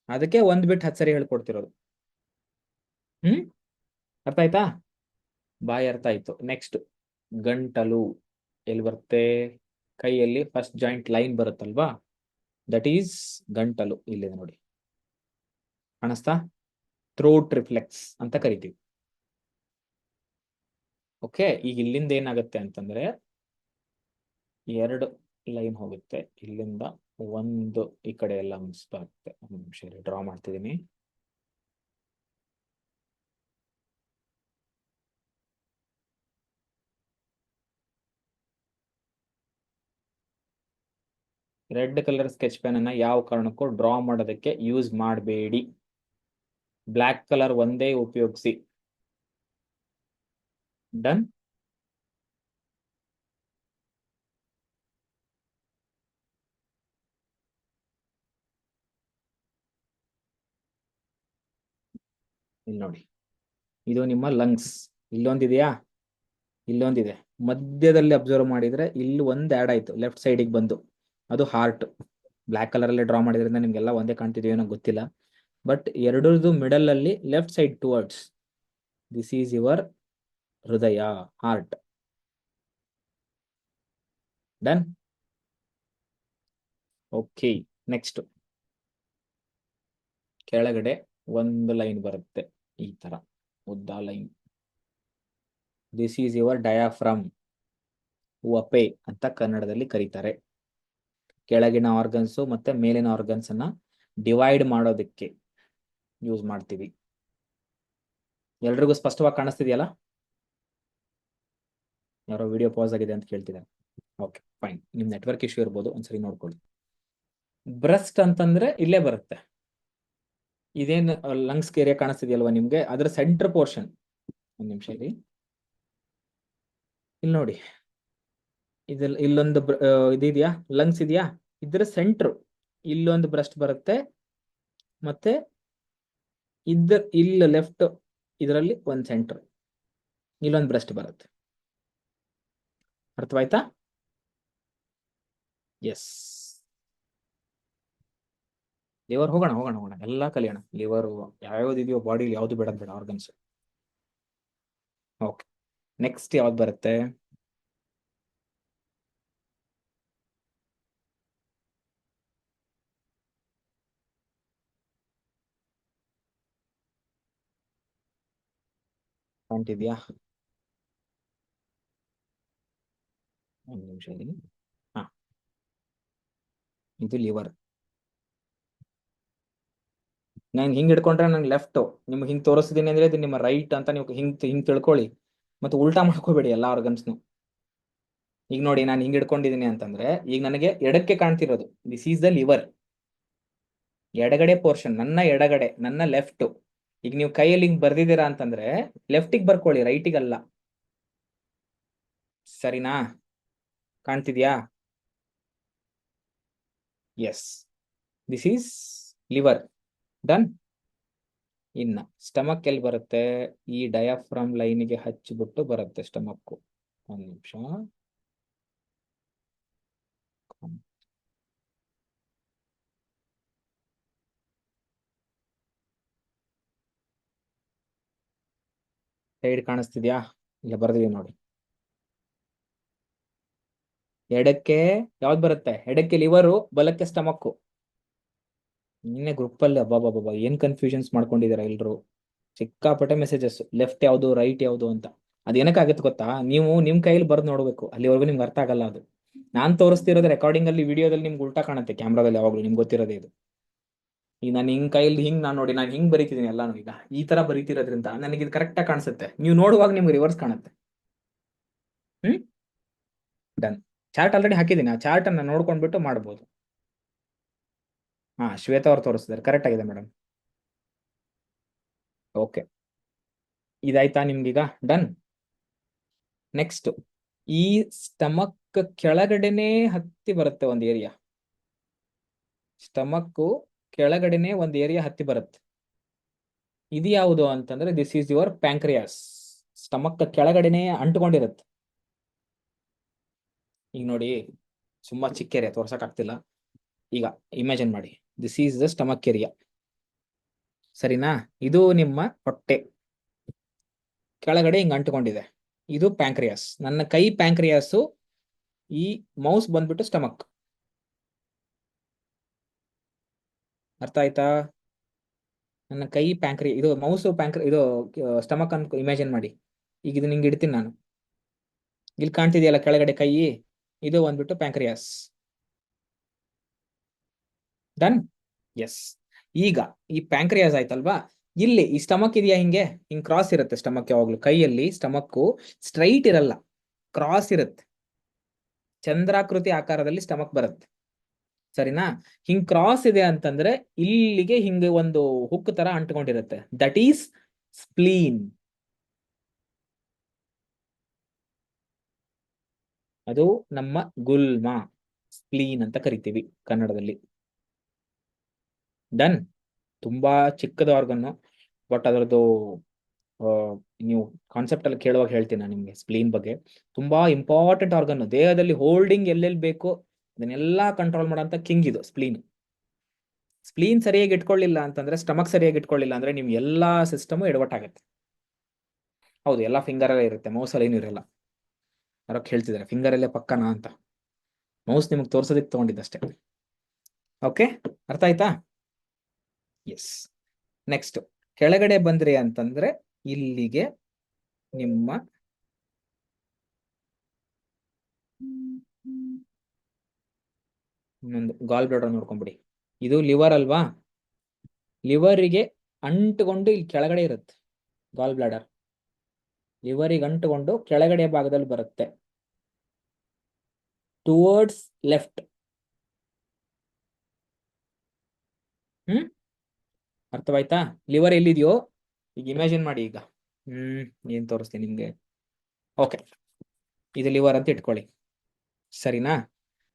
Speaker 4: ಅದಕ್ಕೆ ಒಂದ್ ಬಿಟ್ಟು 10 ಸರಿ ಹೇಳ್ಕೊಡ್ತಿರೋದು. ಅರ್ಥ ಆಯ್ತಾ? ಬಾಯಿ ಅರ್ಥ ಆಯ್ತು. ನೆಕ್ಸ್ಟ್ ಗಂಟಲು ಎಲ್ಲಿ ಬರುತ್ತೆ? ಕೈಯಲ್ಲಿ ಫಸ್ಟ್ ಜಾಯಿಂಟ್ ಲೈನ್ ಬರುತ್ತಲ್ವಾ, ದಟ್ ಈಸ್ ಗಂಟಲು. ಇಲ್ಲಿದೆ ನೋಡಿ, ಕಾಣಿಸ್ತಾ? ಥ್ರೋಟ್ ರಿಫ್ಲೆಕ್ಸ್ ಅಂತ ಕರಿತೀವಿ. ಓಕೆ, ಈಗ ಇಲ್ಲಿಂದ ಏನಾಗುತ್ತೆ ಅಂತಂದ್ರೆ 2 ಲೈನ್ ಹೋಗುತ್ತೆ, ಇಲ್ಲಿಂದ ಒಂದು ಈ ಕಡೆ ಎಲ್ಲ ಬರುತ್ತೆ. ಒಂದು ನಿಮಿಷ ಡ್ರಾ ಮಾಡ್ತಿದ್ದೀನಿ. ರೆಡ್ ಕಲರ್ ಸ್ಕೆಚ್ ಪೆನ್ ಅನ್ನ ಯಾವ ಕಾರಣಕ್ಕೂ ಡ್ರಾ ಮಾಡೋದಕ್ಕೆ ಯೂಸ್ ಮಾಡಬೇಡಿ. ಬ್ಲ್ಯಾಕ್ ಕಲರ್ ಒಂದೇ ಉಪಯೋಗಿಸಿ. ಡನ್. ಇಲ್ಲಿ ನೋಡಿ, ಇದು ನಿಮ್ಮ ಲಂಗ್ಸ್. ಇಲ್ಲೊಂದಿದೆಯಾ? ಇಲ್ಲೊಂದಿದೆ. ಮಧ್ಯದಲ್ಲಿ ಅಬ್ಸರ್ವ್ ಮಾಡಿದ್ರೆ ಇಲ್ಲಿ ಒಂದು ಆ್ಯಡ್ ಆಯ್ತು, ಲೆಫ್ಟ್ ಸೈಡಿಗೆ ಬಂದು, ಅದು ಹಾರ್ಟ್. ಬ್ಲ್ಯಾಕ್ ಕಲರ್ ಅಲ್ಲಿ ಡ್ರಾ ಮಾಡಿದ್ರಿಂದ ನಿಮ್ಗೆಲ್ಲ ಒಂದೇ ಕಾಣ್ತಿದೆಯೋ ಏನೋ ಗೊತ್ತಿಲ್ಲ, ಬಟ್ ಎರಡರದು ಮಿಡಲ್ ಅಲ್ಲಿ left side towards, this is your ಹೃದಯ, ಹಾರ್ಟ್. ಡನ್. ಓಕೆ, ನೆಕ್ಸ್ಟ್ ಕೆಳಗಡೆ ಒಂದು ಲೈನ್ ಬರುತ್ತೆ ಈ ತರ, ಉದ್ದ line. This is your diaphragm, ವಪೆ ಅಂತ ಕನ್ನಡದಲ್ಲಿ ಕರೀತಾರೆ. ಕೆಳಗಿನ ಆರ್ಗನ್ಸು ಮತ್ತೆ ಮೇಲಿನ ಆರ್ಗನ್ಸ್ ಅನ್ನ ಡಿವೈಡ್ ಮಾಡೋದಕ್ಕೆ ಯೂಸ್ ಮಾಡ್ತೀವಿ. ಎಲ್ರಿಗೂ ಸ್ಪಷ್ಟವಾಗಿ ಕಾಣಿಸ್ತಿದೆಯಲ್ಲ? ಯಾರೋ ವಿಡಿಯೋ ಪಾಸ್ ಆಗಿದೆ ಅಂತ ಕೇಳ್ತಿದ್ದಾರೆ. ಓಕೆ ಫೈನ್, ನಿಮ್ ನೆಟ್ವರ್ಕ್ ಇಶ್ಯೂ ಇರ್ಬೋದು, ಒಂದ್ಸರಿ ನೋಡ್ಕೊಳ್ಳಿ. ಬ್ರೆಸ್ಟ್ ಅಂತಂದ್ರೆ ಇಲ್ಲೇ ಬರುತ್ತೆ. ಇದೇನು ಲಂಗ್ಸ್ ಏರಿಯಾ ಕಾಣಿಸ್ತಿದೆಯಲ್ವಾ ನಿಮ್ಗೆ, ಅದರ ಸೆಂಟರ್ ಪೋರ್ಷನ್. ಒಂದ್ ನಿಮಿಷ ಇಲ್ಲಿ ನೋಡಿ, ಇಲ್ಲೊಂದು ಇದೆಯಾ, ಲಂಗ್ಸ್ ಇದೆಯಾ, ಇದರ ಸೆಂಟ್ರ್ ಇಲ್ಲೊಂದು ಬ್ರೆಸ್ಟ್ ಬರುತ್ತೆ, ಮತ್ತೆ ಇಲ್ಲ ಲೆಫ್ಟ್ ಇದರಲ್ಲಿ ಒಂದು ಸೆಂಟರ್, ಇಲ್ಲೊಂದು ಬ್ರೆಸ್ಟ್ ಬರುತ್ತೆ. ಅರ್ಥವಾಯ್ತಾ? ಎಸ್, ಲಿವರ್ ಹೋಗೋಣ ಹೋಗೋಣ ಹೋಗೋಣ, ಎಲ್ಲ ಕಲಿಯೋಣ. ಲಿವರ್ ಯಾವ್ಯಾವ್ದು ಇದೆಯೋ ಬಾಡಿಲಿ ಯಾವ್ದು ಬೇಡ ಬೇಡ ಆರ್ಗನ್ಸ್. ಓಕೆ, ನೆಕ್ಸ್ಟ್ ಯಾವ್ದು ಬರುತ್ತೆ? ಕಾಣ್ತಿದ್ಯಾ? ಒಂದು ನಿಮಿಷ ಇದೀನಿ. ಹಾ, ಇದು ಲಿವರ್. ನಾನು ಹಿಂಗ್ ಹಿಡ್ಕೊಂಡ್ರೆ ನಂಗೆ ಲೆಫ್ಟ್, ನಿಮ್ಗೆ ಹಿಂಗ್ ತೋರಿಸ್ತೀನಿ ಅಂದ್ರೆ ಇದು ನಿಮ್ಮ ರೈಟ್ ಅಂತ ನೀವು ಹಿಂಗ್ ತಿಳ್ಕೊಳ್ಳಿ. ಮತ್ತೆ ಉಲ್ಟಾ ಮಾಡ್ಕೋಬೇಡಿ ಎಲ್ಲ ಆರ್ಗನ್ಸ್ನು. ಈಗ ನೋಡಿ, ನಾನು ಹಿಂಗ್ ಹಿಡ್ಕೊಂಡಿದ್ದೀನಿ ಅಂತಂದ್ರೆ ಈಗ ನನಗೆ ಎಡಕ್ಕೆ ಕಾಣ್ತಿರೋದು ದಿಸ್ ಈಸ್ ದ ಲಿವರ್, ಎಡಗಡೆ ಪೋರ್ಷನ್, ನನ್ನ ಎಡಗಡೆ, ನನ್ನ ಲೆಫ್ಟ್. ಈಗ ನೀವು ಕೈಯಲ್ಲಿ ಹಿಂಗ್ ಬರ್ದಿದ್ದೀರಾ ಅಂತಂದ್ರೆ ಲೆಫ್ಟಿಗೆ ಬರ್ಕೊಳ್ಳಿ, ರೈಟಿಗಲ್ಲ. ಸರಿನಾ? ಕಾಣ್ತಿದ್ಯಾ? Yes, this is liver. Done. ಇನ್ನ ಸ್ಟಮಕ್ ಎಲ್ಲಿ ಬರುತ್ತೆ? ಈ ಡಯಾಫ್ರಾಮ್ ಲೈನ್ಗೆ ಹಚ್ಚಿಬಿಟ್ಟು ಬರುತ್ತೆ ಸ್ಟಮಕ್. ಒಂದು ನಿಮಿಷ. ಸೈಡ್ ಕಾಣಿಸ್ತಿದ್ಯಾ? ಇಲ್ಲ ಬರ್ದಿದೀನಿ ನೋಡಿ. ಎಡಕ್ಕೆ ಯಾವ್ದು ಬರುತ್ತೆ? ಎಡಕ್ಕೆ ಲಿವರು, ಬಲಕ್ಕೆ ಸ್ಟಮಕ್ಕು. ನಿನ್ನೆ ಗ್ರೂಪ್ ಅಲ್ಲಿ ಅಬ್ಬಾ ಏನ್ ಕನ್ಫ್ಯೂಷನ್ಸ್ ಮಾಡ್ಕೊಂಡಿದಾರೆ ಎಲ್ರು. ಸಿಕ್ಕಾಪಟ್ಟೆ ಮೆಸೇಜಸ್, ಲೆಫ್ಟ್ ಯಾವ್ದು ರೈಟ್ ಯಾವ್ದು ಅಂತ. ಅದೇನಕ್ಕಾಗತ್ತೆ ಗೊತ್ತಾ? ನೀವು ನಿಮ್ ಕೈಯಲ್ಲಿ ಬರ್ದು ನೋಡ್ಬೇಕು, ಅಲ್ಲಿವರೆಗೂ ನಿಮ್ಗೆ ಅರ್ಥ ಆಗಲ್ಲ ಅದು. ನಾನ್ ತೋರಿಸ್ತಿರೋದು ರೆಕಾರ್ಡಿಂಗ್ ಅಲ್ಲಿ, ವಿಡಿಯೋದಲ್ಲಿ ನಿಮ್ಗೆ ಉಲ್ಟಾ ಕಾಣುತ್ತೆ, ಕ್ಯಾಮ್ರಾದಲ್ಲಿ ಯಾವಾಗ್ಲೂ ನಿಮ್ಗೆ ಗೊತ್ತಿರೋದೇ ಇದು. ಈಗ ನಾನು ಹಿಂಗ್ ಕೈಯಲ್ಲಿ ಹಿಂಗ್ ನಾನು ನೋಡಿ, ನಾನು ಹಿಂಗ್ ಬರೀತಿದ್ದೀನಿ ಎಲ್ಲಾನು. ಈಗ ಈ ತರ ಬರೀತಿರೋದ್ರಿಂದ ನನಗೆ ಇದು ಕರೆಕ್ಟ್ ಆಗಿ ಕಾಣಿಸುತ್ತೆ. ನೀವು ನೋಡುವಾಗ ನಿಮ್ಗೆ ರಿವರ್ಸ್ ಕಾಣುತ್ತೆ. ಡನ್. ಚಾರ್ಟ್ ಆಲ್ರೆಡಿ ಹಾಕಿದ್ದೀನಿ, ಆ ಚಾರ್ಟ್ ಅನ್ನ ನೋಡ್ಕೊಂಡ್ಬಿಟ್ಟು ಮಾಡ್ಬೋದು. ಹಾ, ಶ್ವೇತಾ ಅವ್ರು ತೋರಿಸ್ತಿದ್ದಾರೆ, ಕರೆಕ್ಟ್ ಆಗಿದೆ ಮೇಡಮ್. ಓಕೆ, ಇದಾಯ್ತಾ ನಿಮ್ಗೀಗ? ಡನ್. ನೆಕ್ಸ್ಟ್, ಈ ಸ್ಟಮಕ್ ಕೆಳಗಡೆನೆ ಹತ್ತಿ ಬರುತ್ತೆ ಒಂದು ಏರಿಯಾ. ಸ್ಟಮಕ್ ಕೆಳಗಡೆನೆ ಒಂದು ಏರಿಯಾ ಹತ್ತಿ ಬರುತ್ತೆ. ಇದು ಯಾವುದು ಅಂತಂದ್ರೆ this is your pancreas. Stomach ಕೆಳಗಡೆನೆ ಅಂಟ್ಕೊಂಡಿರುತ್ತೆ. ಈಗ ನೋಡಿ, ತುಂಬಾ ಚಿಕ್ಕ ಏರಿಯಾ, ತೋರ್ಸಕ್ ಆಗ್ತಿಲ್ಲ. ಈಗ ಇಮ್ಯಾಜಿನ್ ಮಾಡಿ, this is the stomach area. ಸರಿನಾ? ಇದು ನಿಮ್ಮ ಹೊಟ್ಟೆ ಕೆಳಗಡೆ ಹಿಂಗ್ ಅಂಟ್ಕೊಂಡಿದೆ. ಇದು ಪ್ಯಾಂಕ್ರಿಯಾಸ್. ನನ್ನ ಕೈ ಪ್ಯಾಂಕ್ರಿಯಾಸು, ಈ ಮೌಸ್ ಬಂದ್ಬಿಟ್ಟು ಸ್ಟಮಕ್. ಅರ್ಥ ಆಯ್ತಾ? ನನ್ನ ಕೈ ಇದು ಮೌಸ್ ಇದು ಸ್ಟಮಕ್ ಅನ್ಕೊ, ಇಮ್ಯಾಜಿನ್ ಮಾಡಿ. ಈಗ ಇದು ನಿಂಗೆ ಇಡ್ತೀನಿ ನಾನು. ಇಲ್ಲಿ ಕಾಣ್ತಿದೆಯಲ್ಲ ಕೆಳಗಡೆ ಕೈ, ಇದು ಬಂದ್ಬಿಟ್ಟು ಪ್ಯಾಂಕ್ರಿಯಾಸ್. ಡನ್. ಎಸ್. ಈಗ ಈ ಪ್ಯಾಂಕ್ರಿಯಾಸ್ ಆಯ್ತಲ್ವಾ, ಇಲ್ಲಿ ಈ ಸ್ಟಮಕ್ ಇದೆಯಾ, ಹಿಂಗ್ ಕ್ರಾಸ್ ಇರುತ್ತೆ ಸ್ಟಮಕ್. ಯಾವಾಗ್ಲೂ ಕೈಯಲ್ಲಿ ಸ್ಟಮಕ್ ಸ್ಟ್ರೈಟ್ ಇರಲ್ಲ, ಕ್ರಾಸ್ ಇರುತ್ತೆ. ಚಂದ್ರಾಕೃತಿ ಆಕಾರದಲ್ಲಿ ಸ್ಟಮಕ್ ಬರುತ್ತೆ. ಸರಿನಾ? ಹಿಂಗ್ ಕ್ರಾಸ್ ಇದೆ ಅಂತಂದ್ರೆ ಇಲ್ಲಿಗೆ ಹಿಂಗೆ ಒಂದು ಹುಕ್ ತರ ಅಂಟ್ಕೊಂಡಿರುತ್ತೆ. That is spleen. ಅದು ನಮ್ಮ ಗುಲ್ಮ, ಸ್ಪ್ಲೀನ್ ಅಂತ ಕರಿತೀವಿ ಕನ್ನಡದಲ್ಲಿ. ಡನ್. ತುಂಬಾ ಚಿಕ್ಕದ ಆರ್ಗನ್ನು, ಬಟ್ ಅದರದ್ದು ನೀವು ಕಾನ್ಸೆಪ್ಟ್ ಅಲ್ಲಿ ಕೇಳುವಾಗ ಹೇಳ್ತೀನಿ ನಾನು ನಿಮ್ಗೆ ಸ್ಪ್ಲೀನ್ ಬಗ್ಗೆ. ತುಂಬಾ ಇಂಪಾರ್ಟೆಂಟ್ ಆರ್ಗನ್, ದೇಹದಲ್ಲಿ ಹೋಲ್ಡಿಂಗ್ ಎಲ್ಲೆಲ್ಲಿ ಬೇಕೋ ಅದನ್ನೆಲ್ಲಾ ಕಂಟ್ರೋಲ್ ಮಾಡೋಂಥ ಕಿಂಗ್ ಇದು ಸ್ಪ್ಲೀನ್. ಸ್ಪ್ಲೀನ್ ಸರಿಯಾಗಿ ಇಟ್ಕೊಳ್ಳಿಲ್ಲ ಅಂತಂದ್ರೆ, ಸ್ಟಮಕ್ ಸರಿಯಾಗಿ ಇಟ್ಕೊಳ್ಳಿಲ್ಲ ಅಂದ್ರೆ ನಿಮ್ ಎಲ್ಲಾ ಸಿಸ್ಟಮ್ ಎಡವಟ್ಟಾಗತ್ತೆ. ಹೌದು, ಎಲ್ಲ ಫಿಂಗರ್ ಅಲ್ಲೇ ಇರುತ್ತೆ, ಮೌಸ್ ಅಲ್ಲಿ ಏನು ಇರಲ್ಲ. ಯಾರಕ್ಕೆ ಹೇಳ್ತಿದ್ದಾರೆ ಫಿಂಗರ್ ಅಲ್ಲೇ ಪಕ್ಕನಾ ಅಂತ. ಮೌಸ್ ನಿಮಗೆ ತೋರ್ಸೋದಕ್ಕೆ ತಗೊಂಡಿದ್ದಷ್ಟೇ. ಓಕೆ, ಅರ್ಥ ಆಯ್ತಾ? ಎಸ್. ನೆಕ್ಸ್ಟ್ ಕೆಳಗಡೆ ಬಂದ್ರಿ ಅಂತಂದ್ರೆ ಇಲ್ಲಿಗೆ ನಿಮ್ಮ ಇನ್ನೊಂದು ಗಾಲ್ ಬ್ಲಾಡರ್ ನೋಡ್ಕೊಂಬಿಡಿ. ಇದು ಲಿವರ್ ಅಲ್ವಾ? ಲಿವರಿಗೆ ಅಂಟುಕೊಂಡು ಇಲ್ಲಿ ಕೆಳಗಡೆ ಇರುತ್ತೆ ಗಾಲ್ ಬ್ಲಾಡರ್. ಲಿವರಿಗೆ ಅಂಟುಕೊಂಡು ಕೆಳಗಡೆ ಭಾಗದಲ್ಲಿ ಬರುತ್ತೆ, ಟುವರ್ಡ್ಸ್ ಲೆಫ್ಟ್. ಅರ್ಥವಾಯ್ತಾ? ಲಿವರ್ ಎಲ್ಲಿದೆಯೋ ಈಗ ಇಮ್ಯಾಜಿನ್ ಮಾಡಿ. ಈಗ ಏನ್ ತೋರಿಸ್ತೀನಿ ನಿಮ್ಗೆ. ಓಕೆ, ಇದು ಲಿವರ್ ಅಂತ ಇಟ್ಕೊಳ್ಳಿ. ಸರಿನಾ?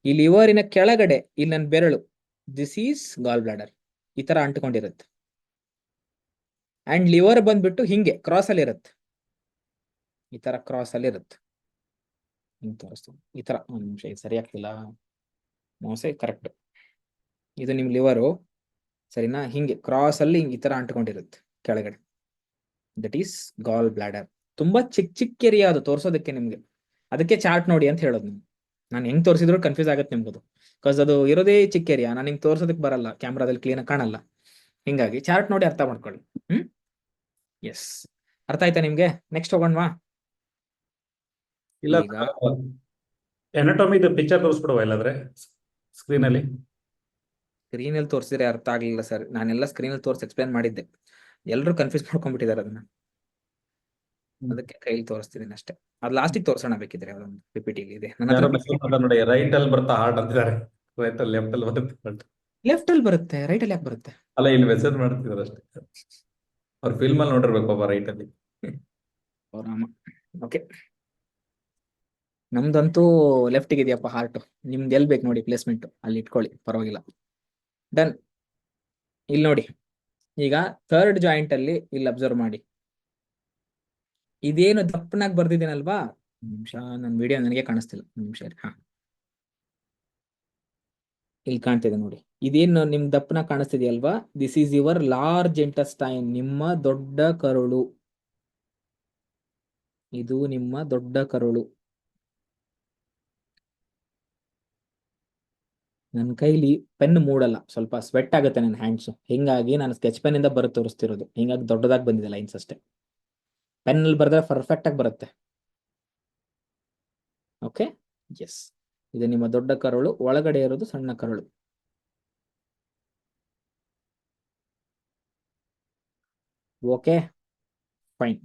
Speaker 4: ಈ ಲಿವರಿನ ಕೆಳಗಡೆ ಇಲ್ಲಿ ನನ್ನ ಬೆರಳು, ದಿಸ್ ಈಸ್ ಗಾಲ್ ಬ್ಲಾಡರ್, ಈ ತರ ಅಂಟ್ಕೊಂಡಿರುತ್ತೆ. ಅಂಡ್ ಲಿವರ್ ಬಂದ್ಬಿಟ್ಟು ಹಿಂಗೆ ಕ್ರಾಸ್ ಅಲ್ಲಿ ಇರುತ್ತೆ, ಈ ತರ ಕ್ರಾಸ್ ಅಲ್ಲಿ ಇರುತ್ತೆ. ಹಿಂಗ್ ತೋರಿಸ್ತೀನಿ ಈ ತರ. ಒಂದ್ ನಿಮಿಷ, ಇದು ಸರಿ ಆಗ್ತಿಲ್ಲ. ಮೋಸೆ ಕರೆಕ್ಟ್. ಇದು ನಿಮ್ ಲಿವರು, ಸರಿನಾ? ಹಿಂಗೆ ಕ್ರಾಸ್ ಅಲ್ಲಿ ಹಿಂಗೆ ಈ ತರ ಅಂಟ್ಕೊಂಡಿರುತ್ತೆ ಕೆಳಗಡೆ. That is goal bladder. ತುಂಬಾ ಚಿಕ್ಕ ಏರಿಯಾ ಅದು ತೋರ್ಸೋದಕ್ಕೆ ನಿಮ್ಗೆ. ಅದಕ್ಕೆ ಚಾರ್ಟ್ ನೋಡಿ ಅಂತ ಹೇಳೋದು. ನಾನು ಹೆಂಗ್ ತೋರಿಸಿದ್ರು ಕನ್ಫ್ಯೂಸ್ ಆಗತ್ತೆ ನಿಮ್ಗದು, ಬಿಕಾಸ್ ಅದು ಇರೋದೇ ಚಿಕ್ಕ ಏರಿಯಾ. ನಾನು ಹಿಂಗೆ ತೋರ್ಸೋದಕ್ಕೆ ಬರಲ್ಲ, ಕ್ಯಾಮ್ರಾದಲ್ಲಿ ಕ್ಲೀನ್ ಆಗಿ ಕಾಣಲ್ಲ. ಹಿಂಗಾಗಿ ಚಾರ್ಟ್ ನೋಡಿ ಅರ್ಥ ಮಾಡ್ಕೊಳ್ಳಿ. ಎಸ್, ಅರ್ಥ ಆಯ್ತಾ ನಿಮ್ಗೆ? ನೆಕ್ಸ್ಟ್ ಹೋಗೋಣವಾ?
Speaker 1: ಇಲ್ಲ,
Speaker 4: ಈಗ
Speaker 1: ಎನಟೊಮಿದು ಪಿಕ್ಚರ್ ತೋರಿಸ್ಬಿಡುವ ಇಲ್ಲಾಂದ್ರೆ ಸ್ಕ್ರೀನ್ ಅಲ್ಲಿ.
Speaker 4: ಸ್ಕ್ರೀನ್ ಅಲ್ಲಿ ತೋರಿಸಿದ್ರೆ ಅರ್ಥ ಆಗ್ಲಿಲ್ಲ ಸರ್. ನಾನೆಲ್ಲ ಸ್ಕ್ರೀನ್ ಅಲ್ಲಿ ತೋರಿಸಿ ಎಕ್ಸ್ಪ್ಲೇನ್ ಮಾಡಿದ್ದೆ. ಎಲ್ಲರೂ ಕನ್ಫ್ಯೂಸ್ ಮಾಡ್ಕೊಂಡ್ಬಿಟ್ಟಿದ್ದಾರೆ ಅದನ್ನ. ಅದಕ್ಕೆ ಕೈಲಿ ತೋರಿಸ್ತಿದ್ದೀನಿ ಅಷ್ಟೇ. ಅದು ಲಾಸ್ಟಿಗೆ ತೋರಿಸೋಣ ಬೇಕಿದ್ರೆ, ಅದೊಂದು PPT ಇದೆ ನನ್ನ
Speaker 1: ಯಾರೋ
Speaker 4: ಹತ್ರ.
Speaker 1: ಮೆಸೇಜ್ ಮಾಡ್ತಾರೆ ನೋಡಿ, ರೈಟ್ ಅಲ್ಲಿ ಬರ್ತಾ ಹಾರ್ಟ್ ಅಂತಿದ್ದಾರೆ. ರೈಟ್ ಅಲ್ಲಿ, ಲೆಫ್ಟ್ ಅಲ್ಲಿ ಬರುತ್ತೆ heart.
Speaker 4: ಲೆಫ್ಟ್ ಅಲ್ಲಿ ಬರುತ್ತೆ, ರೈಟ್ ಅಲ್ಲಿ ಯಾಕೆ ಬರುತ್ತೆ?
Speaker 1: ಅಲ್ಲ, ಇಲ್ಲಿ ಮೆಸೇಜ್ ಮಾಡ್ತಿದ್ದಾರೆ ಅಷ್ಟೇ. ಅವ್ರು ಫಿಲ್ಮ್ ಅಲ್ಲಿ ನೋಡಿರ್ಬೇಕು ಒಬ್ಬ ರೈಟ್ ಅಲ್ಲಿ.
Speaker 4: ಓಕೆ, ನಮ್ದಂತೂ ಲೆಫ್ಟಿಗೆ ಇದೆಯಪ್ಪ ಹಾರ್ಟ್. ನಿಮ್ದು ಎಲ್ಲಿ ಬೇಕು ನೋಡಿ ಪ್ಲೇಸ್ಮೆಂಟ್, ಅಲ್ಲಿ ಇಟ್ಕೊಳ್ಳಿ, ಪರವಾಗಿಲ್ಲ. ಡನ್. ಇಲ್ಲಿ ನೋಡಿ, ಈಗ ಥರ್ಡ್ ಜಾಯಿಂಟ್ ಅಲ್ಲಿ ಇಲ್ಲಿ ಅಬ್ಸರ್ವ್ ಮಾಡಿ. ಇದೇನು ದಪ್ಪನಾಗಿ ಬರ್ದಿದ್ದೀನಲ್ವಾ? ನಿಮಿಷ, ನನ್ನ ವಿಡಿಯೋ ನನಗೆ ಕಾಣಿಸ್ತಿಲ್ಲ, ನಿಮಿಷ. ಹಾ, ಇಲ್ಲಿ ಕಾಣ್ತಿದೆ ನೋಡಿ. ಇದೇನು ನಿಮ್ ದಪ್ಪನಾಗಿ ಕಾಣಿಸ್ತಿದೆಯಲ್ವಾ? This is your large intestine, ನಿಮ್ಮ ದೊಡ್ಡ ಕರುಳು. ಇದು ನಿಮ್ಮ ದೊಡ್ಡ ಕರುಳು. ನನ್ನ ಕೈಲಿ ಪೆನ್ ಮೂಡಲ್ಲ, ಸ್ವಲ್ಪ ಸ್ವೆಟ್ ಆಗುತ್ತೆ ನನ್ನ ಹ್ಯಾಂಡ್ಸ್. ಹಿಂಗಾಗಿ ನಾನು ಸ್ಕೆಚ್ ಪೆನ್ ಇಂದ ಬರೆದು ತೋರಿಸ್ತಿರೋದು. ಹಿಂಗಾಗಿ ದೊಡ್ಡದಾಗಿ ಬಂದಿದೆ ಲೈನ್ಸ್ ಅಷ್ಟೇ. ಪೆನ್ ಅಲ್ಲಿ ಬರೆದ್ರೆ ಪರ್ಫೆಕ್ಟ್ ಆಗಿ ಬರುತ್ತೆ. Okay, yes. ಇದು ನಿಮ್ಮ ದೊಡ್ಡ ಕರುಳು, ಒಳಗಡೆ ಇರೋದು ಸಣ್ಣ ಕರುಳು. Okay, fine.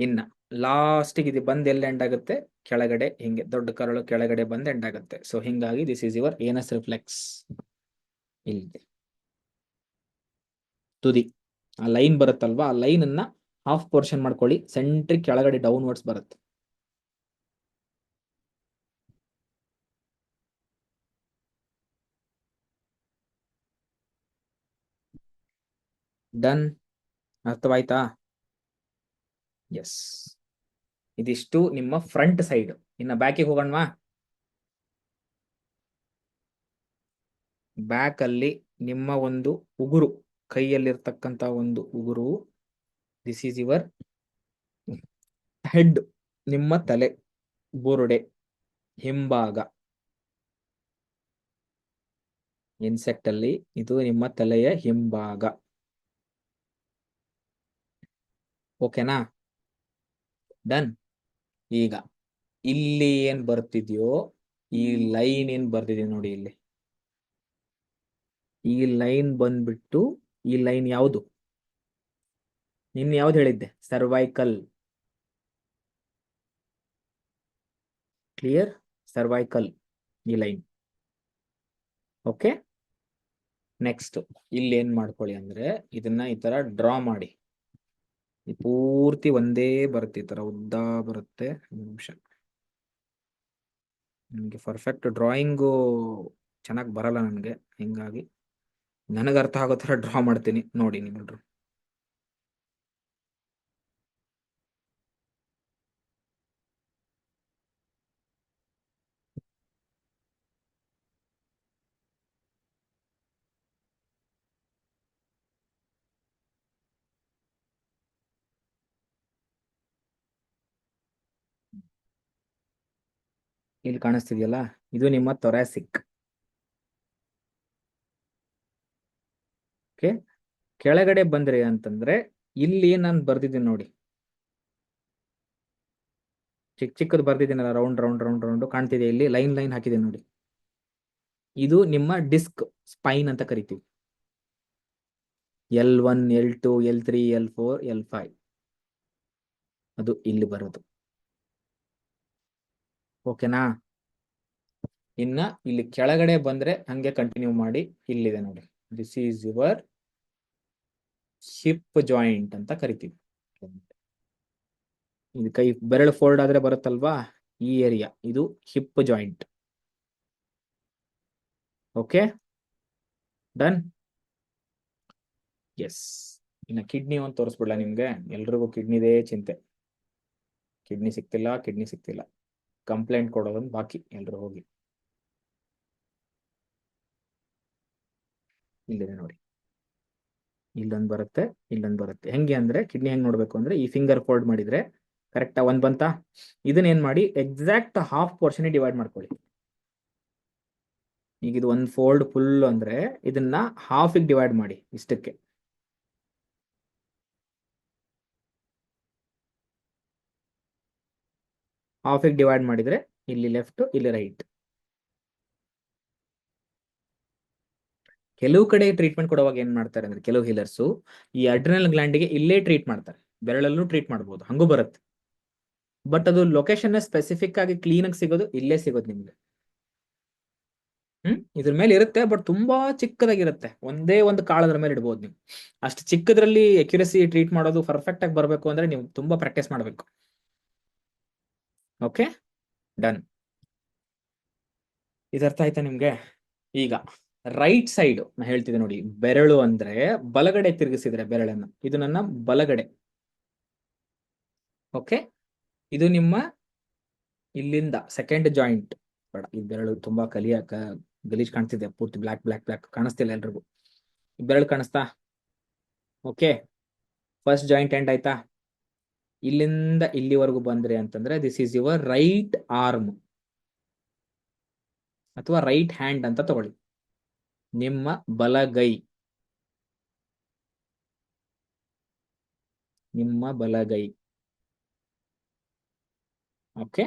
Speaker 4: ಇನ್ನ ಲಾಸ್ಟಿಗೆ ಇದು ಬಂದು ಎಲ್ಲಿ ಎಂಡ್ ಆಗುತ್ತೆ? ಕೆಳಗಡೆ, ಹಿಂಗೆ ದೊಡ್ಡ ಕರುಳು ಕೆಳಗಡೆ ಬಂದು ಎಂಡ್ ಆಗುತ್ತೆ. ಸೊ ಹಿಂಗಾಗಿ this is your anus reflex. ಇಲ್ಲಿದೆ ತುದಿ, ಆ ಲೈನ್ ಬರುತ್ತಲ್ವಾ? ಆ ಲೈನ್ ಅನ್ನ ಹಾಫ್ ಪೋರ್ಷನ್ ಮಾಡ್ಕೊಳ್ಳಿ, ಸೆಂಟ್ರಿಕ್ ಕೆಳಗಡೆ ಡೌನ್ವರ್ಡ್ಸ್ ಬರುತ್ತೆ. ಡನ್, ಅರ್ಥವಾಯ್ತಾ? ಎಸ್, ಇದಿಷ್ಟು ನಿಮ್ಮ ಫ್ರಂಟ್ ಸೈಡ್. ಇನ್ನ ಬ್ಯಾಕಿಗೆ ಹೋಗೋಣವಾ? ಬ್ಯಾಕ್ ಅಲ್ಲಿ ನಿಮ್ಮ ಒಂದು ಉಗುರು, ಕೈಯಲ್ಲಿರ್ತಕ್ಕಂತ ಒಂದು ಉಗುರು. ದಿಸ್ ಈಸ್ ಯುವರ್ ಹೆಡ್, ನಿಮ್ಮ ತಲೆ ಬುರುಡೆ ಹಿಂಭಾಗ. ಇನ್ಸೆಕ್ಟ್ ಅಲ್ಲಿ ಇದು ನಿಮ್ಮ ತಲೆಯ ಹಿಂಭಾಗ. ಓಕೆನಾ? ಡನ್. ಈಗ ಇಲ್ಲಿ ಏನ್ ಬರ್ತಿದ್ಯೋ, ಈ ಲೈನ್ ಏನ್ ಬರ್ತಿದೆ ನೋಡಿ ಇಲ್ಲಿ, ಈ ಲೈನ್ ಬಂದ್ಬಿಟ್ಟು, ಈ ಲೈನ್ ಯಾವುದು? ನಿನ್ ಯಾವ್ದು ಹೇಳಿದ್ದೆ? ಸರ್ವೈಕಲ್. ಕ್ಲಿಯರ್? ಸರ್ವೈಕಲ್ ಈ ಲೈನ್. ಓಕೆ, ನೆಕ್ಸ್ಟ್ ಇಲ್ಲಿ ಏನ್ ಮಾಡ್ಕೊಳ್ಳಿ ಅಂದ್ರೆ, ಇದನ್ನ ಈ ತರ ಡ್ರಾ ಮಾಡಿ. ಈ ಪೂರ್ತಿ ಒಂದೇ ಬರುತ್ತೆ, ಈ ತರ ಉದ್ದ ಬರುತ್ತೆ. ನಿಮಿಷ, ನನಗೆ ಪರ್ಫೆಕ್ಟ್ ಡ್ರಾಯಿಂಗು ಚೆನ್ನಾಗಿ ಬರಲ್ಲ ನನಗೆ, ಹಿಂಗಾಗಿ ನನಗೆ ಅರ್ಥ ಆಗೋ ತರ ಡ್ರಾ ಮಾಡ್ತೀನಿ. ನೋಡಿ ನೀವೆಲ್ಲರೂ. ಇಲ್ಲಿ ಕಾಣಿಸ್ತಿದೆಯಲ್ಲ, ಇದು ನಿಮ್ಮ ಥೊರಾಸಿಕ್. ಓಕೆ, ಕೆಳಗಡೆ ಬಂದ್ರಿ ಅಂತಂದ್ರೆ ಇಲ್ಲಿ ನಾನು ಬರ್ದಿದ್ದೀನಿ ನೋಡಿ, ಚಿಕ್ಕ ಚಿಕ್ಕದು ಬರ್ದಿದ್ದೀನಲ್ಲ, ರೌಂಡ್ ರೌಂಡ್ ರೌಂಡ್ ರೌಂಡ್ ಕಾಣ್ತಿದೆ. ಇಲ್ಲಿ ಲೈನ್ ಲೈನ್ ಹಾಕಿದೆ ನೋಡಿ, ಇದು ನಿಮ್ಮ ಡಿಸ್ಕ್ ಸ್ಪೈನ್ ಅಂತ ಕರಿತೀವಿ. L1, L2, L3, L4, L5 ಅದು ಇಲ್ಲಿ ಬರೋದು. ಓಕೆನಾ? ಇನ್ನ ಇಲ್ಲಿ ಕೆಳಗಡೆ ಬಂದ್ರೆ ಹಂಗೆ ಕಂಟಿನ್ಯೂ ಮಾಡಿ. ಇಲ್ಲಿದೆ ನೋಡಿ, this is your hip joint ಅಂತ ಕರಿತೀವಿ. ಇದು ಕೈ ಬೆರಳು ಫೋಲ್ಡ್ ಆದ್ರೆ ಬರುತ್ತಲ್ವಾ, ಈ ಏರಿಯಾ, ಇದು hip joint. Okay, done. Yes, ಇನ್ನ ಕಿಡ್ನಿ ಒಂದು ತೋರಿಸ್ಬಿಡ್ಲಾ ನಿಮ್ಗೆ? ಎಲ್ರಿಗೂ ಕಿಡ್ನಿದೇ ಚಿಂತೆ. ಕಿಡ್ನಿ ಸಿಕ್ತಿಲ್ಲ, ಕಿಡ್ನಿ ಸಿಕ್ತಿಲ್ಲ, ಕಂಪ್ಲೇಂಟ್ ಕೊಡೋದೊಂದು ಬಾಕಿ. ಎಲ್ರು ಹೋಗಿ ಇಲ್ಲಿದೆ ನೋಡಿ, ಇಲ್ಲೊಂದು ಬರುತ್ತೆ, ಇಲ್ಲೊಂದು ಬರುತ್ತೆ. ಹೆಂಗೆ ಅಂದ್ರೆ ಕಿಡ್ನಿ ಹೆಂಗ್ ನೋಡ್ಬೇಕು ಅಂದ್ರೆ ಈ ಫಿಂಗರ್ ಫೋಲ್ಡ್ ಮಾಡಿದ್ರೆ ಕರೆಕ್ಟಾ ಒಂದ್ ಬಂತಾ? ಇದನ್ನ ಏನ್ ಮಾಡಿ ಎಕ್ಸಾಕ್ಟ್ ಹಾಫ್ ಪೋರ್ಷನ್ ಡಿವೈಡ್ ಮಾಡ್ಕೊಳ್ಳಿ. ಈಗ ಇದು ಒಂದು ಫೋಲ್ಡ್ ಫುಲ್ ಅಂದ್ರೆ ಇದನ್ನ ಹಾಫ್ ಡಿವೈಡ್ ಮಾಡಿ ಇಷ್ಟಕ್ಕೆ. ಹಾಫ್ ಡಿವೈಡ್ ಮಾಡಿದ್ರೆ ಇಲ್ಲಿ ಲೆಫ್ಟ್, ಇಲ್ಲಿ ರೈಟ್. ಕೆಲವು ಕಡೆ ಟ್ರೀಟ್ಮೆಂಟ್ ಕೊಡುವಾಗ ಏನ್ ಮಾಡ್ತಾರೆ ಅಂದ್ರೆ ಕೆಲವು ಹೀಲರ್ಸು ಈ ಅಡ್ರಿನಲ್ ಗ್ಲ್ಯಾಂಡಿಗೆ ಇಲ್ಲೇ ಟ್ರೀಟ್ ಮಾಡ್ತಾರೆ, ಬೆರಳಲ್ಲೂ ಟ್ರೀಟ್ ಮಾಡ್ಬೋದು, ಹಂಗೂ ಬರುತ್ತೆ. ಬಟ್ ಅದು ಲೊಕೇಶನ್ ಸ್ಪೆಸಿಫಿಕ್ ಆಗಿ ಕ್ಲೀನ್ ಆಗಿ ಸಿಗೋದು ಇಲ್ಲೇ ಸಿಗೋದು ನಿಮ್ಗೆ. ಇದ್ರ ಮೇಲೆ ಇರುತ್ತೆ, ಬಟ್ ತುಂಬಾ ಚಿಕ್ಕದಾಗಿರುತ್ತೆ. ಒಂದೇ ಒಂದು ಕಾಳದ್ರ ಮೇಲೆ ಇಡ್ಬೋದು ನೀವು. ಅಷ್ಟು ಚಿಕ್ಕದ್ರಲ್ಲಿ ಅಕ್ಯುರಸಿ ಟ್ರೀಟ್ ಮಾಡೋದು ಪರ್ಫೆಕ್ಟ್ ಆಗಿ ಬರಬೇಕು ಅಂದ್ರೆ ನೀವು ತುಂಬಾ ಪ್ರಾಕ್ಟೀಸ್ ಮಾಡಬೇಕು. Okay, done. ಇದರ್ಥ ಆಯ್ತಾ ನಿಮ್ಗೆ? ಈಗ ರೈಟ್ ಸೈಡ್ ನಾ ಹೇಳ್ತಿದ್ದೆ ನೋಡಿ, ಬೆರಳು ಅಂದ್ರೆ ಬಲಗಡೆ ತಿರುಗಿಸಿದ್ರೆ ಬೆರಳನ್ನ, ಇದು ನನ್ನ ಬಲಗಡೆ. ಓಕೆ, ಇದು ನಿಮ್ಮ ಇಲ್ಲಿಂದ ಸೆಕೆಂಡ್ ಜಾಯಿಂಟ್. ಬೇಡ, ಈ ಬೆರಳು ತುಂಬಾ ಗಲೀಜ್ ಕಾಣ್ತಿದೆ, ಪೂರ್ತಿ ಬ್ಲಾಕ್ ಬ್ಲಾಕ್ ಬ್ಲಾಕ್ ಕಾಣಿಸ್ತಿಲ್ಲ ಎಲ್ರಿಗೂ. ಈ ಬೆರಳು ಕಾಣಿಸ್ತಾ? ಓಕೆ, ಫಸ್ಟ್ ಜಾಯಿಂಟ್ ಎಂಡ್ ಆಯ್ತಾ? ಇಲ್ಲಿಂದ ಇಲ್ಲಿವರೆಗೂ ಬಂದ್ರೆ ಅಂತಂದ್ರೆ this is your right arm ಅಥವಾ ರೈಟ್ ಹ್ಯಾಂಡ್ ಅಂತ ತಗೊಳ್ಳಿ, ನಿಮ್ಮ ಬಲಗೈ. ನಿಮ್ಮ ಬಲಗೈ. ಓಕೆ,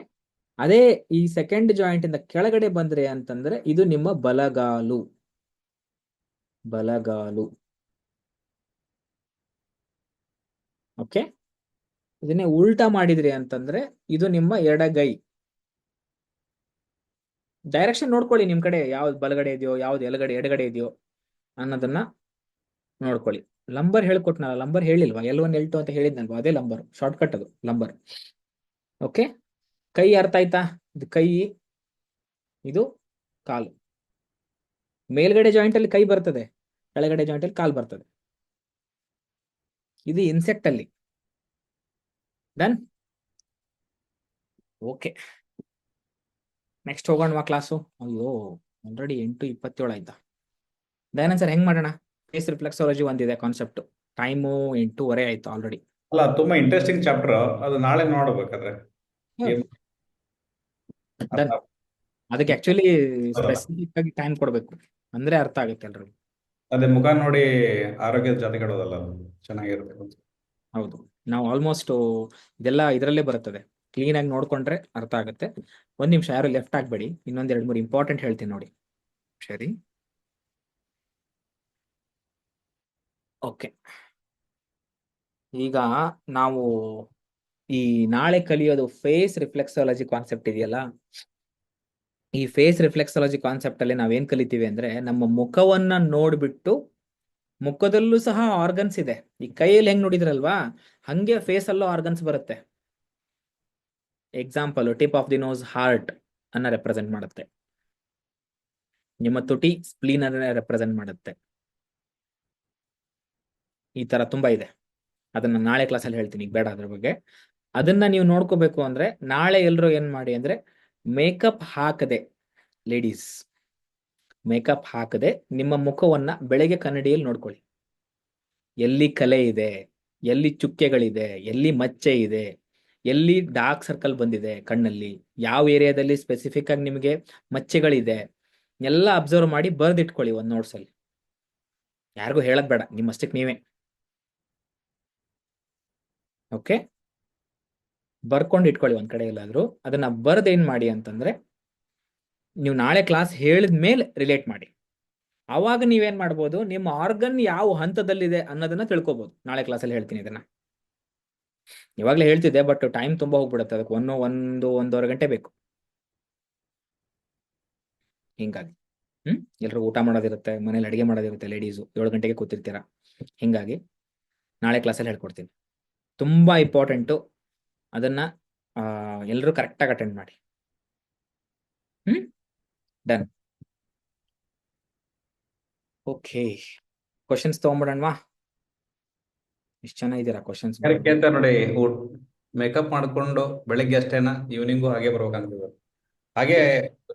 Speaker 4: ಅದೇ ಈ ಸೆಕೆಂಡ್ ಜಾಯಿಂಟ್ ಇಂದ ಕೆಳಗಡೆ ಬಂದ್ರೆ ಅಂತಂದ್ರೆ ಇದು ನಿಮ್ಮ ಬಲಗಾಲು. ಬಲಗಾಲು. ಓಕೆ, ಇದನ್ನೇ ಉಲ್ಟಾ ಮಾಡಿದ್ರಿ ಅಂತಂದ್ರೆ ಇದು ನಿಮ್ಮ ಎಡಗೈ. ಡೈರೆಕ್ಷನ್ ನೋಡ್ಕೊಳ್ಳಿ, ನಿಮ್ ಕಡೆ ಯಾವ್ದು ಬಲಗಡೆ ಇದೆಯೋ ಯಾವ್ದು ಎಡಗಡೆ ಇದೆಯೋ ಅನ್ನೋದನ್ನ ನೋಡ್ಕೊಳ್ಳಿ. ಲಂಬರ್ ಹೇಳ್ಕೊಟ್ನಲ್ಲ, ಲಂಬರ್ ಹೇಳಿಲ್ವಾ? L1 L2 ಅಂತ ಹೇಳಿದ್ನಲ್ವಾ? ಅದೇ ಲಂಬರ್, ಶಾರ್ಟ್ ಕಟ್ ಅದು ಲಂಬರ್. ಓಕೆ, ಕೈ ಅರ್ಥ ಆಯ್ತಾ? ಇದು ಕೈ, ಇದು ಕಾಲು. ಮೇಲ್ಗಡೆ ಜಾಯಿಂಟ್ ಅಲ್ಲಿ ಕೈ ಬರ್ತದೆ, ಕೆಳಗಡೆ ಜಾಯಿಂಟ್ ಅಲ್ಲಿ ಕಾಲು ಬರ್ತದೆ. ಇದು ಇನ್ಸೆಕ್ಟ್ ಅಲ್ಲಿ. ಡನ್. ಓಕೆ, ನೆಕ್ಸ್ಟ್ ಹೋಗೋಣವಾ ಕ್ಲಾಸು? ಅಯ್ಯೋ, ಆಲ್ರೆಡಿ 8:27 ಆಯ್ತಾ? ದಯಾನಂದ್ ಸರ್ ಹೆಂಗ್ ಮಾಡೋಣ? ಫೇಸ್ ರಿಫ್ಲೆಕ್ಸಾಲಜಿ ಒಂದಿದೆ ಕಾನ್ಸೆಪ್ಟ್, ಟೈಮು 8:30 ಆಯ್ತು ಆಲ್ರೆಡಿ.
Speaker 1: ಅಲ್ಲ, ತುಂಬಾ ಇಂಟ್ರೆಸ್ಟಿಂಗ್ ಚಾಪ್ಟರ್ ಅದು, ನಾಳೆ ನೋಡ್ಬೇಕಾದ್ರೆ
Speaker 4: ಡನ್. ಅದಕ್ಕೆ ಆಕ್ಚುಲಿ ಸ್ಪೆಸಿಫಿಕ್ ಆಗಿ ಟೈಮ್ ಕೊಡ್ಬೇಕು, ಅಂದ್ರೆ ಅರ್ಥ ಆಗುತ್ತೆ ಎಲ್ರಿಗೂ.
Speaker 1: ಅದೇ ಮುಖ ನೋಡಿ ಆರೋಗ್ಯದ ಜೊತೆ ಕೆಡೋದಲ್ಲ, ಅದು ಚೆನ್ನಾಗಿರುತ್ತೆ.
Speaker 4: ಹೌದು, ನಾವು ಆಲ್ಮೋಸ್ಟ್ ಇದೆಲ್ಲ ಇದರಲ್ಲೇ ಬರುತ್ತದೆ. ಕ್ಲೀನ್ ಆಗಿ ನೋಡ್ಕೊಂಡ್ರೆ ಅರ್ಥ ಆಗುತ್ತೆ. ಒಂದ್ ನಿಮಿಷ, ಯಾರು ಲೆಫ್ಟ್ ಆಗ್ಬೇಡಿ, ಇನ್ನೊಂದ್ 2-3 ಇಂಪಾರ್ಟೆಂಟ್ ಹೇಳ್ತೀನಿ ನೋಡಿ. ಸರಿ, ಓಕೆ. ಈಗ ನಾವು ಈ ನಾಳೆ ಕಲಿಯೋದು ಫೇಸ್ ರಿಫ್ಲೆಕ್ಸಾಲಜಿ ಕಾನ್ಸೆಪ್ಟ್ ಇದೆಯಲ್ಲ, ಈ ಫೇಸ್ ರಿಫ್ಲೆಕ್ಸಾಲಜಿ ಕಾನ್ಸೆಪ್ಟ್ ಅಲ್ಲಿ ನಾವೇನ್ ಕಲಿತೀವಿ ಅಂದ್ರೆ ನಮ್ಮ ಮುಖವನ್ನ ನೋಡ್ಬಿಟ್ಟು, ಮುಖದಲ್ಲೂ ಸಹ ಆರ್ಗನ್ಸ್ ಇದೆ. ಈ ಕೈಯಲ್ಲಿ ಹೆಂಗ್ ನೋಡಿದ್ರಲ್ವಾ, ಹಂಗೆ ಫೇಸ್ ಅಲ್ಲೂ ಆರ್ಗನ್ಸ್ ಬರುತ್ತೆ. Example, tip of the nose heart ಅನ್ನ ರೆಪ್ರೆಸೆಂಟ್ ಮಾಡುತ್ತೆ, ನಿಮ್ಮ ತುಟಿ ಸ್ಪ್ಲೀನ್ ಅನ್ನ ರೆಪ್ರೆಸೆಂಟ್ ಮಾಡುತ್ತೆ. ಈ ತರ ತುಂಬಾ ಇದೆ, ಅದನ್ನ ನಾಳೆ ಕ್ಲಾಸಲ್ಲಿ ಹೇಳ್ತೀನಿ, ಈಗ ಬೇಡ ಅದ್ರ ಬಗ್ಗೆ. ಅದನ್ನ ನೀವು ನೋಡ್ಕೋಬೇಕು ಅಂದ್ರೆ ನಾಳೆ ಎಲ್ರು ಏನ್ ಮಾಡಿ ಅಂದ್ರೆ ಮೇಕಪ್ ಹಾಕದೆ, ಲೇಡೀಸ್ ಮೇಕಪ್ ಹಾಕದೆ ನಿಮ್ಮ ಮುಖವನ್ನ ಬೆಳಗ್ಗೆ ಕನ್ನಡಿಯಲ್ಲಿ ನೋಡ್ಕೊಳ್ಳಿ. ಎಲ್ಲಿ ಕಲೆ ಇದೆ, ಎಲ್ಲಿ ಚುಕ್ಕೆಗಳಿದೆ, ಎಲ್ಲಿ ಮಚ್ಚೆ ಇದೆ, ಎಲ್ಲಿ ಡಾರ್ಕ್ ಸರ್ಕಲ್ ಬಂದಿದೆ ಕಣ್ಣಲ್ಲಿ, ಯಾವ ಏರಿಯಾದಲ್ಲಿ ಸ್ಪೆಸಿಫಿಕ್ ಆಗಿ ನಿಮಗೆ ಮಚ್ಚೆಗಳಿದೆ ಎಲ್ಲ ಅಬ್ಸರ್ವ್ ಮಾಡಿ ಬರ್ದಿಟ್ಕೊಳ್ಳಿ ಒಂದ್ ನೋಟ್ಸ್ ಅಲ್ಲಿ. ಯಾರಿಗೂ ಹೇಳದ್ ಬೇಡ, ನಿಮ್ಮಷ್ಟಕ್ಕೆ ನೀವೇ. ಓಕೆ, ಬರ್ಕೊಂಡು ಇಟ್ಕೊಳ್ಳಿ ಒಂದ್ ಕಡೆ ಎಲ್ಲಾದ್ರೂ. ಅದನ್ನ ಬರ್ದ್ ಏನ್ ಮಾಡಿ ಅಂತಂದ್ರೆ ನೀವು ನಾಳೆ ಕ್ಲಾಸ್ ಹೇಳಿದ ಮೇಲೆ ರಿಲೇಟ್ ಮಾಡಿ. ಅವಾಗ ನೀವೇನ್ ಮಾಡ್ಬೋದು, ನಿಮ್ಮ ಆರ್ಗನ್ ಯಾವ ಹಂತದಲ್ಲಿದೆ ಅನ್ನೋದನ್ನ ತಿಳ್ಕೊಬಹುದು. ನಾಳೆ ಕ್ಲಾಸಲ್ಲಿ ಹೇಳ್ತೀನಿ ಇದನ್ನ. ಇವಾಗಲೇ ಹೇಳ್ತಿದ್ದೆ, ಬಟ್ ಟೈಮ್ ತುಂಬಾ ಹೋಗ್ಬಿಡುತ್ತೆ, ಅದಕ್ಕೆ ಒಂದೂವರೆ ಗಂಟೆ ಬೇಕು. ಹಿಂಗಾಗಿ ಎಲ್ರು ಊಟ ಮಾಡೋದಿರುತ್ತೆ, ಮನೇಲಿ ಅಡಿಗೆ ಮಾಡೋದಿರುತ್ತೆ, ಲೇಡೀಸು 7 ಗಂಟೆಗೆ ಕೂತಿರ್ತೀರಾ. ಹಿಂಗಾಗಿ ನಾಳೆ ಕ್ಲಾಸಲ್ಲಿ ಹೇಳ್ಕೊಡ್ತೀನಿ, ತುಂಬಾ ಇಂಪಾರ್ಟೆಂಟು. ಅದನ್ನ ಎಲ್ಲರೂ ಕರೆಕ್ಟಾಗಿ ಅಟೆಂಡ್ ಮಾಡಿ. ಡನ್. ಓಕೆ, ಕ್ವಶನ್ಸ್ ತಗೊಂಡ್ಬಿಡೋಣವಾ? ಇಷ್ಟು ಚೆನ್ನಾಗಿದ್ದೀರಾ ಕ್ವಶನ್ಸ್?
Speaker 1: ಅಂತ ನೋಡಿ, ಮೇಕಪ್ ಮಾಡ್ಕೊಂಡು ಬೆಳಿಗ್ಗೆ ಅಷ್ಟೇನಾ, ಈವ್ನಿಂಗು ಹಾಗೆ ಬರ್ಬೇಕಂತಿದ್ರು. ಹಾಗೆ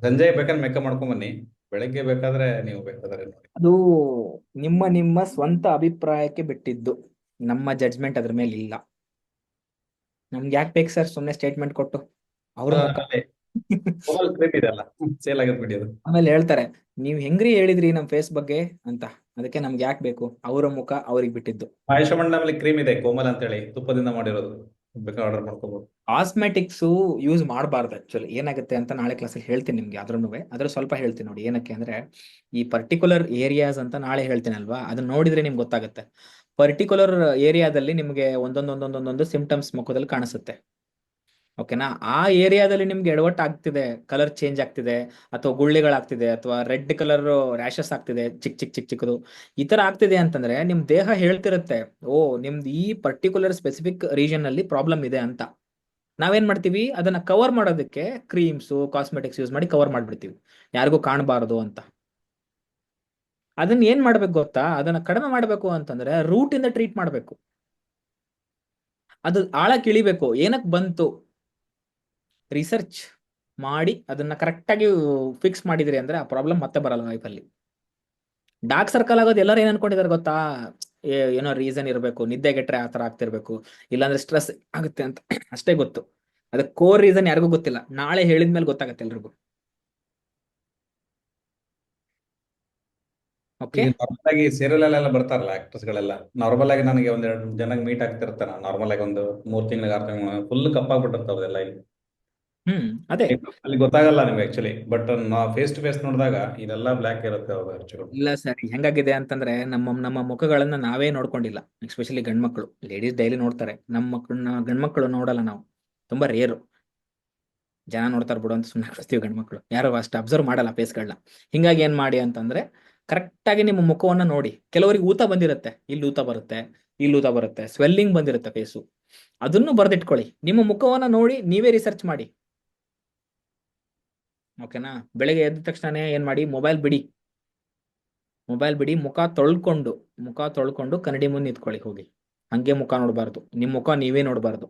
Speaker 1: ಸಂಜೆ ಬೇಕಾದ್ರೆ ಮೇಕಪ್ ಮಾಡ್ಕೊಂಡ್ ಬನ್ನಿ, ಬೆಳಗ್ಗೆ ಬೇಕಾದ್ರೆ ನೀವು ಬೇಕಾದ್ರೆ ನೋಡಿ.
Speaker 4: ಅದು ನಿಮ್ಮ ಸ್ವಂತ ಅಭಿಪ್ರಾಯಕ್ಕೆ ಬಿಟ್ಟಿದ್ದು, ನಮ್ಮ ಜಡ್ಜ್ಮೆಂಟ್ ಅದ್ರ ಮೇಲೆ ಇಲ್ಲ. ನಮ್ಗೆ ಯಾಕೆ ಬೇಕು ಸರ್ ಸುಮ್ಮನೆ ಸ್ಟೇಟ್ಮೆಂಟ್ ಕೊಟ್ಟು ಅವ್ರ ಮುಖ
Speaker 1: ಕ್ರೀಮ್ ಇದೆ ಅಲ್ಲ, ಸೇಲ್ ಆಗಿದ್ ಬಿಡಿ ಅದು.
Speaker 4: ಆಮೇಲೆ ಹೇಳ್ತಾರೆ ನೀವ್ ಹೆಂಗ್ರಿ ಹೇಳಿದ್ರಿ ನಮ್ ಫೇಸ್ ಬಗ್ಗೆ ಅಂತ. ಅದಕ್ಕೆ ನಮ್ಗೆ ಯಾಕೆ ಬೇಕು, ಅವರ ಮುಖ ಅವ್ರಿಗೆ ಬಿಟ್ಟಿದ್ದು.
Speaker 1: ಆಯುಷ್ಮಾನ್ ನಮ್ಮಲ್ಲಿ ಕ್ರೀಮ್ ಇದೆ ಕೋಮಲ್ ಅಂತ ಹೇಳಿ, ತುಪ್ಪದಿಂದ ಮಾಡಿರೋದು, ಬೇಕಾದ್ರೆ ಆರ್ಡರ್ ಮಾಡ್ಕೋಬಹುದು.
Speaker 4: ಕಾಸ್ಮೆಟಿಕ್ಸ್ ಯೂಸ್ ಮಾಡಬಾರ್ದು ಆಕ್ಚುಲಿ. ಏನಾಗುತ್ತೆ ಅಂತ ನಾಳೆ ಕ್ಲಾಸಲ್ಲಿ ಹೇಳ್ತೀನಿ ನಿಮ್ಗೆ. ಅದ್ರ ಸ್ವಲ್ಪ ಹೇಳ್ತೀನಿ ನೋಡಿ. ಏನಕ್ಕೆ ಅಂದ್ರೆ ಈ ಪರ್ಟಿಕ್ಯುಲರ್ ಏರಿಯಾಸ್ ಅಂತ ನಾಳೆ ಹೇಳ್ತೀನಿ ಅಲ್ವಾ, ಅದನ್ನ ನೋಡಿದ್ರೆ ನಿಮ್ಗೆ ಗೊತ್ತಾಗುತ್ತೆ. ಪರ್ಟಿಕ್ಯುಲರ್ ಏರಿಯಾದಲ್ಲಿ ನಿಮ್ಗೆ ಒಂದೊಂದೊಂದೊಂದೊಂದು ಸಿಂಪ್ಟಮ್ಸ್ ಮುಖದಲ್ಲಿ ಕಾಣಿಸುತ್ತೆ. ಓಕೆನಾ? ಆ ಏರಿಯಾದಲ್ಲಿ ನಿಮ್ಗೆ ಎಡವಟ್ಟು ಆಗ್ತಿದೆ, ಕಲರ್ ಚೇಂಜ್ ಆಗ್ತಿದೆ, ಅಥವಾ ಗುಳ್ಳೆಗಳಾಗ್ತಿದೆ, ಅಥವಾ ರೆಡ್ ಕಲರ್ ರ್ಯಾಷಸ್ ಆಗ್ತಿದೆ, ಚಿಕ್ಕದು ಈ ತರ ಆಗ್ತಿದೆ ಅಂತಂದ್ರೆ ನಿಮ್ ದೇಹ ಹೇಳ್ತಿರುತ್ತೆ, ಓ ನಿಮ್ದು ಈ ಪರ್ಟಿಕ್ಯುಲರ್ ಸ್ಪೆಸಿಫಿಕ್ ರೀಜನ್ ಅಲ್ಲಿ ಪ್ರಾಬ್ಲಮ್ ಇದೆ ಅಂತ. ನಾವೇನ್ ಮಾಡ್ತೀವಿ, ಅದನ್ನ ಕವರ್ ಮಾಡೋದಕ್ಕೆ ಕ್ರೀಮ್ಸ್ ಕಾಸ್ಮೆಟಿಕ್ಸ್ ಯೂಸ್ ಮಾಡಿ ಕವರ್ ಮಾಡ್ಬಿಡ್ತೀವಿ, ಯಾರಿಗೂ ಕಾಣಬಾರದು ಅಂತ. ಅದನ್ನ ಏನ್ ಮಾಡ್ಬೇಕು ಗೊತ್ತಾ, ಅದನ್ನ ಕಡಿಮೆ ಮಾಡ್ಬೇಕು ಅಂತಂದ್ರೆ ರೂಟ್ ಇಂದ ಟ್ರೀಟ್ ಮಾಡ್ಬೇಕು. ಅದು ಆಳಕ್ಕೆ ಇಳಿಬೇಕು. ಏನಕ್ಕೆ ಬಂತು ರಿಸರ್ಚ್ ಮಾಡಿ ಅದನ್ನ ಕರೆಕ್ಟಾಗಿ ಫಿಕ್ಸ್ ಮಾಡಿದ್ರಿ ಅಂದ್ರೆ ಆ ಪ್ರಾಬ್ಲಮ್ ಮತ್ತೆ ಬರಲ್ಲ ಲೈಫಲ್ಲಿ. ಡಾರ್ಕ್ ಸರ್ಕಲ್ ಆಗೋದು ಎಲ್ಲರೂ ಏನ್ ಅನ್ಕೊಂಡಿದ್ದಾರೆ ಗೊತ್ತಾ, ಏನೋ ರೀಸನ್ ಇರಬೇಕು, ನಿದ್ದೆ ಗೆಟ್ರೆ ಆತರ ಆಗ್ತಿರ್ಬೇಕು, ಇಲ್ಲಾಂದ್ರೆ ಸ್ಟ್ರೆಸ್ ಆಗುತ್ತೆ ಅಂತ ಅಷ್ಟೇ ಗೊತ್ತು. ಅದಕ್ಕೆ ಕೋರ್ ರೀಸನ್ ಯಾರಿಗೂ ಗೊತ್ತಿಲ್ಲ. ನಾಳೆ ಹೇಳಿದ್ಮೇಲೆ ಗೊತ್ತಾಗತ್ತೆ ಎಲ್ರಿಗೂ. ಓಕೆ,
Speaker 1: ನಾರ್ಮಲ್ ಆಗಿ ಸೀರಿಯಲ್ ಅಲ್ಲೆಲ್ಲ ಬರ್ತಾರಲ್ಲ ಆಕ್ಟರ್ಸ್ ಗಳೆಲ್ಲ, ನಾರ್ಮಲ್ ಆಗಿ ನನಗೆ ಒಂದೆರಡು ಜನಕ್ಕೆ ಮೀಟ್ ಆಗ್ತಿರ್ತಾನೆ. ನಾರ್ಮಲ್ ಆಗಿ ಒಂದು 3 ತಿಂಗಳಿಗೆ 6 ತಿಂಗಳು ಫುಲ್ ಕಪ್ಪಾಗ್ಬಿಟ್ಟಿರ್ತಾವ್ದೆಲ್ಲ ಇಲ್ಲಿ.
Speaker 4: ಅದೇ
Speaker 1: ಅಲ್ಲಿ ಗೊತ್ತಾಗಲ್ಲ ನಿಮ್ಗೆ ಆಕ್ಚುಲಿ, ಬಟ್ ನಾ ಫೇಸ್ ಟು ಫೇಸ್ ನೋಡಿದಾಗ ಇದೆಲ್ಲ ಬ್ಲ್ಯಾಕ್ ಇರುತ್ತೆ ಅವ್ರ ಆಕ್ಚುಲಿ.
Speaker 4: ಇಲ್ಲ ಸರ್, ಹೆಂಗಾಗಿದೆ ಅಂತಂದ್ರೆ ನಮ್ಮ ಮುಖಗಳನ್ನ ನಾವೇ ನೋಡ್ಕೊಂಡಿಲ್ಲ. ಎಸ್ಪೆಷಲಿ ಗಂಡ್ಮಕ್ಳು. ಲೇಡೀಸ್ ಡೈಲಿ ನೋಡ್ತಾರೆ, ನಮ್ಮ ಮಕ್ಕಳನ್ನ ಗಂಡ್ಮಕ್ಳು ನೋಡಲ್ಲ. ನಾವು ತುಂಬಾ ರೇರು. ಜನ ನೋಡ್ತಾರೆ ಬಿಡು ಅಂತ ಸುಮ್ಮನೆ ಕಳಿಸ್ತೀವಿ. ಗಂಡ್ಮಕ್ಳು ಯಾರು ಅಷ್ಟು ಅಬ್ಸರ್ವ್ ಮಾಡಲ್ಲ ಫೇಸ್ಗಳನ್ನ. ಹಿಂಗಾಗಿ ಏನ್ ಮಾಡಿ ಅಂತಂದ್ರೆ ಕರೆಕ್ಟ್ ಆಗಿ ನಿಮ್ಮ ಮುಖವನ್ನ ನೋಡಿ. ಕೆಲವರಿಗೆ ಊತ ಬಂದಿರುತ್ತೆ, ಇಲ್ಲಿ ಊತ ಬರುತ್ತೆ, ಇಲ್ಲಿ ಊತ ಬರುತ್ತೆ, ಸ್ವೆಲ್ಲಿಂಗ್ ಬಂದಿರುತ್ತೆ ಫೇಸು. ಅದನ್ನು ಬರ್ದಿಟ್ಕೊಳ್ಳಿ. ನಿಮ್ಮ ಮುಖವನ್ನ ನೋಡಿ ನೀವೇ ರಿಸರ್ಚ್ ಮಾಡಿ. ಓಕೆನಾ? ಬೆಳಗ್ಗೆ ಎದ್ದ ತಕ್ಷಣ ಏನ್ ಮಾಡಿ, ಮೊಬೈಲ್ ಬಿಡಿ, ಮುಖ ತೊಳ್ಕೊಂಡು ಕನ್ನಡಿ ಮುಂದೆ ನಿಂತ್ಕೊಳ್ಳಿ ಹೋಗಿ. ಹಂಗೆ ಮುಖ ನೋಡಬಾರ್ದು, ನಿಮ್ಮ ಮುಖ ನೀವೇ ನೋಡಬಾರ್ದು.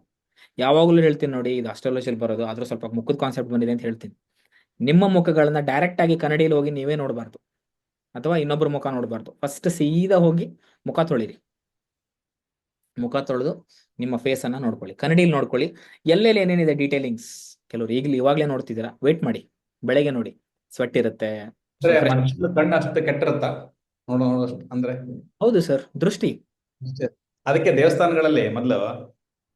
Speaker 4: ಯಾವಾಗಲೂ ಹೇಳ್ತೀನಿ ನೋಡಿ, ಇದು ಅಸ್ಟ್ರಾಲಜಿಯಲ್ಲಿ ಬರೋದು, ಆದ್ರೂ ಸ್ವಲ್ಪ ಮುಖದ ಕಾನ್ಸೆಪ್ಟ್ ಬಂದಿದೆ ಅಂತ ಹೇಳ್ತೀನಿ. ನಿಮ್ಮ ಮುಖಗಳನ್ನ ಡೈರೆಕ್ಟ್ ಆಗಿ ಕನ್ನಡಿಯಲ್ಲಿ ಹೋಗಿ ನೀವೇ ನೋಡಬಾರ್ದು, ಅಥವಾ ಇನ್ನೊಬ್ರು ಮುಖ ನೋಡಬಾರ್ದು. ಫಸ್ಟ್ ಸೀದಾ ಹೋಗಿ ಮುಖ ತೊಳಿರಿ. ಮುಖ ತೊಳೆದು ನಿಮ್ಮ ಫೇಸ್ ಅನ್ನ ನೋಡ್ಕೊಳ್ಳಿ, ಕನ್ನಡಿಯಲ್ಲಿ ನೋಡ್ಕೊಳ್ಳಿ. ಎಲ್ಲೆಲ್ಲಿ ಏನೇನಿದೆ ಡೀಟೇಲಿಂಗ್ಸ್. ಕೆಲವರು ಇವಾಗಲೇ ನೋಡ್ತಿದ್ದೀರಾ, ವೇಟ್ ಮಾಡಿ, ಬೆಳಗ್ಗೆ ನೋಡಿ. ಸ್ವೆಟ್ ಇರುತ್ತೆ.
Speaker 1: ಮನುಷ್ಯನ ಕಣ್ಣು ಅಷ್ಟು ಕೆಟ್ಟಿರುತ್ತ ಅಂದ್ರೆ?
Speaker 4: ಹೌದು ಸರ್, ದೃಷ್ಟಿ.
Speaker 1: ಅದಕ್ಕೆ ದೇವಸ್ಥಾನಗಳಲ್ಲಿ ಮೊದಲು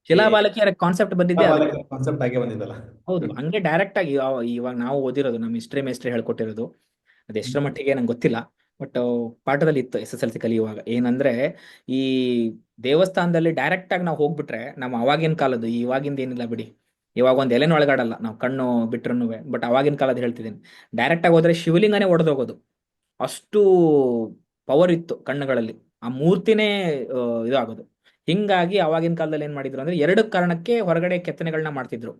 Speaker 4: ಶಿಲಾಬಾಲಕಿಯರ ಕಾನ್ಸೆಪ್ಟ್ ಬಂದಿದ್ದೆ ಅದಕ್ಕೆ.
Speaker 1: ಕಾನ್ಸೆಪ್ಟ್ ಆಗಿ ಬಂದಿದ್ದಲ್ಲ.
Speaker 4: ಹೌದು, ಹಂಗೆ ಡೈರೆಕ್ಟ್ ಆಗಿ ಇವಾಗ ನಾವು ಓದಿರೋದು, ನಮ್ಮ ಮೇಸ್ಟ್ರಿ ಹೇಳ್ಕೊಟ್ಟಿರೋದು. ಅದು ಎಷ್ಟರ ಮಟ್ಟಿಗೆ ನಂಗೆ ಗೊತ್ತಿಲ್ಲ, ಬಟ್ ಪಾಠದಲ್ಲಿ ಇತ್ತು SSLC ಕಲಿಯುವಾಗ. ಏನಂದ್ರೆ ಈ ದೇವಸ್ಥಾನದಲ್ಲಿ ಡೈರೆಕ್ಟ್ ಆಗಿ ನಾವು ಹೋಗ್ಬಿಟ್ರೆ, ನಮ್ಮ ಅವಾಗಿನ ಕಾಲದ್ದು, ಇವಾಗಿಂದ ಏನಿಲ್ಲ ಬಿಡಿ, ಇವಾಗ ಒಂದ್ ಎಲೆನ ಒಳಗಾಡಲ್ಲ ನಾವು ಕಣ್ಣು ಬಿಟ್ರು. ಬಟ್ ಅವಾಗಿನ ಕಾಲದ ಹೇಳ್ತಿದ್ದೀನಿ, ಡೈರೆಕ್ಟ್ ಆಗಿ ಹೋದ್ರೆ ಶಿವಲಿಂಗನೇ ಒಡೆದೋಗೋದು, ಅಷ್ಟು ಪವರ್ ಇತ್ತು ಕಣ್ಣುಗಳಲ್ಲಿ. ಆ ಮೂರ್ತಿನೇ ಇದಾಗೋದು. ಹಿಂಗಾಗಿ ಅವಾಗಿನ ಕಾಲದಲ್ಲಿ ಏನ್ ಮಾಡಿದ್ರು ಅಂದ್ರೆ 2 ಕಾರಣಕ್ಕೆ ಹೊರಗಡೆ ಕೆತ್ತನೆಗಳನ್ನ ಮಾಡ್ತಿದ್ರು.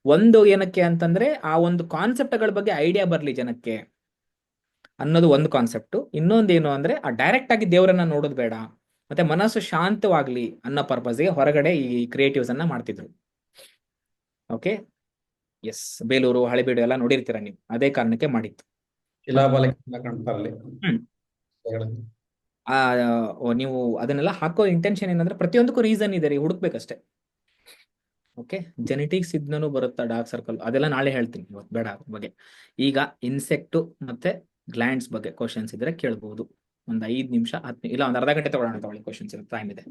Speaker 4: ಒಂದು ಏನಕ್ಕೆ ಅಂತಂದ್ರೆ ಆ ಒಂದು ಕಾನ್ಸೆಪ್ಟ್ಗಳ ಬಗ್ಗೆ ಐಡಿಯಾ ಬರ್ಲಿ ಜನಕ್ಕೆ ಅನ್ನೋದು ಒಂದು ಕಾನ್ಸೆಪ್ಟ್. ಇನ್ನೊಂದೇನು ಅಂದ್ರೆ ಆ ಡೈರೆಕ್ಟ್ ಆಗಿ ದೇವರನ್ನ ನೋಡೋದು ಬೇಡ, ಮತ್ತೆ ಮನಸ್ಸು ಶಾಂತವಾಗ್ಲಿ ಅನ್ನೋ ಪರ್ಪಸ್ಗೆ ಹೊರಗಡೆ ಈ ಕ್ರಿಯೇಟಿವ್ಸ್ ಅನ್ನ ಮಾಡ್ತಿದ್ರು. ಓಕೆ, ಎಸ್, ಬೇಲೂರು ಹಳೆಬೀಡು ಎಲ್ಲ ನೋಡಿರ್ತೀರ ನೀವು, ಅದೇ ಕಾರಣಕ್ಕೆ ಮಾಡಿತ್ತು. ನೀವು ಅದನ್ನೆಲ್ಲ ಹಾಕೋ ಇಂಟೆನ್ಷನ್ ಏನಂದ್ರೆ ಪ್ರತಿಯೊಂದಕ್ಕೂ ರೀಸನ್ ಇದೆ ರೀ, ಹುಡುಕ್ಬೇಕಷ್ಟೇ. ಓಕೆ, ಜೆನೆಟಿಕ್ಸ್ ಇದ್ನೂ ಬರುತ್ತಾ ಡಾರ್ಕ್ ಸರ್ಕಲ್, ಅದೆಲ್ಲ ನಾಳೆ ಹೇಳ್ತೀನಿ, ಇವತ್ತು ಬೇಡ ಅದ್ರ ಬಗ್ಗೆ. ಈಗ ಇನ್ಸೆಕ್ಟ್ ಮತ್ತೆ ಗ್ಲ್ಯಾಂಡ್ಸ್ ಬಗ್ಗೆ ಕ್ವಶನ್ಸ್ ಇದ್ರೆ ಕೇಳ್ಬಹುದು. ಒಂದು 5 ನಿಮಿಷ 10 ಇಲ್ಲ ಒಂದು ಅರ್ಧ ಗಂಟೆ ತಗೊಳ್ಳಿ. ಕ್ವಶನ್ಸ್ ಇರುತ್ತೆ, ಟೈಮ್ ಇದೆ.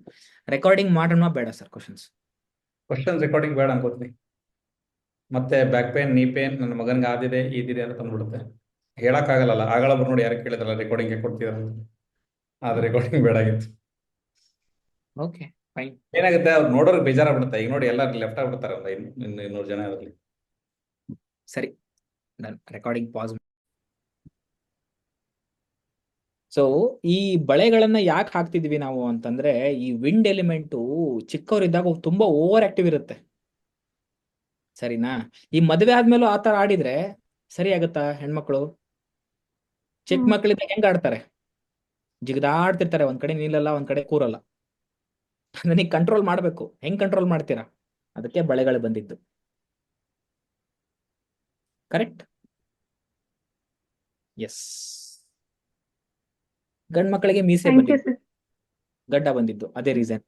Speaker 4: ರೆಕಾರ್ಡಿಂಗ್ ಮಾಡೋಣ ಬೇಡ ಸರ್? ಕ್ವಶನ್ಸ್
Speaker 1: ರೆಕಾರ್ಡಿಂಗ್ ಬೇಡ ಅನ್ಕೋತೀನಿ. ಮತ್ತೆ ಬ್ಯಾಕ್ ಪೇನ್, ನೀ ಪೇನ್ ನನ್ನ ಮಗನಿಗೆ ಆದಿದೆ ಇದಿದೆ ಅಂತ ತಂದ್ಬಿಡುತ್ತೆ. ಹೇಳಕ್ಕಾಗಲ್ಲ. ಆಗಳೊಬ್ರು ನೋಡಿ ಯಾರು ಕೇಳಿದ್ರಲ್ಲ ರೆಕಾರ್ಡಿಂಗ್ ಕೊಡ್ತಿದಾರೆ, ಆದ್ರೆ ರೆಕಾರ್ಡಿಂಗ್ ಬೇಡ ಆಗಿತ್ತು.
Speaker 4: Okay fine.
Speaker 1: ಏನಾಗುತ್ತೆ, ಅವ್ರು ನೋಡೋರು ಬೇಜಾರಾಗ್ಬಿಡುತ್ತೆ. ಈಗ ನೋಡಿ ಎಲ್ಲರೂ ಲೆಫ್ಟ್ ಆಗ್ಬಿಡ್ತಾರೆ, ಒಂದು 200 ಜನ ಅದರಲ್ಲಿ.
Speaker 4: ಸರಿ, ಡನ್. Recording pass. ಸೊ ಈ ಬಳೆಗಳನ್ನ ಯಾಕೆ ಹಾಕ್ತಿದ್ವಿ ನಾವು ಅಂತಂದ್ರೆ, ಈ ವಿಂಡ್ ಎಲಿಮೆಂಟು ಚಿಕ್ಕವರಿದ್ದಾಗ ತುಂಬಾ ಓವರ್ ಆಕ್ಟಿವ್ ಇರುತ್ತೆ, ಸರಿನಾ? ಈ ಮದುವೆ ಆದ್ಮೇಲೂ ಆತರ ಆಡಿದ್ರೆ ಸರಿ ಆಗತ್ತಾ? ಹೆಣ್ಮಕ್ಳು ಚಿಕ್ಕ ಮಕ್ಳಿದ್ದಾಗ ಹೆಂಗ್ ಆಡ್ತಾರೆ? ಜಿಗದಾಡ್ತಿರ್ತಾರೆ, ಒಂದ್ ಕಡೆ ನಿಲ್ಲಲ್ಲ, ಒಂದ್ ಕಡೆ ಕೂರಲ್ಲ. ಅದನ್ನ ಕಂಟ್ರೋಲ್ ಮಾಡ್ಬೇಕು. ಹೆಂಗ್ ಕಂಟ್ರೋಲ್ ಮಾಡ್ತೀರಾ? ಅದಕ್ಕೆ ಬಳೆಗಳು ಬಂದಿದ್ದು. ಕರೆಕ್ಟ್. ಎಸ್. ಗಂಡ್ ಮಕ್ಕಳಿಗೆ ಮೀಸೆ
Speaker 5: ಥ್ಯಾಂಕ್ ಯು
Speaker 4: ಬಂದಿದ್ದು,
Speaker 5: ಸರ್.
Speaker 4: ಗಡ್ಡ ಬಂದಿದ್ದು ಅದೇ reason.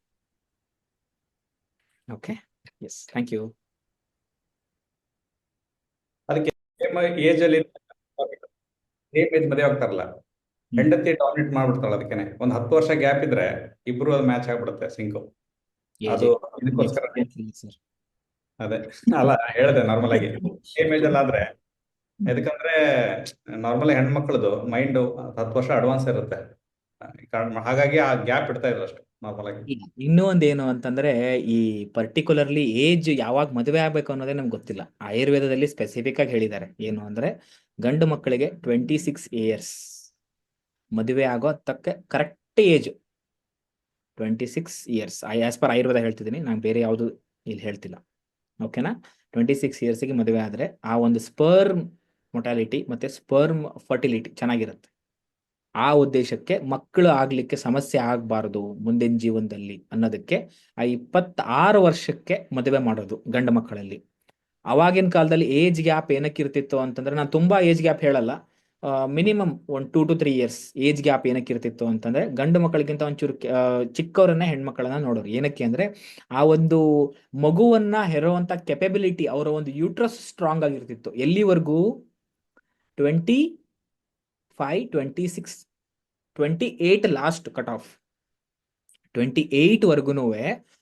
Speaker 4: Okay, yes, thank you.
Speaker 1: ಅದಕ್ಕೆ ಏಜ್ ಅಲ್ಲಿ ಸೇಮ್ ಏಜ್ ಮದುವೆ ಆಗ್ತಾರಲ್ಲ, ಹೆಂಡತಿ ಡಾಮಿನೇಟ್ ಮಾಡ್ಬಿಡ್ತಾಳೆ. ಅದಕ್ಕೆ ಒಂದ್ 10 ವರ್ಷ ಗ್ಯಾಪ್ ಇದ್ರೆ ಇಬ್ರು ಅದು ಮ್ಯಾಚ್ ಆಗ್ಬಿಡುತ್ತೆ ಸಿಂಕು. ಅದು ಇದಕ್ಕೋಸ್ಕರ
Speaker 4: ಸರ್.
Speaker 1: ಅದೇ ಅಲ್ಲ ಹೇಳ್ದೆ ನಾರ್ಮಲ್ ಆಗಿ ಸೇಮ್ ಏಜ್ ಅಲ್ಲಿ ಆದ್ರೆ, ಯಾಕಂದ್ರೆ ನಾರ್ಮಲ್ ಹೆಣ್ಮಕ್ಳದು ಮೈಂಡ್ 10 ವರ್ಷ ಅಡ್ವಾನ್ಸ್ ಇರುತ್ತೆ. ಹಾಗಾಗಿ ಆ ಗ್ಯಾಪ್ ಇಡ್ತಾ ಇದ್ರು ಅಷ್ಟು ನಾರ್ಮಲ್ ಆಗಿ.
Speaker 4: ಇನ್ನೂ ಒಂದೇನು ಅಂತಂದ್ರೆ, ಈ ಪರ್ಟಿಕ್ಯುಲರ್ಲಿ ಏಜ್ ಯಾವಾಗ ಮದುವೆ ಆಗ್ಬೇಕು ಅನ್ನೋದೇ ನಮ್ಗೆ ಗೊತ್ತಿಲ್ಲ. ಆಯುರ್ವೇದದಲ್ಲಿ ಸ್ಪೆಸಿಫಿಕ್ ಆಗಿ ಹೇಳಿದ್ದಾರೆ ಏನು ಅಂದ್ರೆ, ಗಂಡು ಮಕ್ಕಳಿಗೆ 26 ಇಯರ್ಸ್ ಮದುವೆ ಆಗೋ ತಕ್ಕ correct age 26 years. As per Ayurveda ಹೇಳ್ತಿದ್ದೀನಿ, ನಾನು ಬೇರೆ ಯಾವುದು ಇಲ್ಲಿ ಹೇಳ್ತಿಲ್ಲ. ಓಕೆನಾ? 26 ಇಯರ್ಸ್ಗೆ ಮದುವೆ ಆದ್ರೆ ಆ ಒಂದು ಸ್ಪರ್ಮ್ ಮೊಟಾಲಿಟಿ ಮತ್ತೆ ಸ್ಪರ್ಮ್ ಫರ್ಟಿಲಿಟಿ ಚೆನ್ನಾಗಿರುತ್ತೆ. ಆ ಉದ್ದೇಶಕ್ಕೆ ಮಕ್ಕಳು ಆಗ್ಲಿಕ್ಕೆ ಸಮಸ್ಯೆ ಆಗಬಾರದು ಮುಂದಿನ ಜೀವನದಲ್ಲಿ ಅನ್ನೋದಕ್ಕೆ ಆ 26 ವರ್ಷಕ್ಕೆ ಮದುವೆ ಮಾಡೋದು ಗಂಡು ಮಕ್ಕಳಲ್ಲಿ. ಅವಾಗಿನ ಕಾಲದಲ್ಲಿ ಏಜ್ ಗ್ಯಾಪ್ ಏನಕ್ಕೆ ಇರ್ತಿತ್ತು ಅಂತಂದ್ರೆ, ನಾನು ತುಂಬಾ ಏಜ್ ಗ್ಯಾಪ್ ಹೇಳಲ್ಲ, minimum 1 2 to 3 years age gap ಏನಕ್ಕೆ ಇರ್ತಿತ್ತು ಅಂತಂದ್ರೆ, ಗಂಡು ಮಕ್ಕಳಿಗಿಂತ ಒಂಚೂರು ಚಿಕ್ಕವರನ್ನ ಹೆಣ್ಮಕ್ಳನ್ನ ನೋಡೋರು. ಏನಕ್ಕೆ ಅಂದ್ರೆ, ಆ ಒಂದು ಮಗುವನ್ನ ಹೆರುವಂತ ಕೆಪಬಿಲಿಟಿ, ಅವರ ಒಂದು ಯೂಟ್ರಸ್ ಸ್ಟ್ರಾಂಗ್ ಆಗಿರ್ತಿತ್ತು. ಎಲ್ಲಿವರೆಗೂ? 25, 26, 28 ಲಾಸ್ಟ್ ಕಟ್ ಆಫ್. 28 ವರ್ಗುನು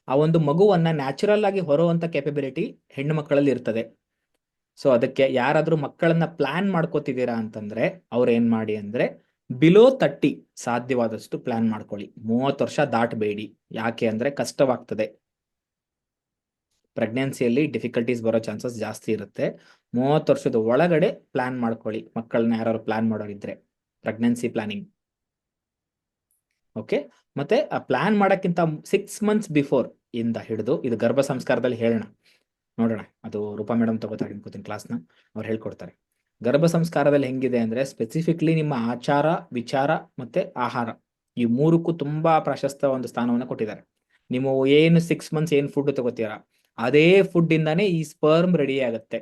Speaker 4: ಆ ಒಂದು ಮಗುವನ್ನ ನ್ಯಾಚುರಲ್ ಆಗಿ ಹೊರುವಂತ ಕೆಪಬಿಲಿಟಿ ಹೆಣ್ಣು ಮಕ್ಕಳಲ್ಲಿ ಇರ್ತದೆ. ಸೊ ಅದಕ್ಕೆ ಯಾರಾದ್ರೂ ಮಕ್ಕಳನ್ನ ಪ್ಲಾನ್ ಮಾಡ್ಕೋತಿದ್ದೀರಾ ಅಂತಂದ್ರೆ, ಅವ್ರು ಏನ್ ಮಾಡಿ ಅಂದ್ರೆ, ಬಿಲೋ 30 ಸಾಧ್ಯವಾದಷ್ಟು ಪ್ಲಾನ್ ಮಾಡ್ಕೊಳ್ಳಿ. 30 ವರ್ಷ ದಾಟಬೇಡಿ. ಯಾಕೆ ಅಂದ್ರೆ ಕಷ್ಟವಾಗ್ತದೆ. ಪ್ರೆಗ್ನೆನ್ಸಿಯಲ್ಲಿ ಡಿಫಿಕಲ್ಟೀಸ್ ಬರೋ ಚಾನ್ಸಸ್ ಜಾಸ್ತಿ ಇರುತ್ತೆ. 30 ವರ್ಷದ ಒಳಗಡೆ ಪ್ಲಾನ್ ಮಾಡ್ಕೊಳ್ಳಿ ಮಕ್ಕಳನ್ನ ಯಾರು ಪ್ಲಾನ್ ಮಾಡೋರಿದ್ರೆ, ಪ್ರೆಗ್ನೆನ್ಸಿ ಪ್ಲಾನಿಂಗ್. ಓಕೆ, ಮತ್ತೆ ಆ ಪ್ಲಾನ್ ಮಾಡಕ್ಕಿಂತ 6 months ಬಿಫೋರ್ ಇಂದ ಹಿಡಿದು, ಇದು ಗರ್ಭ ಸಂಸ್ಕಾರದಲ್ಲಿ ಹೇಳೋಣ, ನೋಡೋಣ. ಅದು ರೂಪಾ ಮೇಡಮ್ ತಗೋತಾರೆ ಅನ್ಕೋತೀನಿ ಕ್ಲಾಸ್ನ, ಅವ್ರು ಹೇಳ್ಕೊಡ್ತಾರೆ. ಗರ್ಭ ಸಂಸ್ಕಾರದಲ್ಲಿ ಹೆಂಗಿದೆ ಅಂದ್ರೆ, ಸ್ಪೆಸಿಫಿಕ್ಲಿ ನಿಮ್ಮ ಆಚಾರ, ವಿಚಾರ ಮತ್ತೆ ಆಹಾರ, ಈ 3ಕ್ಕೂ ತುಂಬಾ ಪ್ರಾಶಸ್ತ್ಯ ಒಂದು ಸ್ಥಾನವನ್ನು ಕೊಟ್ಟಿದ್ದಾರೆ. ನೀವು ಏನು 6 months ಏನ್ ಫುಡ್ ತಗೋತೀರಾ, ಅದೇ ಫುಡ್ ಇಂದಾನೇ ಈ ಸ್ಪರ್ಮ್ ರೆಡಿ ಆಗುತ್ತೆ.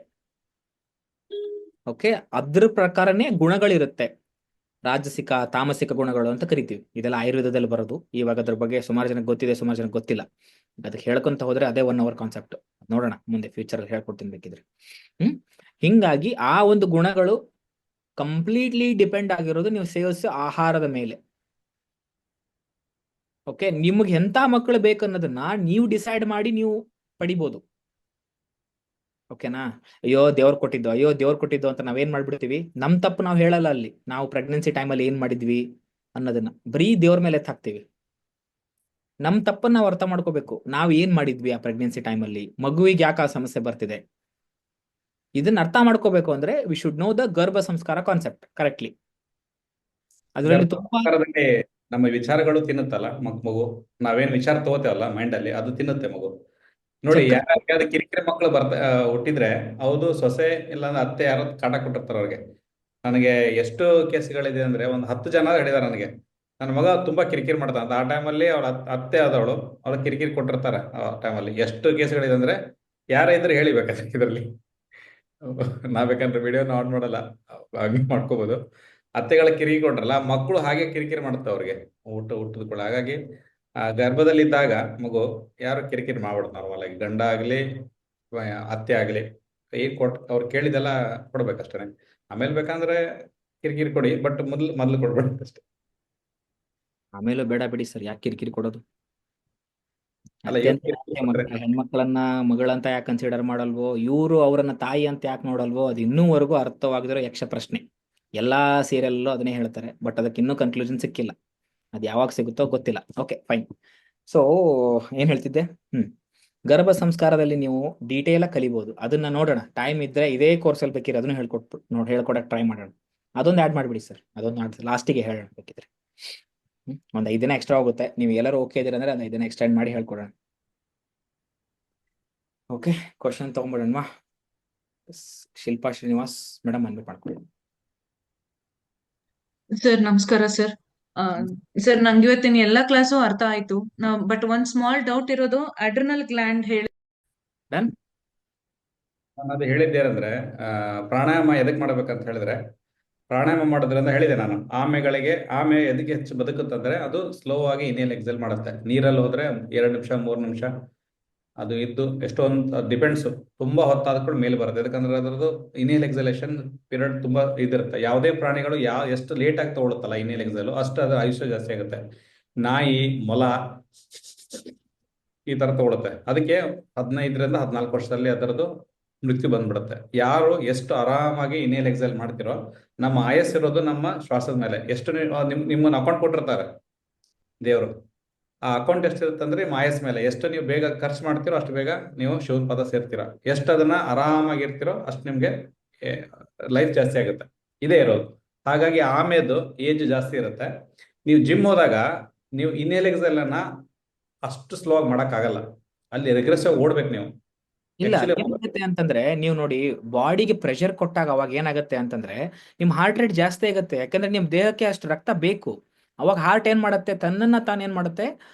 Speaker 4: ಓಕೆ, ಅದ್ರ ಪ್ರಕಾರನೇ ಗುಣಗಳಿರುತ್ತೆ. ರಾಜಸಿಕ, ತಾಮಸಿಕ ಗುಣಗಳು ಅಂತ ಕರಿತೀವಿ. ಇದೆಲ್ಲ ಆಯುರ್ವೇದದಲ್ಲಿ ಬರೋದು. ಇವಾಗ ಅದ್ರ ಬಗ್ಗೆ ಸುಮಾರು ಜನಕ್ಕೆ ಗೊತ್ತಿದೆ, ಸುಮಾರು ಜನಕ್ಕೆ ಗೊತ್ತಿಲ್ಲ. ಅದಕ್ಕೆ ಹೇಳ್ಕೊಂತ ಹೋದ್ರೆ ಅದೇ 1 hour ಕಾನ್ಸೆಪ್ಟ್. ನೋಡೋಣ ಮುಂದೆ ಫ್ಯೂಚರ್ ಅಲ್ಲಿ ಹೇಳ್ಕೊಡ್ತೀನಿ ಬೇಕಿದ್ರೆ. ಹಿಂಗಾಗಿ ಆ ಒಂದು ಗುಣಗಳು ಕಂಪ್ಲೀಟ್ಲಿ ಡಿಪೆಂಡ್ ಆಗಿರೋದು ನೀವು ಸೇವಿಸೋ ಆಹಾರದ ಮೇಲೆ. ಓಕೆ, ನಿಮ್ಗೆ ಎಂತ ಮಕ್ಕಳು ಬೇಕನ್ನೋದನ್ನ ನೀವು ಡಿಸೈಡ್ ಮಾಡಿ ನೀವು ಪಡಿಬೋದು. ಓಕೆನಾ? ಅಯ್ಯೋ ದೇವ್ರು ಕೊಟ್ಟಿದ್ದು ಅಂತ ನಾವೇನ್ ಮಾಡ್ಬಿಡ್ತೀವಿ, ನಮ್ ತಪ್ಪು ನಾವು ಹೇಳಲ್ಲ. ಅಲ್ಲಿ ನಾವು ಪ್ರೆಗ್ನೆನ್ಸಿ ಟೈಮಲ್ಲಿ ಏನ್ ಮಾಡಿದ್ವಿ ಅನ್ನೋದನ್ನ ಬರೀ ದೇವ್ರ ಮೇಲೆ ಎತ್ತಾಕ್ತಿವಿ. ನಮ್ ತಪ್ಪನ್ನ ನಾವು ಅರ್ಥ ಮಾಡ್ಕೋಬೇಕು. ನಾವ್ ಏನ್ ಮಾಡಿದ್ವಿ ಆ ಪ್ರೆಗ್ನೆನ್ಸಿ ಟೈಮಲ್ಲಿ, ಮಗುವಿಗೆ ಯಾಕೆ ಆ ಸಮಸ್ಯೆ ಬರ್ತಿದೆ, ಇದನ್ನ ಅರ್ಥ ಮಾಡ್ಕೋಬೇಕು ಅಂದ್ರೆ ವಿ ಶುಡ್ ನೋ ದ ಗರ್ಭ ಸಂಸ್ಕಾರ ಕಾನ್ಸೆಪ್ಟ್ ಕರೆಕ್ಟ್ಲಿ. ಅದರಲ್ಲಿ ತುಂಬಾ
Speaker 1: ನಮ್ಮ ವಿಚಾರಗಳು ತಿನ್ನುತ್ತಲ್ಲ ಮಗು, ನಾವೇನ್ ವಿಚಾರ ತಗೋತೇವಲ್ಲ ಮೈಂಡ್ ಅಲ್ಲಿ, ಅದು ತಿನ್ನುತ್ತೆ ಮಗು. ನೋಡಿ, ಯಾರು ಕಿರಿಕಿರಿ ಮಕ್ಕಳು ಹುಟ್ಟಿದ್ರೆ ಹೌದು, ಸೊಸೆ ಇಲ್ಲಾಂದ್ರೆ ಅತ್ತೆ ಯಾರೋ ಕಾಟ ಕೊಟ್ಟಿರ್ತಾರೆ ಅವ್ರಿಗೆ. ನನಗೆ ಎಷ್ಟು ಕೇಸ್ಗಳಿದೆ ಅಂದ್ರೆ, ಒಂದು 10 ಜನ ಹೇಳಿದಾರೆ ನನಗೆ, ನನ್ನ ಮಗ ತುಂಬಾ ಕಿರಿಕಿರಿ ಮಾಡ್ತಾನೆ ಅಂತ. ಆ ಟೈಮಲ್ಲಿ ಅವ್ರ ಅತ್ತೆ ಆದವಳು ಅವ್ರ ಕಿರಿಕಿರಿ ಕೊಟ್ಟಿರ್ತಾರೆ. ಆ ಟೈಮಲ್ಲಿ ಎಷ್ಟು ಕೇಸ್ಗಳಿದೆ ಅಂದ್ರೆ, ಯಾರೇ ಇದ್ರೆ ಹೇಳಿ ಬೇಕಾದ್ರೆ ಇದರಲ್ಲಿ. ನಾ ಬೇಕಂದ್ರೆ ವಿಡಿಯೋನ ಆನ್ ಮಾಡಲ್ಲ, ಹಂಗೆ ಮಾಡ್ಕೋಬಹುದು. ಅತ್ತೆಗಳ ಕಿರಿಕಿರಿ ಕೊಟ್ರಲ್ಲ, ಮಕ್ಕಳು ಹಾಗೆ ಕಿರಿಕಿರಿ ಮಾಡುತ್ತೆ ಅವ್ರಿಗೆ ಹುಟ್ಟದ ಕೂಡ. ಹಾಗಾಗಿ ಗರ್ಭದಲ್ಲಿದ್ದಾಗ ಮಗು ಯಾರು ಕಿರಿಕಿರಿ ಮಾಡ್ಬಿಡ್ತು ನಾರ್ಮಲ್ ಆಗಿ, ಗಂಡ ಆಗ್ಲಿ ಅತ್ತೆ ಆಗ್ಲಿ. ಅವ್ರು ಕೇಳಿದೆಲ್ಲ ಕೊಡ್ಬೇಕಷ್ಟೇ. ಆಮೇಲೆ ಬೇಕಂದ್ರೆ ಕಿರಿಕಿರಿ ಕೊಡಿ, ಬಟ್ ಮೊದ್ಲು ಕೊಡ್ಬೇಡಿ ಅಷ್ಟೇ.
Speaker 4: ಆಮೇಲೆ ಬೇಡ ಬಿಡಿ ಸರ್, ಯಾಕೆ ಕಿರಿಕಿರಿ ಕೊಡೋದು?
Speaker 1: ಅಲ್ಲ,
Speaker 4: ಹೆಣ್ಮಕ್ಳನ್ನ ಮಗಳಂತ ಯಾಕೆ ಕನ್ಸಿಡರ್ ಮಾಡಲ್ವೋ, ಇವರು ಅವರನ್ನ ತಾಯಿ ಅಂತ ಯಾಕೆ ನೋಡಲ್ವೋ, ಅದು ಇನ್ನೂವರೆಗೂ ಅರ್ಥವಾಗಿರೋ ಯಕ್ಷ ಪ್ರಶ್ನೆ. ಎಲ್ಲಾ ಸೀರಿಯಲ್ಲೂ ಅದನ್ನೇ ಹೇಳ್ತಾರೆ, ಬಟ್ ಅದಕ್ಕೆ ಇನ್ನೂ ಕನ್ಕ್ಲೂಷನ್ ಸಿಕ್ಕಿಲ್ಲ. ಅದು ಯಾವಾಗ ಸಿಗುತ್ತೋ ಗೊತ್ತಿಲ್ಲ. Okay, fine. ಸೊ ಏನ್ ಹೇಳ್ತಿದ್ದೆ? ಗರ್ಭ ಸಂಸ್ಕಾರದಲ್ಲಿ ನೀವು ಡೀಟೇಲ್ ಆಗಿ ಕಲಿಬಹುದು. ಅದನ್ನ ನೋಡೋಣ, ಟೈಮ್ ಇದ್ರೆ ಇದೇ ಕೋರ್ಸ್ ಅಲ್ಲಿ ಬೇಕಿದ್ರೆ ಅದನ್ನು ಹೇಳ್ಕೊಡಕ್ ಟ್ರೈ ಮಾಡೋಣ. ಅದೊಂದು ಆಡ್ ಮಾಡ್ಬಿಡಿ ಸರ್, ಅದೊಂದು ಲಾಸ್ಟಿಗೆ ಹೇಳೋಣ ಬೇಕಿದ್ರೆ. ಒಂದ್ 5 ದಿನ ಎಕ್ಸ್ಟ್ರಾ ಹೋಗುತ್ತೆ. ನೀವು ಎಲ್ಲರೂ ಓಕೆ ಇದೀರ ಅಂದ್ರೆ ಒಂದು 5 ದಿನ ಎಕ್ಸ್ಟೆಂಡ್ ಮಾಡಿ ಹೇಳ್ಕೊಡೋಣ. ಓಕೆ, ಕ್ವಶನ್ ತಗೊಂಡ್ಬಿಡೋಣ. ಶಿಲ್ಪಾ ಶ್ರೀನಿವಾಸ್ ಮೇಡಮ್ ಅನ್ಬಿಟ್ಟು ಮಾಡ್ಕೊಳ್ಳಿ.
Speaker 5: ಸರ್ ನಮಸ್ಕಾರ ಸರ್. ಸರ್ ನಂಗೆ ಇವತ್ತಿನ ಎಲ್ಲಾ ಕ್ಲಾಸು ಅರ್ಥ ಆಯ್ತು. ಬಟ್ ಒಂದ್ ಸ್ಮಾಲ್ ಡೌಟ್ ಇರೋದು, ಅಡ್ರಿನಲ್ ಗ್ಲ್ಯಾಂಡ್ ಹೇಳಿ.
Speaker 4: ಡನ್.
Speaker 1: ನಾನು ಅದು ಹೇಳಿದ್ದೇನೆಂದ್ರೆ, ಪ್ರಾಣಾಯಾಮ ಎದಕ್ ಮಾಡ್ಬೇಕಂತ ಹೇಳಿದ್ರೆ, ಪ್ರಾಣಾಯಾಮ ಮಾಡೋದ್ರಿಂದ ಹೇಳಿದೆ ನಾನು, ಆಮೆ ಎದಕ್ಕೆ ಹೆಚ್ಚು ಬದುಕುತ್ತಂದ್ರೆ ಅದು ಸ್ಲೋ ಆಗಿ ಇನ್ಹೇಲ್ ಎಕ್ಸೆಲ್ ಮಾಡುತ್ತೆ. ನೀರಲ್ಲಿ ಹೋದ್ರೆ 2 ನಿಮಿಷ 3 ನಿಮಿಷ ಅದು ಇದ್ದು ಎಷ್ಟೊಂದು ಡಿಪೆಂಡ್ಸ್, ತುಂಬಾ ಹೊತ್ತಾದ ಕೂಡ ಮೇಲೆ ಬರುತ್ತೆ. ಯಾಕಂದ್ರೆ ಅದರದ್ದು ಇನ್ಹೇಲ್ ಎಕ್ಸಲೇಷನ್ ಪೀರಿಯಡ್ ತುಂಬಾ ಇದಿರುತ್ತೆ. ಯಾವುದೇ ಪ್ರಾಣಿಗಳು ಎಷ್ಟು ಲೇಟ್ ಆಗಿ ತಗೊಳುತ್ತಲ್ಲ ಇನ್ಹೇಲ್ ಎಕ್ಸೆಲ್, ಅಷ್ಟು ಅದು ಆಯುಷ್ಯ ಜಾಸ್ತಿ ಆಗುತ್ತೆ. ನಾಯಿ, ಮೊಲ ಈ ತರ ತಗೊಳುತ್ತೆ. ಅದಕ್ಕೆ 15ರಿಂದ 14 ವರ್ಷದಲ್ಲಿ ಅದರದ್ದು ಮೃತ್ಯು ಬಂದ್ಬಿಡುತ್ತೆ. ಯಾರು ಎಷ್ಟು ಆರಾಮಾಗಿ ಇನ್ಹೇಲ್ ಎಕ್ಸೆಲ್ ಮಾಡ್ತಿರೋ, ನಮ್ಮ ಆಯಸ್ಸಿರೋದು ನಮ್ಮ ಶ್ವಾಸದ ಮೇಲೆ. ಎಷ್ಟು ನಿಮ್ಮನ್ನ ಅಕೌಂಟ್ ಕೊಟ್ಟಿರ್ತಾರೆ ದೇವರು, ಆ ಅಕೌಂಟ್ ಎಷ್ಟಿರುತ್ತೆ ಅಂದ್ರೆ ನಿಮ್ಮ ಆಯಸ್ ಮೇಲೆ. ಎಷ್ಟು ನೀವು ಬೇಗ ಖರ್ಚು ಮಾಡ್ತೀರೋ ಅಷ್ಟು ಬೇಗ ನೀವು ಶಿವನ ಪದ ಸೇರ್ತೀರಾ. ಎಷ್ಟು ಅದನ್ನ ಆರಾಮಾಗಿರ್ತೀರೋ ಅಷ್ಟು ನಿಮ್ಗೆ ಲೈಫ್ ಜಾಸ್ತಿ ಆಗುತ್ತೆ. ಇದೇ ಇರೋದು. ಹಾಗಾಗಿ ಆಮೇದು ಏಜ್ ಜಾಸ್ತಿ ಇರುತ್ತೆ. ನೀವು ಜಿಮ್ ಹೋದಾಗ ನೀವು ಇನ್ಹೇಲ್ ಎಕ್ಸೆಲ್ ಅನ್ನ ಅಷ್ಟು ಸ್ಲೋ ಆಗಿ ಮಾಡಕ್ಕಾಗಲ್ಲ. ಅಲ್ಲಿ ರಿಗ್ರೆಸಿವ್ ಓಡ್ಬೇಕು ನೀವು.
Speaker 4: ಇಲ್ಲ,
Speaker 1: Actually,
Speaker 4: ಏನಾಗುತ್ತೆ ಅಂತಂದ್ರೆ ನೀವು ನೋಡಿ, ಬಾಡಿಗೆ ಪ್ರೆಷರ್ ಕೊಟ್ಟಾಗ ಅವಾಗ ಏನಾಗುತ್ತೆ ಅಂತಂದ್ರೆ ನಿಮ್ ಹಾರ್ಟ್ ರೇಟ್ ಜಾಸ್ತಿ ಆಗುತ್ತೆ. ಯಾಕಂದ್ರೆ ನಿಮ್ ದೇಹಕ್ಕೆ ಅಷ್ಟು ರಕ್ತ ಬೇಕು. ಅವಾಗ ಹಾರ್ಟ್ ಏನ್ ಮಾಡುತ್ತೆ, ತನ್ನನ್ನ ತಾನು ಏನ್ ಮಾಡುತ್ತೆ,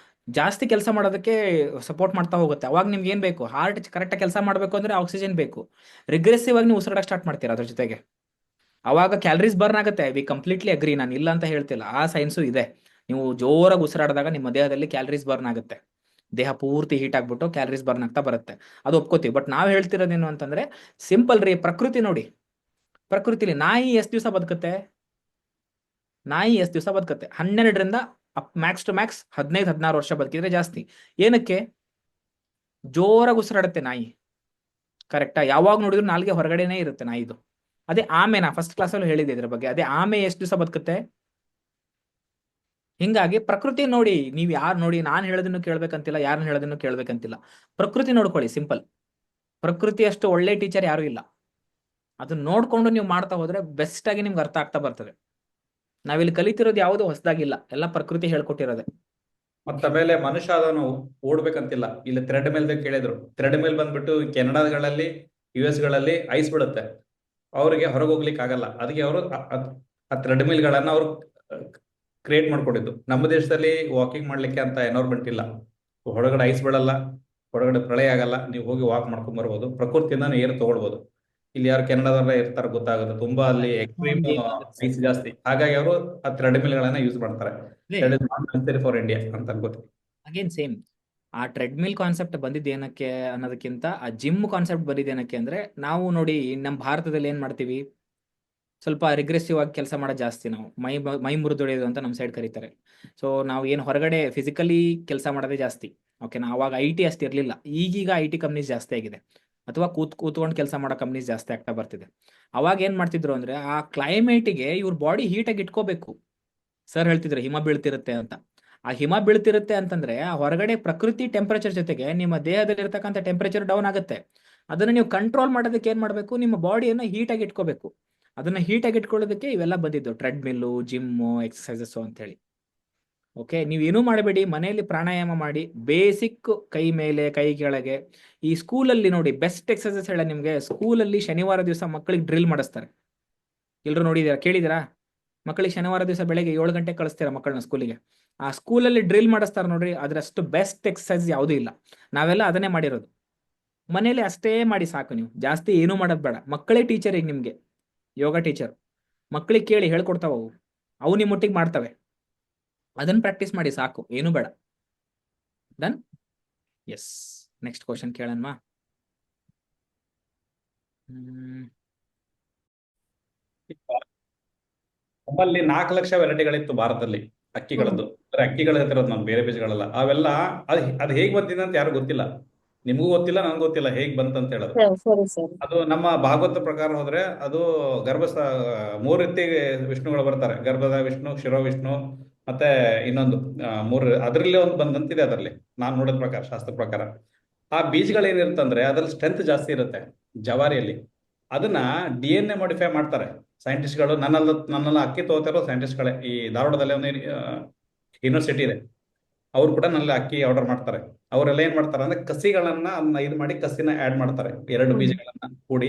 Speaker 4: ಜಾಸ್ತಿ ಕೆಲಸ ಮಾಡೋದಕ್ಕೆ ಸಪೋರ್ಟ್ ಮಾಡ್ತಾ ಹೋಗುತ್ತೆ. ಅವಾಗ ನಿಮ್ಗೆ ಏನ್ ಬೇಕು, ಹಾರ್ಟ್ ಕರೆಕ್ಟಾಗಿ ಕೆಲಸ ಮಾಡ್ಬೇಕು ಅಂದ್ರೆ ಆಕ್ಸಿಜನ್ ಬೇಕು. ರಿಗ್ರೆಸಿವ್ ಆಗಿ ನೀವು ಉಸಿರಾಡಕ್ಕೆ ಸ್ಟಾರ್ಟ್ ಮಾಡ್ತೀರಾ ಅದ್ರ ಜೊತೆಗೆ. ಅವಾಗ ಕ್ಯಾಲರೀಸ್ ಬರ್ನ್ ಆಗುತ್ತೆ. ವಿ ಕಂಪ್ಲೀಟ್ಲಿ ಅಗ್ರಿ, ನಾನು ಇಲ್ಲ ಅಂತ ಹೇಳ್ತಿಲ್ಲ, ಆ ಸೈನ್ಸು ಇದೆ. ನೀವು ಜೋರಾಗಿ ಉಸಿರಾಡಿದಾಗ ನಿಮ್ಮ ದೇಹದಲ್ಲಿ ಕ್ಯಾಲರೀಸ್ ಬರ್ನ್ ಆಗುತ್ತೆ. ದೇಹ ಪೂರ್ತಿ ಹೀಟ್ ಆಗ್ಬಿಟ್ಟು ಕ್ಯಾಲರೀಸ್ ಬರ್ನ್ ಆಗ್ತಾ ಬರುತ್ತೆ. ಅದು ಒಪ್ಕೋತೀವಿ. ಬಟ್ ನಾವ್ ಹೇಳ್ತಿರೋದೇನು ಅಂತಂದ್ರೆ ಸಿಂಪಲ್ ರೀ. ಪ್ರಕೃತಿ ನೋಡಿ, ಪ್ರಕೃತಿಲಿ ನಾಯಿ ಎಷ್ಟು ದಿವಸ ಬದುಕುತ್ತೆ? 12ರಿಂದ ಮ್ಯಾಕ್ಸ್ ಟು ಮ್ಯಾಕ್ಸ್ 15-16 ವರ್ಷ ಬದುಕಿದ್ರೆ ಜಾಸ್ತಿ. ಏನಕ್ಕೆ? ಜೋರಾಗಿ ಉಸಿರಾಡುತ್ತೆ ನಾಯಿ, ಕರೆಕ್ಟಾ? ಯಾವಾಗ ನೋಡಿದ್ರು ನಾಲ್ಗೆ ಹೊರಗಡೆನೇ ಇರುತ್ತೆ ನಾಯಿದು. ಅದೇ ಆಮೆ, ನಾ ಫಸ್ಟ್ ಕ್ಲಾಸಲ್ಲಿ ಹೇಳಿದೆ ಇದ್ರ ಬಗ್ಗೆ. ಅದೇ ಆಮೆ ಎಷ್ಟು ದಿವಸ ಬದುಕುತ್ತೆ? ಹಿಂಗಾಗಿ ಪ್ರಕೃತಿ ನೋಡಿ. ನೀವು ಯಾರು ನೋಡಿ, ನಾನು ಹೇಳೋದನ್ನು ಕೇಳ್ಬೇಕಂತಿಲ್ಲ, ಯಾರನ್ನ ಹೇಳೋದನ್ನು ಕೇಳ್ಬೇಕಂತಿಲ್ಲ. ಪ್ರಕೃತಿ ನೋಡ್ಕೊಳ್ಳಿ, ಸಿಂಪಲ್. ಪ್ರಕೃತಿ ಅಷ್ಟು ಒಳ್ಳೆ ಟೀಚರ್ ಯಾರು ಇಲ್ಲ. ಅದನ್ನ ನೋಡ್ಕೊಂಡು ನೀವು ಮಾಡ್ತಾ ಹೋದ್ರೆ ಬೆಸ್ಟ್ ಆಗಿ ನಿಮ್ಗೆ ಅರ್ಥ ಆಗ್ತಾ ಬರ್ತದೆ. ನಾವಿಲ್ಲಿ ಕಲಿತಿರೋದು ಯಾವುದು ಹೊಸದಾಗಿಲ್ಲ, ಎಲ್ಲ ಪ್ರಕೃತಿ ಹೇಳ್ಕೊಟ್ಟಿರೋದೆ.
Speaker 1: ಮತ್ತೆ ಮೇಲೆ ಮನುಷ್ಯ ಅದನ್ನು ಓಡ್ಬೇಕಂತಿಲ್ಲ. ಇಲ್ಲಿ ಥ್ರೆಡ್ ಮೇಲೆ ಕೇಳಿದ್ರು. ಥ್ರೆಡ್ ಮೇಲೆ ಬಂದ್ಬಿಟ್ಟು ಕೆನಡಾಗಳಲ್ಲಿ, US ಗಳಲ್ಲಿ ಐಸ್ ಬಿಡುತ್ತೆ. ಅವ್ರಿಗೆ ಹೊರಗೆ ಹೋಗ್ಲಿಕ್ಕೆ ಆಗಲ್ಲ. ಅದಕ್ಕೆ ಅವರು ಆ ಥ್ರೆಡ್ ಗಳನ್ನ ಅವರು ಕ್ರಿಯೇಟ್ ಮಾಡ್ಕೊಂಡಿದ್ದು. ನಮ್ಮ ದೇಶದಲ್ಲಿ ವಾಕಿಂಗ್ ಮಾಡ್ಲಿಕ್ಕೆ ಅಂತ ಎನ್ವೈರ್ಮೆಂಟ್ ಇಲ್ಲ. ಹೊರಗಡೆ ಐಸ್ ಬಿಡಲ್ಲ, ಹೊರಗಡೆ ಪ್ರಳಯ ಆಗಲ್ಲ, ನೀವು ಹೋಗಿ ವಾಕ್ ಮಾಡ್ಕೊಂಡ್ ಬರ್ಬೋದು. ಪ್ರಕೃತಿಯಿಂದ ಏರ್ ತಗೊಳ್ಬೋದು. ಇಲ್ಲಿ ಯಾರು ಕೆನಡಾದಲ್ಲ ಇರ್ತಾರೆ ಗೊತ್ತಾಗುತ್ತೆ, ತುಂಬಾ ಅಲ್ಲಿ ಎಕ್ಸ್ಟ್ರೀಮ್ ಐಸ್ ಜಾಸ್ತಿ. ಹಾಗಾಗಿ ಅವರು ಆ ಥ್ರೆಡ್ ಗಳನ್ನ ಯೂಸ್ ಮಾಡ್ತಾರೆ. ಫಾರ್ ಇಂಡಿಯಾ ಅಂತ ಅನ್ಕೋತೀವಿ.
Speaker 4: ಅಗೇನ್ ಸೇಮ್, ಆ ಟ್ರೆಡ್ಮಿಲ್ ಕಾನ್ಸೆಪ್ಟ್ ಬಂದಿದ್ದು ಏನಕ್ಕೆ ಅನ್ನೋದಕ್ಕಿಂತ ಆ ಜಿಮ್ ಕಾನ್ಸೆಪ್ಟ್ ಬಂದಿದ್ದು ಏನಕ್ಕೆ ಅಂದ್ರೆ, ನಾವು ನೋಡಿ ನಮ್ಮ ಭಾರತದಲ್ಲಿ ಏನ್ ಮಾಡ್ತೀವಿ, ಸ್ವಲ್ಪ ರಿಗ್ರೆಸಿವ್ ಆಗಿ ಕೆಲಸ ಮಾಡೋದು ಜಾಸ್ತಿ. ನಾವು ಮೈ ಮುರಿದೊಡೆಯೋದು ಅಂತ ನಮ್ಮ ಸೈಡ್ ಕರೀತಾರೆ. ಸೊ ನಾವು ಏನು ಹೊರಗಡೆ ಫಿಸಿಕಲಿ ಕೆಲಸ ಮಾಡೋದೇ ಜಾಸ್ತಿ. ಓಕೆನಾ? ಅವಾಗ IT ಅಷ್ಟು ಇರಲಿಲ್ಲ. ಈಗೀಗ IT ಕಂಪ್ನೀಸ್ ಜಾಸ್ತಿ ಆಗಿದೆ, ಅಥವಾ ಕೂತ್ಕೊಂಡು ಕೆಲಸ ಮಾಡೋ ಕಂಪ್ನೀಸ್ ಜಾಸ್ತಿ ಆಗ್ತಾ ಬರ್ತಿದೆ. ಅವಾಗ ಏನ್ ಮಾಡ್ತಿದ್ರು ಅಂದ್ರೆ, ಆ ಕ್ಲೈಮೇಟಿಗೆ ಇವ್ರ ಬಾಡಿ ಹೀಟಾಗಿ ಇಟ್ಕೋಬೇಕು. ಸರ್ ಹೇಳ್ತಿದ್ರು ಹಿಮ ಬೀಳ್ತಿರುತ್ತೆ ಅಂತ. ಆ ಹಿಮ ಬೀಳ್ತಿರುತ್ತೆ ಅಂತಂದ್ರೆ ಆ ಹೊರಗಡೆ ಪ್ರಕೃತಿ ಟೆಂಪರೇಚರ್ ಜೊತೆಗೆ ನಿಮ್ಮ ದೇಹದಲ್ಲಿ ಇರ್ತಕ್ಕಂಥ ಟೆಂಪರೇಚರ್ ಡೌನ್ ಆಗುತ್ತೆ. ಅದನ್ನ ನೀವು ಕಂಟ್ರೋಲ್ ಮಾಡೋದಕ್ಕೆ ಏನ್ ಮಾಡ್ಬೇಕು, ನಿಮ್ಮ ಬಾಡಿಯನ್ನು ಹೀಟಾಗಿ ಇಟ್ಕೋಬೇಕು. ಅದನ್ನ ಹೀಟಾಗಿ ಇಟ್ಕೊಳ್ಳೋದಕ್ಕೆ ಇವೆಲ್ಲ ಬಂದಿದ್ದು, ಟ್ರೆಡ್ಮಿಲ್ಲು, ಜಿಮ್ಮು, ಎಕ್ಸಸೈಸಸ್ ಅಂತ ಹೇಳಿ. ಓಕೆ, ನೀವೇನೂ ಮಾಡಬೇಡಿ, ಮನೆಯಲ್ಲಿ ಪ್ರಾಣಾಯಾಮ ಮಾಡಿ. ಬೇಸಿಕ್ ಕೈ ಮೇಲೆ ಕೈ ಕೆಳಗೆ. ಈ ಸ್ಕೂಲಲ್ಲಿ ನೋಡಿ ಬೆಸ್ಟ್ ಎಕ್ಸಸೈಸ್ ಹೇಳ ನಿಮ್ಗೆ. ಸ್ಕೂಲಲ್ಲಿ ಶನಿವಾರ ದಿವಸ ಮಕ್ಕಳಿಗೆ ಡ್ರಿಲ್ ಮಾಡಿಸ್ತಾರೆ. ಎಲ್ಲರೂ ನೋಡಿದೀರಾ, ಕೇಳಿದಿರಾ? ಮಕ್ಕಳಿಗೆ ಶನಿವಾರ ದಿವಸ ಬೆಳಗ್ಗೆ 7 ಗಂಟೆಗೆ ಕಳಿಸ್ತೀರಾ ಮಕ್ಕಳನ್ನ ಸ್ಕೂಲಿಗೆ. ಆ ಸ್ಕೂಲಲ್ಲಿ ಡ್ರಿಲ್ ಮಾಡಿಸ್ತಾರೆ ನೋಡ್ರಿ, ಅದ್ರಷ್ಟು ಬೆಸ್ಟ್ ಎಕ್ಸಸೈಸ್ ಯಾವುದೂ ಇಲ್ಲ. ನಾವೆಲ್ಲ ಅದನ್ನೇ ಮಾಡಿರೋದು. ಮನೇಲಿ ಅಷ್ಟೇ ಮಾಡಿ ಸಾಕು. ನೀವು ಜಾಸ್ತಿ ಏನೂ ಮಾಡೋದು ಬೇಡ. ಮಕ್ಕಳೇ ಟೀಚರ್. ಈಗ ನಿಮ್ಗೆ ಯೋಗ ಟೀಚರ್ ಮಕ್ಕಳಿಗೆ ಕೇಳಿ ಹೇಳ್ಕೊಡ್ತಾವ, ಅವು ನಿಮ್ಮ ಒಟ್ಟಿಗೆ ಮಾಡ್ತವೆ. ಅದನ್ನ ಪ್ರಾಕ್ಟೀಸ್ ಮಾಡಿ ಸಾಕು, ಏನು ಬೇಡ. ಡನ್? ಎಸ್, ನೆಕ್ಸ್ಟ್ ಕ್ವಶನ್ ಕೇಳನ್ವಾ?
Speaker 1: ನಮ್ಮಲ್ಲಿ 4 ಲಕ್ಷ ವೆರೈಟಿಗಳಿತ್ತು ಭಾರತದಲ್ಲಿ ಅಕ್ಕಿಗಳದ್ದು. ಅಕ್ಕಿಗಳು ಹೇಳ್ತಿರೋದು ನಾನು, ಬೇರೆ ಬೀಜಗಳೆಲ್ಲ. ಅವೆಲ್ಲ ಅದು ಹೇಗ್ ಬಂದಿದೆ ಅಂತ ಯಾರು ಗೊತ್ತಿಲ್ಲ. ನಿಮಗೂ ಗೊತ್ತಿಲ್ಲ, ನನ್ಗೆ ಗೊತ್ತಿಲ್ಲ ಹೇಗ್ ಬಂತಂತ ಹೇಳೋದು. ಅದು ನಮ್ಮ ಭಾಗವತ ಪ್ರಕಾರ ಹೋದ್ರೆ ಅದು 3 ರೀತಿ ವಿಷ್ಣುಗಳು ಬರ್ತಾರೆ. ಗರ್ಭದ ವಿಷ್ಣು, ಶಿರೋ ವಿಷ್ಣು, ಮತ್ತೆ ಇನ್ನೊಂದು 3. ಅದರಲ್ಲಿ ಒಂದು ಬಂದಂತಿದೆ ಅದರಲ್ಲಿ, ನಾನು ನೋಡಿದ ಪ್ರಕಾರ, ಶಾಸ್ತ್ರ ಪ್ರಕಾರ. ಆ ಬೀಜಗಳೇನಿರುತ್ತಂದ್ರೆ ಅದ್ರಲ್ಲಿ ಸ್ಟ್ರೆಂತ್ ಜಾಸ್ತಿ ಇರುತ್ತೆ ಜವಾರಿಯಲ್ಲಿ. ಅದನ್ನ DNA ಮಾಡಿಫೈ ಮಾಡ್ತಾರೆ ಸೈಂಟಿಸ್ಟ್ಗಳು. ನನ್ನೆಲ್ಲ ಅಕ್ಕಿ ತಗೋತಾರೋ ಸೈಂಟಿಸ್ಟ್ಗಳೇ. ಈ ಧಾರವಾಡದಲ್ಲಿ ಒಂದು ಯೂನಿವರ್ಸಿಟಿ ಇದೆ, ಅವ್ರು ಕೂಡ ನಲ್ಲಿ ಅಕ್ಕಿ ಆರ್ಡರ್ ಮಾಡ್ತಾರೆ. ಅವರೆಲ್ಲ ಏನ್ ಮಾಡ್ತಾರೆ ಅಂದ್ರೆ ಕಸಿಗಳನ್ನ ಅದನ್ನ ಇದು ಮಾಡಿ ಕಸಿನ ಆಡ್ ಮಾಡ್ತಾರೆ. 2 ಬೀಜಗಳನ್ನ ಕೂಡಿ,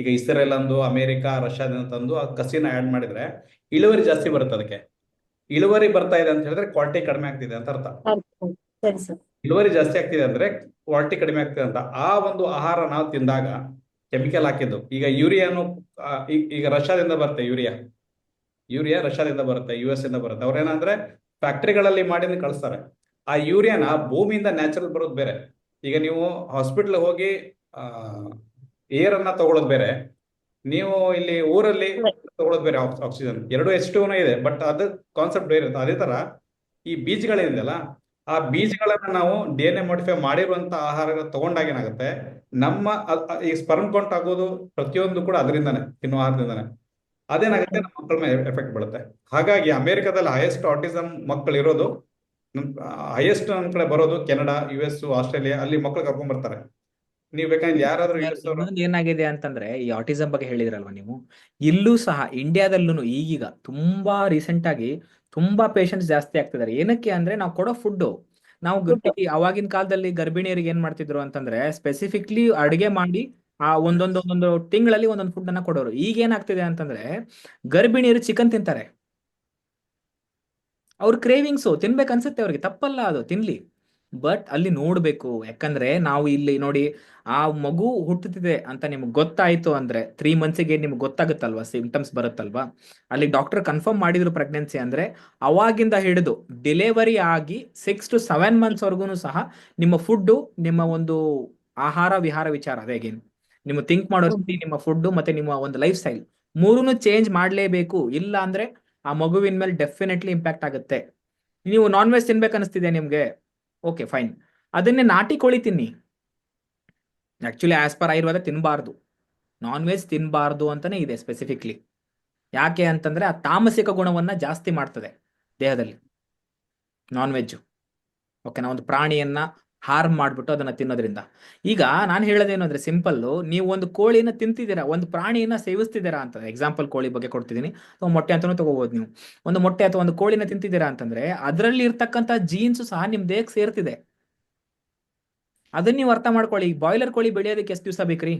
Speaker 1: ಈಗ ಇಸ್ರೇಲ್ ಅಂದು, ಅಮೆರಿಕ, ರಷ್ಯಾದಿಂದ ತಂದು ಆ ಕಸಿನ ಆಡ್ ಮಾಡಿದ್ರೆ ಇಳುವರಿ ಜಾಸ್ತಿ ಬರುತ್ತೆ. ಅದಕ್ಕೆ ಇಳುವರಿ ಬರ್ತಾ ಇದೆ ಅಂತ ಹೇಳಿದ್ರೆ ಕ್ವಾಲಿಟಿ ಕಡಿಮೆ ಆಗ್ತಿದೆ ಅಂತ ಅರ್ಥ. ಇಳುವರಿ ಜಾಸ್ತಿ ಆಗ್ತಿದೆ ಅಂದ್ರೆ ಕ್ವಾಲಿಟಿ ಕಡಿಮೆ ಆಗ್ತಿದೆ ಅಂತ. ಆ ಒಂದು ಆಹಾರ ನಾವು ತಿಂದಾಗ ಕೆಮಿಕಲ್ ಹಾಕಿದ್ದು, ಈಗ ಯೂರಿಯಾನು ಈಗ ರಷ್ಯಾದಿಂದ ಬರುತ್ತೆ ಯೂರಿಯಾ. ಯೂರಿಯಾ ರಷ್ಯಾದಿಂದ ಬರುತ್ತೆ, US ಇಂದ ಬರುತ್ತೆ. ಅವ್ರೇನಂದ್ರೆ ಫ್ಯಾಕ್ಟ್ರಿಗಳಲ್ಲಿ ಮಾಡಿ ಕಳಿಸ್ತಾರೆ. ಆ ಯೂರಿಯಾನ ಭೂಮಿಯಿಂದ ನ್ಯಾಚುರಲ್ ಬರೋದು ಬೇರೆ. ಈಗ ನೀವು ಹಾಸ್ಪಿಟ್ಲ್ ಹೋಗಿ ಏರ್ ಅನ್ನ ತಗೊಳ್ಳೋದು ಬೇರೆ, ನೀವು ಇಲ್ಲಿ ಊರಲ್ಲಿ ತಗೊಳ್ಳೋದು ಬೇರೆ. ಆಕ್ಸಿಜನ್ ಎರಡು H2O ಇದೆ, ಬಟ್ ಅದು ಕಾನ್ಸೆಪ್ಟ್ ಬೇರೆ ಇರುತ್ತೆ. ಅದೇ ತರ ಈ ಬೀಜಗಳಿದೆಯಲ್ಲ, ಆ ಬೀಜಗಳನ್ನ ನಾವು DNA ಮಾಡಿಫೈ ಮಾಡಿರುವಂತ ಆಹಾರ ತಗೊಂಡಾಗ ಏನಾಗುತ್ತೆ, ನಮ್ಮ ಈ ಸ್ಪರ್ಮ್ ಕೌಂಟ್ ಆಗೋದು ಪ್ರತಿಯೊಂದು ಕೂಡ ಅದರಿಂದಾನೆ, ತಿನ್ನುವ ಆಹಾರದಿಂದಾನೆ. ಅದೇನಾಗುತ್ತೆ, ನಮ್ಮ ಮಕ್ಕಳ ಮೇಲೆ ಎಫೆಕ್ಟ್ ಬೀಳುತ್ತೆ. ಹಾಗಾಗಿ ಅಮೆರಿಕದಲ್ಲಿ ಹೈಯೆಸ್ಟ್ ಆಟಿಸಮ್ ಮಕ್ಕಳು ಇರೋದು, ಹೈಯೆಸ್ಟ್ ನಮ್ ಕಡೆ ಬರೋದು ಕೆನಡಾ, US, ಆಸ್ಟ್ರೇಲಿಯಾ. ಅಲ್ಲಿ ಮಕ್ಕಳು ಕರ್ಕೊಂಡ್ ಬರ್ತಾರೆ. ನೀವು ಬೇಕಾದ್ರೆ ಯಾರಾದ್ರೂ US ಅವರು
Speaker 4: ಇನ್ನೊಂದು ಏನಾಗಿದೆ ಅಂತಂದ್ರೆ, ಈ ಆಟಿಸಂ ಬಗ್ಗೆ ಹೇಳಿದ್ರಲ್ವಾ ನೀವು, ಇಲ್ಲೂ ಸಹ ಇಂಡಿಯಾದಲ್ಲೂ ಈಗೀಗ ತುಂಬಾ ರೀಸೆಂಟ್ ಆಗಿ ತುಂಬಾ ಪೇಷಂಟ್ಸ್ ಜಾಸ್ತಿ ಆಗ್ತಿದ್ದಾರೆ. ಏನಕ್ಕೆ ಅಂದ್ರೆ ನಾವು ಕೊಡೋ ಫುಡ್. ನಾವು ಅವಾಗಿನ ಕಾಲದಲ್ಲಿ ಗರ್ಭಿಣಿಯರಿಗೆ ಏನ್ ಮಾಡ್ತಿದ್ರು ಅಂತಂದ್ರೆ, ಸ್ಪೆಸಿಫಿಕ್ಲಿ ಅಡುಗೆ ಮಾಡಿ ಆ ಒಂದೊಂದು ತಿಂಗಳಲ್ಲಿ ಒಂದೊಂದು ಫುಡ್ ಅನ್ನ ಕೊಡೋರು. ಈಗ ಏನಾಗ್ತಿದೆ ಅಂತಂದ್ರೆ, ಗರ್ಭಿಣಿಯರು ಚಿಕನ್ ತಿಂತಾರೆ. ಅವ್ರ ಕ್ರೇವಿಂಗ್ಸು ತಿನ್ಬೇಕನ್ಸುತ್ತೆ ಅವ್ರಿಗೆ, ತಪ್ಪಲ್ಲ, ಅದು ತಿನ್ಲಿ. ಬಟ್ ಅಲ್ಲಿ ನೋಡ್ಬೇಕು, ಯಾಕಂದ್ರೆ ನಾವು ಇಲ್ಲಿ ನೋಡಿ, ಆ ಮಗು ಹುಟ್ಟುತ್ತಿದೆ ಅಂತ ನಿಮ್ಗೆ ಗೊತ್ತಾಯ್ತು ಅಂದ್ರೆ 3 ಮಂತ್ಸಿಗೆ ನಿಮ್ಗೆ ಗೊತ್ತಾಗುತ್ತಲ್ವಾ, ಸಿಂಪ್ಟಮ್ಸ್ ಬರುತ್ತಲ್ವಾ, ಅಲ್ಲಿ ಡಾಕ್ಟರ್ ಕನ್ಫರ್ಮ್ ಮಾಡಿದ್ರು ಪ್ರೆಗ್ನೆನ್ಸಿ ಅಂದ್ರೆ, ಅವಾಗಿಂದ ಹಿಡಿದು ಡೆಲಿವರಿ ಆಗಿ 6 to 7 months ವರ್ಗು ಸಹ ನಿಮ್ಮ ಫುಡ್ಡು, ನಿಮ್ಮ ಒಂದು ಆಹಾರ ವಿಹಾರ ವಿಚಾರ, ಅದೇಗೇನು ನಿಮ್ಮ ಥಿಂಕ್ ಮಾಡೋ ರೀತಿ, ನಿಮ್ಮ ಫುಡ್ ಮತ್ತೆ ನಿಮ್ಮ ಒಂದು ಲೈಫ್ ಸ್ಟೈಲ್ ಮೂರನ್ನು ಚೇಂಜ್ ಮಾಡ್ಲೇಬೇಕು. ಇಲ್ಲ ಅಂದ್ರೆ ಆ ಮಗುವಿನ ಮೇಲೆ ಡೆಫಿನೆಟ್ಲಿ ಇಂಪ್ಯಾಕ್ಟ್ ಆಗುತ್ತೆ. ನೀವು ನಾನ್ ವೆಜ್ ತಿನ್ಬೇಕನ್ನಿಸ್ತಿದೆ ನಿಮ್ಗೆ, ಓಕೆ ಫೈನ್, ಅದನ್ನೇ ನಾಟಿ ಕೋಳಿ ತಿನ್ನಿ. ಆಕ್ಚುಲಿ ಆಸ್ ಪರ್ ಆಯುರ್ವೇದ ತಿನ್ನಬಾರ್ದು, ನಾನ್ ವೆಜ್ ತಿನ್ನಬಾರ್ದು ಅಂತಾನೆ ಇದೆ ಸ್ಪೆಸಿಫಿಕ್ಲಿ. ಯಾಕೆ ಅಂತಂದ್ರೆ ಆ ತಾಮಸಿಕ ಗುಣವನ್ನ ಜಾಸ್ತಿ ಮಾಡ್ತದೆ ದೇಹದಲ್ಲಿ ನಾನ್ ವೆಜ್. ಓಕೆನಾ, ಒಂದು ಪ್ರಾಣಿಯನ್ನ ಹಾರ್ಮ್ ಮಾಡ್ಬಿಟ್ಟು ಅದನ್ನ ತಿನ್ನೋದ್ರಿಂದ. ಈಗ ನಾನು ಹೇಳೋದೇನು ಅಂದ್ರೆ ಸಿಂಪಲ್, ನೀವು ಒಂದು ಕೋಳಿನ ತಿಂತಿದ್ದೀರಾ, ಒಂದು ಪ್ರಾಣಿಯನ್ನ ಸೇವಿಸ್ತಿದ್ದೀರಾ ಅಂತ. ಎಕ್ಸಾಂಪಲ್ ಕೋಳಿ ಬಗ್ಗೆ ಕೊಡ್ತಿದ್ದೀನಿ, ಅಥವಾ ಮೊಟ್ಟೆ ಅಂತಾನೂ ತಗೋಬಹುದು. ನೀವು ಒಂದು ಮೊಟ್ಟೆ ಅಥವಾ ಒಂದು ಕೋಳಿನ ತಿಂತಿದ್ದೀರಾ ಅಂತಂದ್ರೆ, ಅದರಲ್ಲಿ ಇರ್ತಕ್ಕಂಥ ಜೀನ್ಸ್ ಸಹ ನಿಮ್ ದೇಹಕ್ಕೆ ಸೇರ್ತಿದೆ. ಅದನ್ನ ನೀವು ಅರ್ಥ ಮಾಡ್ಕೊಳ್ಳಿ. ಬಾಯ್ಲರ್ ಕೋಳಿ ಬೆಳೆಯೋದಕ್ಕೆ ಎಷ್ಟು ದಿವಸ ಬೇಕ್ರಿ?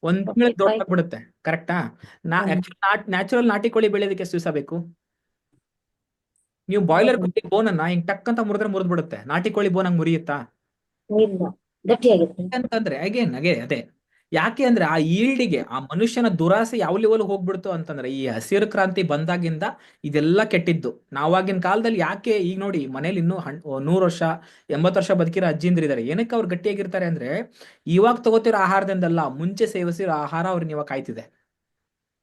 Speaker 4: ಒಂದ್ ತಿಂಗಳಿಗೆ ದೊಡ್ಡದಾಗ್ಬಿಡುತ್ತೆ, ಕರೆಕ್ಟಾ? ನ್ಯಾಚುರಲ್ ನಾಟಿ ಕೋಳಿ ಬೆಳೆಯೋದಕ್ಕೆ ಎಷ್ಟು ದಿವಸ ಬೇಕು? ನೀವು ಬಾಯ್ಲರ್ ಕೋಳಿ ಬೋನ್ ಅನ್ನ ಹಿಂಗ್ ಟಕ್ ಅಂತ ಮುರಿದ್ ಬಿಡುತ್ತೆ. ನಾಟಿ ಕೋಳಿ ಬೋನ್ ಹಂಗ್ ಮುರಿಯುತ್ತಾ? ಅಂತಂದ್ರೆ ಅಗೇನ್ ಅದೇ ಯಾಕೆ ಅಂದ್ರೆ ಆ ಈಲ್ಡಿಗೆ ಆ ಮನುಷ್ಯನ ದುರಾಸೆ ಯಾವ ಲೆವೆಲ್ ಹೋಗ್ಬಿಡ್ತು ಅಂತಂದ್ರೆ, ಈ ಹಸಿರು ಕ್ರಾಂತಿ ಬಂದಾಗಿಂದ ಇದೆಲ್ಲ ಕೆಟ್ಟಿದ್ದು. ನಾವಾಗಿನ ಕಾಲದಲ್ಲಿ ಯಾಕೆ ಈಗ ನೋಡಿ, ಮನೇಲಿ ಇನ್ನೂ 100 ವರ್ಷ 80 ವರ್ಷ ಬದುಕಿರೋ ಅಜ್ಜಿಂದ್ರಿದ್ದಾರೆ. ಏನಕ್ಕೆ ಅವ್ರು ಗಟ್ಟಿಯಾಗಿರ್ತಾರೆ ಅಂದ್ರೆ, ಇವಾಗ ತಗೋತಿರೋ ಆಹಾರದಿಂದಲ್ಲ, ಮುಂಚೆ ಸೇವಿಸಿರೋ ಆಹಾರ ಅವ್ರನ್ನ ಇವಾಗ ಕಾಯ್ತಿದೆ.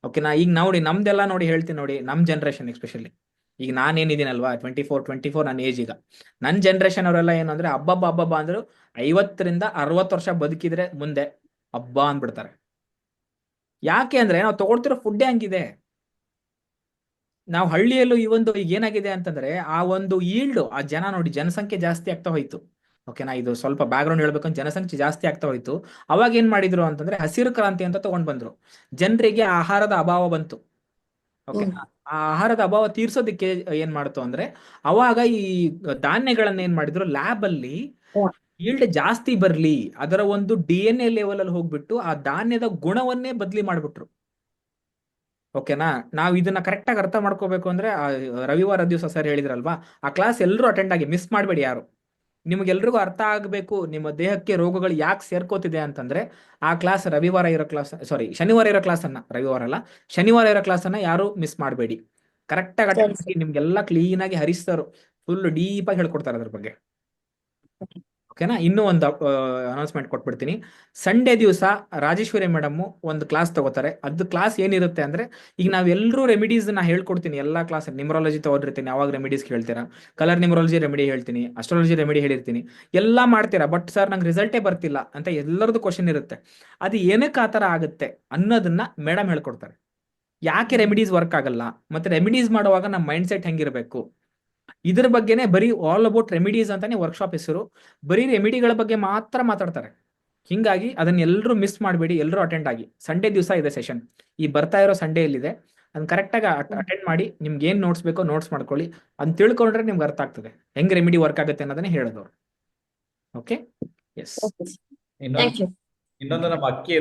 Speaker 4: ಓಕೆನಾ? ಈಗ ನೋಡಿ ನಮ್ದೆಲ್ಲ ನೋಡಿ ಹೇಳ್ತೀನಿ ನೋಡಿ, ನಮ್ ಜನರೇಷನ್ ಎಸ್ಪೆಷಲಿ, ಈಗ ನಾನೇನಿದ್ದೀನಲ್ವಾ 24 ನನ್ನ ಏಜ್. ಈಗ ನನ್ನ ಜನರೇಷನ್ ಅವರೆಲ್ಲ ಏನು ಅಂದ್ರೆ, ಹಬ್ಬ ಅಂದ್ರು 50 ರಿಂದ 60 ವರ್ಷ ಬದುಕಿದ್ರೆ ಮುಂದೆ ಹಬ್ಬ ಅಂದ್ಬಿಡ್ತಾರೆ. ಯಾಕೆ ಅಂದ್ರೆ ನಾವು ತಗೊಳ್ತಿರೋ ಫುಡ್ ಹಂಗಿದೆ. ನಾವು ಹಳ್ಳಿಯಲ್ಲೂ ಈ ಒಂದು ಈಗ ಏನಾಗಿದೆ ಅಂತಂದ್ರೆ, ಆ ಒಂದು ಈಲ್ಡ್, ಆ ಜನ ನೋಡಿ, ಜನಸಂಖ್ಯೆ ಜಾಸ್ತಿ ಆಗ್ತಾ ಹೋಯ್ತು. ಓಕೆನಾ, ಇದು ಸ್ವಲ್ಪ ಬ್ಯಾಕ್ ಗ್ರೌಂಡ್ ಹೇಳ್ಬೇಕಂತ, ಜನಸಂಖ್ಯೆ ಜಾಸ್ತಿ ಆಗ್ತಾ ಹೋಯ್ತು. ಅವಾಗ ಏನ್ ಮಾಡಿದ್ರು ಅಂತಂದ್ರೆ, ಹಸಿರು ಕ್ರಾಂತಿ ಅಂತ ತಗೊಂಡ್ ಬಂದ್ರು. ಜನರಿಗೆ ಆಹಾರದ ಅಭಾವ ಬಂತು. ಓಕೆನಾ, ಆ ಆಹಾರದ ಅಭಾವ ತೀರ್ಸೋದಕ್ಕೆ ಏನ್ ಮಾಡ್ತು ಅಂದ್ರೆ, ಅವಾಗ ಈ ಧಾನ್ಯಗಳನ್ನ ಏನ್ ಮಾಡಿದ್ರು, ಲ್ಯಾಬ್ ಅಲ್ಲಿ ಈಲ್ಡ್ ಜಾಸ್ತಿ ಬರ್ಲಿ, ಅದರ ಒಂದು DNA ಲೆವೆಲ್ ಅಲ್ಲಿ ಹೋಗ್ಬಿಟ್ಟು ಆ ಧಾನ್ಯದ ಗುಣವನ್ನೇ ಬದಲಿ ಮಾಡ್ಬಿಟ್ರು. ಓಕೆನಾ, ನಾವು ಇದನ್ನ ಕರೆಕ್ಟ್ ಆಗಿ ಅರ್ಥ ಮಾಡ್ಕೋಬೇಕು ಅಂದ್ರೆ, ರವಿವಾರ ದಿವಸ ಸರ್ ಹೇಳಿದ್ರಲ್ವಾ, ಆ ಕ್ಲಾಸ್ ಎಲ್ಲರೂ ಅಟೆಂಡ್ ಆಗಿ, ಮಿಸ್ ಮಾಡ್ಬೇಡಿ ಯಾರು. ನಿಮ್ಗೆಲ್ರಿಗೂ ಅರ್ಥ ಆಗ್ಬೇಕು ನಿಮ್ಮ ದೇಹಕ್ಕೆ ರೋಗಗಳು ಯಾಕೆ ಸೇರ್ಕೋತಿದೆ ಅಂತಂದ್ರೆ, ಆ ಕ್ಲಾಸ್ ರವಿವಾರ ಇರೋ ಕ್ಲಾಸ್, ಶನಿವಾರ ಇರೋ ಕ್ಲಾಸ್ ಅನ್ನ, ರವಿವಾರ ಅಲ್ಲ ಶನಿವಾರ ಇರೋ ಕ್ಲಾಸ್ ಅನ್ನ ಯಾರು ಮಿಸ್ ಮಾಡಬೇಡಿ. ಕರೆಕ್ಟ್ ಆಗಿ ಅಟೆಂಡ್ ಆಗಿ, ನಿಮ್ಗೆಲ್ಲ ಕ್ಲೀನ್ ಆಗಿ ಹರಿಸ್ತಾರು, ಫುಲ್ ಡೀಪ್ ಆಗಿ ಹೇಳ್ಕೊಡ್ತಾರೆ ಅದ್ರ ಬಗ್ಗೆ. ಓಕೆನಾ, ಇನ್ನೂ ಒಂದು ಅನೌನ್ಸ್ಮೆಂಟ್ ಕೊಟ್ಬಿಡ್ತೀನಿ. ಸಂಡೇ ದಿವಸ ರಾಜೇಶ್ವರಿ ಮೇಡಮ್ ಒಂದು ಕ್ಲಾಸ್ ತಗೋತಾರೆ. ಅದು ಕ್ಲಾಸ್ ಏನಿರುತ್ತೆ ಅಂದ್ರೆ, ಈಗ ನಾವೆಲ್ಲರೂ ರೆಮಿಡೀಸ್ ನ ಹೇಳ್ಕೊಡ್ತೀನಿ ಎಲ್ಲಾ ಕ್ಲಾಸ್. ನ್ಯೂಮರಾಲಜಿ ತಗೊಂಡಿರ್ತೀನಿ, ಯಾವಾಗ ರೆಮಿಡೀಸ್ ಹೇಳ್ತೀರಾ, ಕಲರ್ ನ್ಯೂಮರಾಲಜಿ ರೆಮಿಡಿ ಹೇಳ್ತೀನಿ, ಅಸ್ಟ್ರಾಲಜಿ ರೆಮಿಡಿ ಹೇಳಿರ್ತೀನಿ, ಎಲ್ಲಾ ಮಾಡ್ತೀರಾ. ಬಟ್ ಸರ್ ನಂಗೆ ರಿಸಲ್ಟೇ ಬರ್ತಿಲ್ಲ ಅಂತ ಎಲ್ಲರದ್ದು ಕ್ವಶನ್ ಇರುತ್ತೆ. ಅದು ಏನಕ್ಕೆ ಆತರ ಆಗುತ್ತೆ ಅನ್ನೋದನ್ನ ಮೇಡಮ್ ಹೇಳ್ಕೊಡ್ತಾರೆ. ಯಾಕೆ ರೆಮಿಡೀಸ್ ವರ್ಕ್ ಆಗಲ್ಲ, ಮತ್ತೆ ರೆಮಿಡೀಸ್ ಮಾಡುವಾಗ ನಮ್ಮ ಮೈಂಡ್ ಸೆಟ್ ಹೆಂಗಿರ್ಬೇಕು, ಇದ್ರ ಬಗ್ಗೆನೇ ಬರೀ ಆಲ್ ಅಬೌಟ್ ರೆಮಿಡೀಸ್ ಅಂತಾನೆ ವರ್ಕ್ಶಾಪ್ ಹೆಸರು. ಬರೀ ರೆಮಿಡಿಗಳ ಬಗ್ಗೆ ಮಾತ್ರ ಮಾತಾಡ್ತಾರೆ. ಹಿಂಗಾಗಿ ಅದನ್ನ ಎಲ್ಲರೂ ಮಿಸ್ ಮಾಡಬೇಡಿ, ಎಲ್ಲರೂ ಅಟೆಂಡ್ ಆಗಿ. ಸಂಡೇ ದಿವಸ ಇದೆ ಸೆಷನ್, ಈ ಬರ್ತಾ ಇರೋ ಸಂಡೇಯಲ್ಲಿದೆ. ಅದನ್ನ ಕರೆಕ್ಟ್ ಆಗಿ ಅಟೆಂಡ್ ಮಾಡಿ, ನಿಮ್ಗೆ ಏನ್ ನೋಟ್ಸ್ ಬೇಕೋ ನೋಟ್ಸ್ ಮಾಡ್ಕೊಳ್ಳಿ. ಅದನ್ನ ತಿಳ್ಕೊಂಡ್ರೆ ನಿಮ್ಗೆ ಅರ್ಥ ಆಗ್ತದೆ ಹೆಂಗ್ ರೆಮಿಡಿ ವರ್ಕ್ ಆಗುತ್ತೆ ಅನ್ನೋದನ್ನೇ ಹೇಳಿದವರು. Okay, yes.
Speaker 1: ಇನ್ನೊಂದು ನಮ್ಮ ಅಕ್ಕಿ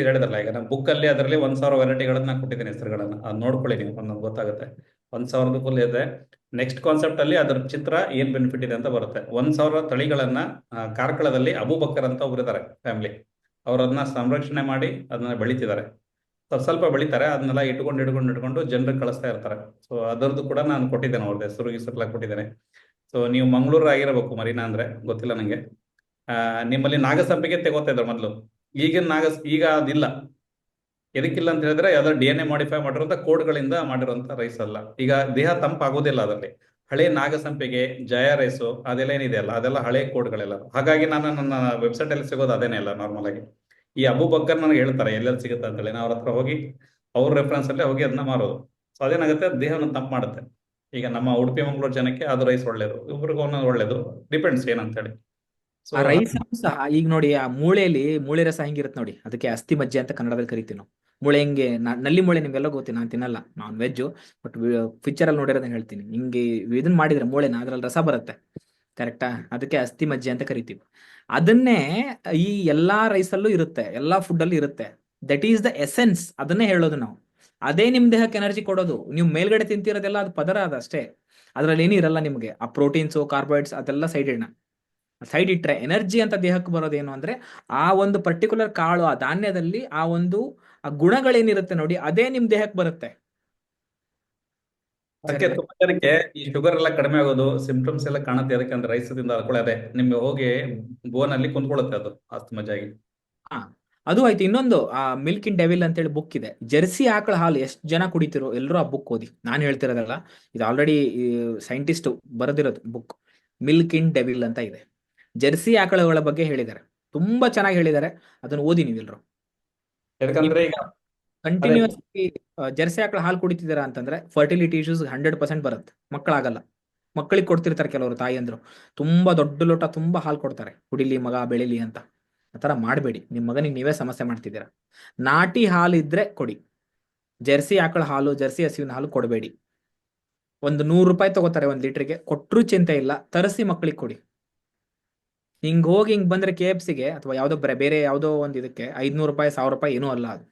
Speaker 1: ಹೇಳಿದ್ರಲ್ಲ, ಈಗ ನಮ್ಮ ಬುಕ್ ಅಲ್ಲಿ ಅದರಲ್ಲಿ 1000 ವೆರೈಟಿಗಳನ್ನ ಕೊಟ್ಟಿದ್ದೀನಿ, ಹೆಸರುಗಳನ್ನ. ಅದು ನೋಡ್ಕೊಳ್ಳಿ ನೀವು, ಒಂದೊಂದು ಗೊತ್ತಾಗುತ್ತೆ. 1000 ಫುಲ್ ಇದೆ. ನೆಕ್ಸ್ಟ್ ಕಾನ್ಸೆಪ್ಟ್ ಅಲ್ಲಿ ಅದರ ಚಿತ್ರ ಏನ್ ಬೆನಿಫಿಟ್ ಇದೆ ಅಂತ ಬರುತ್ತೆ. 1000 ತಳಿಗಳನ್ನ ಕಾರ್ಕಳದಲ್ಲಿ ಅಬೂಬಕ್ಕರ್ ಅಂತ ಒಬ್ಬರಿದ್ದಾರೆ ಫ್ಯಾಮಿಲಿ, ಅವರನ್ನ ಸಂರಕ್ಷಣೆ ಮಾಡಿ ಅದನ್ನ ಬೆಳಿತಿದ್ದಾರೆ. ಸ್ವಲ್ಪ ಬೆಳಿತಾರೆ, ಅದನ್ನೆಲ್ಲ ಇಟ್ಕೊಂಡು ಜನರಿಗೆ ಕಳಿಸ್ತಾ ಇರ್ತಾರೆ. ಸೊ ಅದರದ್ದು ಕೂಡ ನಾನು ಕೊಟ್ಟಿದ್ದೇನೆ, ಅವ್ರದ್ದು ಹೆಸರು ಕೊಟ್ಟಿದ್ದೇನೆ. ಸೊ ನೀವು ಮಂಗಳೂರು ಆಗಿರಬೇಕು ಮರೀನಾ ಅಂದ್ರೆ, ಗೊತ್ತಿಲ್ಲ ನಂಗೆ. ನಿಮ್ಮಲ್ಲಿ ನಾಗಸಂಪಿಗೆ ತೆಗೋತಾ ಇದ್ರು ಮೊದಲು. ಈಗ ಅದಿಲ್ಲ. ಎದಕ್ಕಿಲ್ಲ ಅಂತ ಹೇಳಿದ್ರೆ ಯಾವ್ದೋ DNA ಮಾಡಿಫೈ ಮಾಡಿರುವಂತ ಕೋಡ್ಗಳಿಂದ ಮಾಡಿರುವಂತ ರೈಸ್ ಅಲ್ಲ. ಈಗ ದೇಹ ತಂಪಾಗೋದಿಲ್ಲ ಅದರಲ್ಲಿ. ಹಳೆ ನಾಗಸಂಪಿಗೆ, ಜಯ ರೈಸು ಅದೆಲ್ಲ ಏನಿದೆ ಅಲ್ಲ, ಅದೆಲ್ಲ ಹಳೆ ಕೋಡ್ಗಳೆಲ್ಲ. ಹಾಗಾಗಿ ನಾನು ನನ್ನ ವೆಬ್ಸೈಟ್ ಅಲ್ಲಿ ಸಿಗೋದು ಅದೇನೇ ಅಲ್ಲ ನಾರ್ಮಲ್ ಆಗಿ. ಈ ಅಬೂಬಕ್ಕರ್ ನನಗೆ ಹೇಳ್ತಾರೆ ಎಲ್ಲೆಲ್ಲಿ ಸಿಗುತ್ತೆ ಅಂತೇಳಿ, ನಾನು ಅವ್ರ ಹತ್ರ ಹೋಗಿ ಅವ್ರ ರೆಫರೆನ್ಸ್ ಅಲ್ಲೇ ಹೋಗಿ ಅದನ್ನ ಮಾರೋದು. ಸೊ ಅದೇನಾಗುತ್ತೆ, ದೇಹವನ್ನು ತಂಪು ಮಾಡುತ್ತೆ. ಈಗ ನಮ್ಮ ಉಡುಪಿ ಮಂಗಳೂರು ಜನಕ್ಕೆ ಅದು ರೈಸ್ ಒಳ್ಳೇದು, ಇವ್ರಿಗೂ ಒಂದೊಂದು ಒಳ್ಳೇದು, ಡಿಪೆಂಡ್ಸ್ ಏನಂತ ಹೇಳಿ. ಸೊ
Speaker 4: ಆ ರೈಸ್ ಸಹ ಈಗ ನೋಡಿ, ಆ ಮೂಳೆ ರಸ ಹೆಂಗಿರುತ್ತೆ ನೋಡಿ, ಅದಕ್ಕೆ ಅಸ್ಥಿ ಮಜ್ಜೆ ಅಂತ ಕನ್ನಡದಲ್ಲಿ ಕರಿತೀವಿ ನಾವು. ಮೂಳೆ ಹಿಂಗೆ ನಲ್ಲಿ ಮೂಳೆ ನಿಮ್ಗೆಲ್ಲ ಗೊತ್ತಿ, ನಾನು ತಿನ್ನಲ್ಲ, ನಾನ್ ವೆಜ್, ಬಟ್ ಪಿಕ್ಚರ್ ಅಲ್ಲಿ ನೋಡಿರೋದನ್ನ ಹೇಳ್ತೀನಿ. ಹಿಂಗೆ ಇದನ್ನ ಮಾಡಿದ್ರೆ ಮೂಳೆನ ಅದ್ರಲ್ಲಿ ರಸ ಬರುತ್ತೆ, ಕರೆಕ್ಟಾ? ಅದಕ್ಕೆ ಅಸ್ಥಿ ಮಜ್ಜೆ ಅಂತ ಕರಿತೀವಿ. ಅದನ್ನೇ ಈ ಎಲ್ಲಾ ರೈಸಲ್ಲೂ ಇರುತ್ತೆ, ಎಲ್ಲಾ ಫುಡ್ ಅಲ್ಲಿ ಇರುತ್ತೆ. ದಟ್ ಈಸ್ ದ ಎಸೆನ್ಸ್, ಅದನ್ನೇ ಹೇಳೋದು ನಾವು. ಅದೇ ನಿಮ್ ದೇಹಕ್ಕೆ ಎನರ್ಜಿ ಕೊಡೋದು. ನೀವು ಮೇಲ್ಗಡೆ ತಿಂತಿರೋದೆಲ್ಲ ಅದು ಪದರ ಅದಷ್ಟೇ, ಅದ್ರಲ್ಲಿ ಏನೂ ಇರಲ್ಲ ನಿಮ್ಗೆ. ಆ ಪ್ರೋಟೀನ್ಸು, ಕಾರ್ಬೋಹೈಡ್ರೇಟ್ಸ್ ಅದೆಲ್ಲ ಸೈಡ್ ಇಟ್ರೆ ಎನರ್ಜಿ ಅಂತ ದೇಹಕ್ಕೆ ಬರೋದೇನು ಅಂದ್ರೆ ಆ ಒಂದು ಪರ್ಟಿಕ್ಯುಲರ್ ಕಾಳು, ಆ ಧಾನ್ಯದಲ್ಲಿ ಆ ಒಂದು ಆ ಗುಣಗಳೇನಿರುತ್ತೆ ನೋಡಿ, ಅದೇ ನಿಮ್ ದೇಹಕ್ಕೆ ಬರುತ್ತೆ.
Speaker 1: ಅದಕ್ಕೆ ತುಂಬಾ ಜನಕ್ಕೆ ಈ ಶುಗರ್ ಎಲ್ಲ ಕಡಿಮೆ ಆಗೋದು, ಸಿಂಪ್ಟಮ್ಸ್ ಎಲ್ಲ ಕಾಣುತ್ತೆ. ಅದಕ್ಕೆ ಅಂದ್ರೆ ರೈಸದಿಂದ ಅದೇ ನಿಮ್ಗೆ ಹೋಗಿ ಬೋನ್ ಅಲ್ಲಿ ಕುಂತ್ಕೊಳ್ಳುತ್ತೆ ಅದು ಅಷ್ಟು ಮಜಾಗಿ.
Speaker 4: ಹಾ, ಅದು ಆಯ್ತು. ಇನ್ನೊಂದು ಆ ಮಿಲ್ಕ್ ಇನ್ ಡೆವಿಲ್ ಅಂತೇಳಿ ಬುಕ್ ಇದೆ. ಜರ್ಸಿ ಆಕಳ ಹಾಲು ಎಷ್ಟು ಜನ ಕುಡಿತಿರೋ ಎಲ್ಲರೂ ಆ ಬುಕ್ ಓದಿ. ನಾನು ಹೇಳ್ತಿರೋದಲ್ಲ, ಇದು ಆಲ್ರೆಡಿ ಸೈಂಟಿಸ್ಟ್ ಬರೆದಿರೋದು ಬುಕ್. ಮಿಲ್ಕ್ ಇನ್ ಡೆವಿಲ್ ಅಂತ ಇದೆ. ಜರ್ಸಿ ಆಕಳಗಳ ಬಗ್ಗೆ ಹೇಳಿದ್ದಾರೆ, ತುಂಬಾ ಚೆನ್ನಾಗಿ ಹೇಳಿದ್ದಾರೆ. ಅದನ್ನ ಓದಿ ನೀವೆಲ್ಲರೂ.
Speaker 1: ಯಾಕಂದ್ರೆ ಈಗ
Speaker 4: ಕಂಟಿನ್ಯೂಸ್ ಜರ್ಸಿ ಆಕಳ ಹಾಲು ಕುಡಿತಿದ್ದೀರಾ ಅಂತಂದ್ರೆ ಫರ್ಟಿಲಿಟಿ ಇಶ್ಯೂಸ್ 100% ಬರುತ್ತೆ, ಮಕ್ಕಳಾಗಲ್ಲ. ಮಕ್ಕಳಿಗೆ ಕೊಡ್ತಿರ್ತಾರೆ ಕೆಲವರು ತಾಯಿಯಂದ್ರು, ತುಂಬಾ ದೊಡ್ಡ ಲೋಟ ತುಂಬಾ ಹಾಲು ಕೊಡ್ತಾರೆ, ಕುಡಿಲಿ ಮಗ ಬೆಳಿಲಿ ಅಂತ. ಆತರ ಮಾಡಬೇಡಿ, ನಿಮ್ಮ ಮಗನಿಗೆ ನೀವೇ ಸಮಸ್ಯೆ ಮಾಡ್ತಿದ್ದೀರಾ. ನಾಟಿ ಹಾಲು ಇದ್ರೆ ಕೊಡಿ, ಜರ್ಸಿ ಆಕಳ ಹಾಲು, ಜರ್ಸಿ ಹಸುವಿನ ಹಾಲು ಕೊಡಬೇಡಿ. ಒಂದು 100 ರೂಪಾಯಿ ತಗೋತಾರೆ 1 ಲೀಟರ್ಗೆ, ಕೊಟ್ಟರು ಚಿಂತೆ ಇಲ್ಲ, ತರಿಸಿ ಮಕ್ಕಳಿಗೆ ಕೊಡಿ. ಹಿಂಗ್ ಹೋಗಿ ಹಿಂಗ್ ಬಂದ್ರೆ KFCಗೆ ಅಥವಾ ಯಾವ್ದೋ ಬೇರೆ ಯಾವುದೋ ಒಂದು ಇದಕ್ಕೆ 500 ರೂಪಾಯಿ 1000 ರೂಪಾಯಿ ಏನೂ ಅಲ್ಲ ಅದು.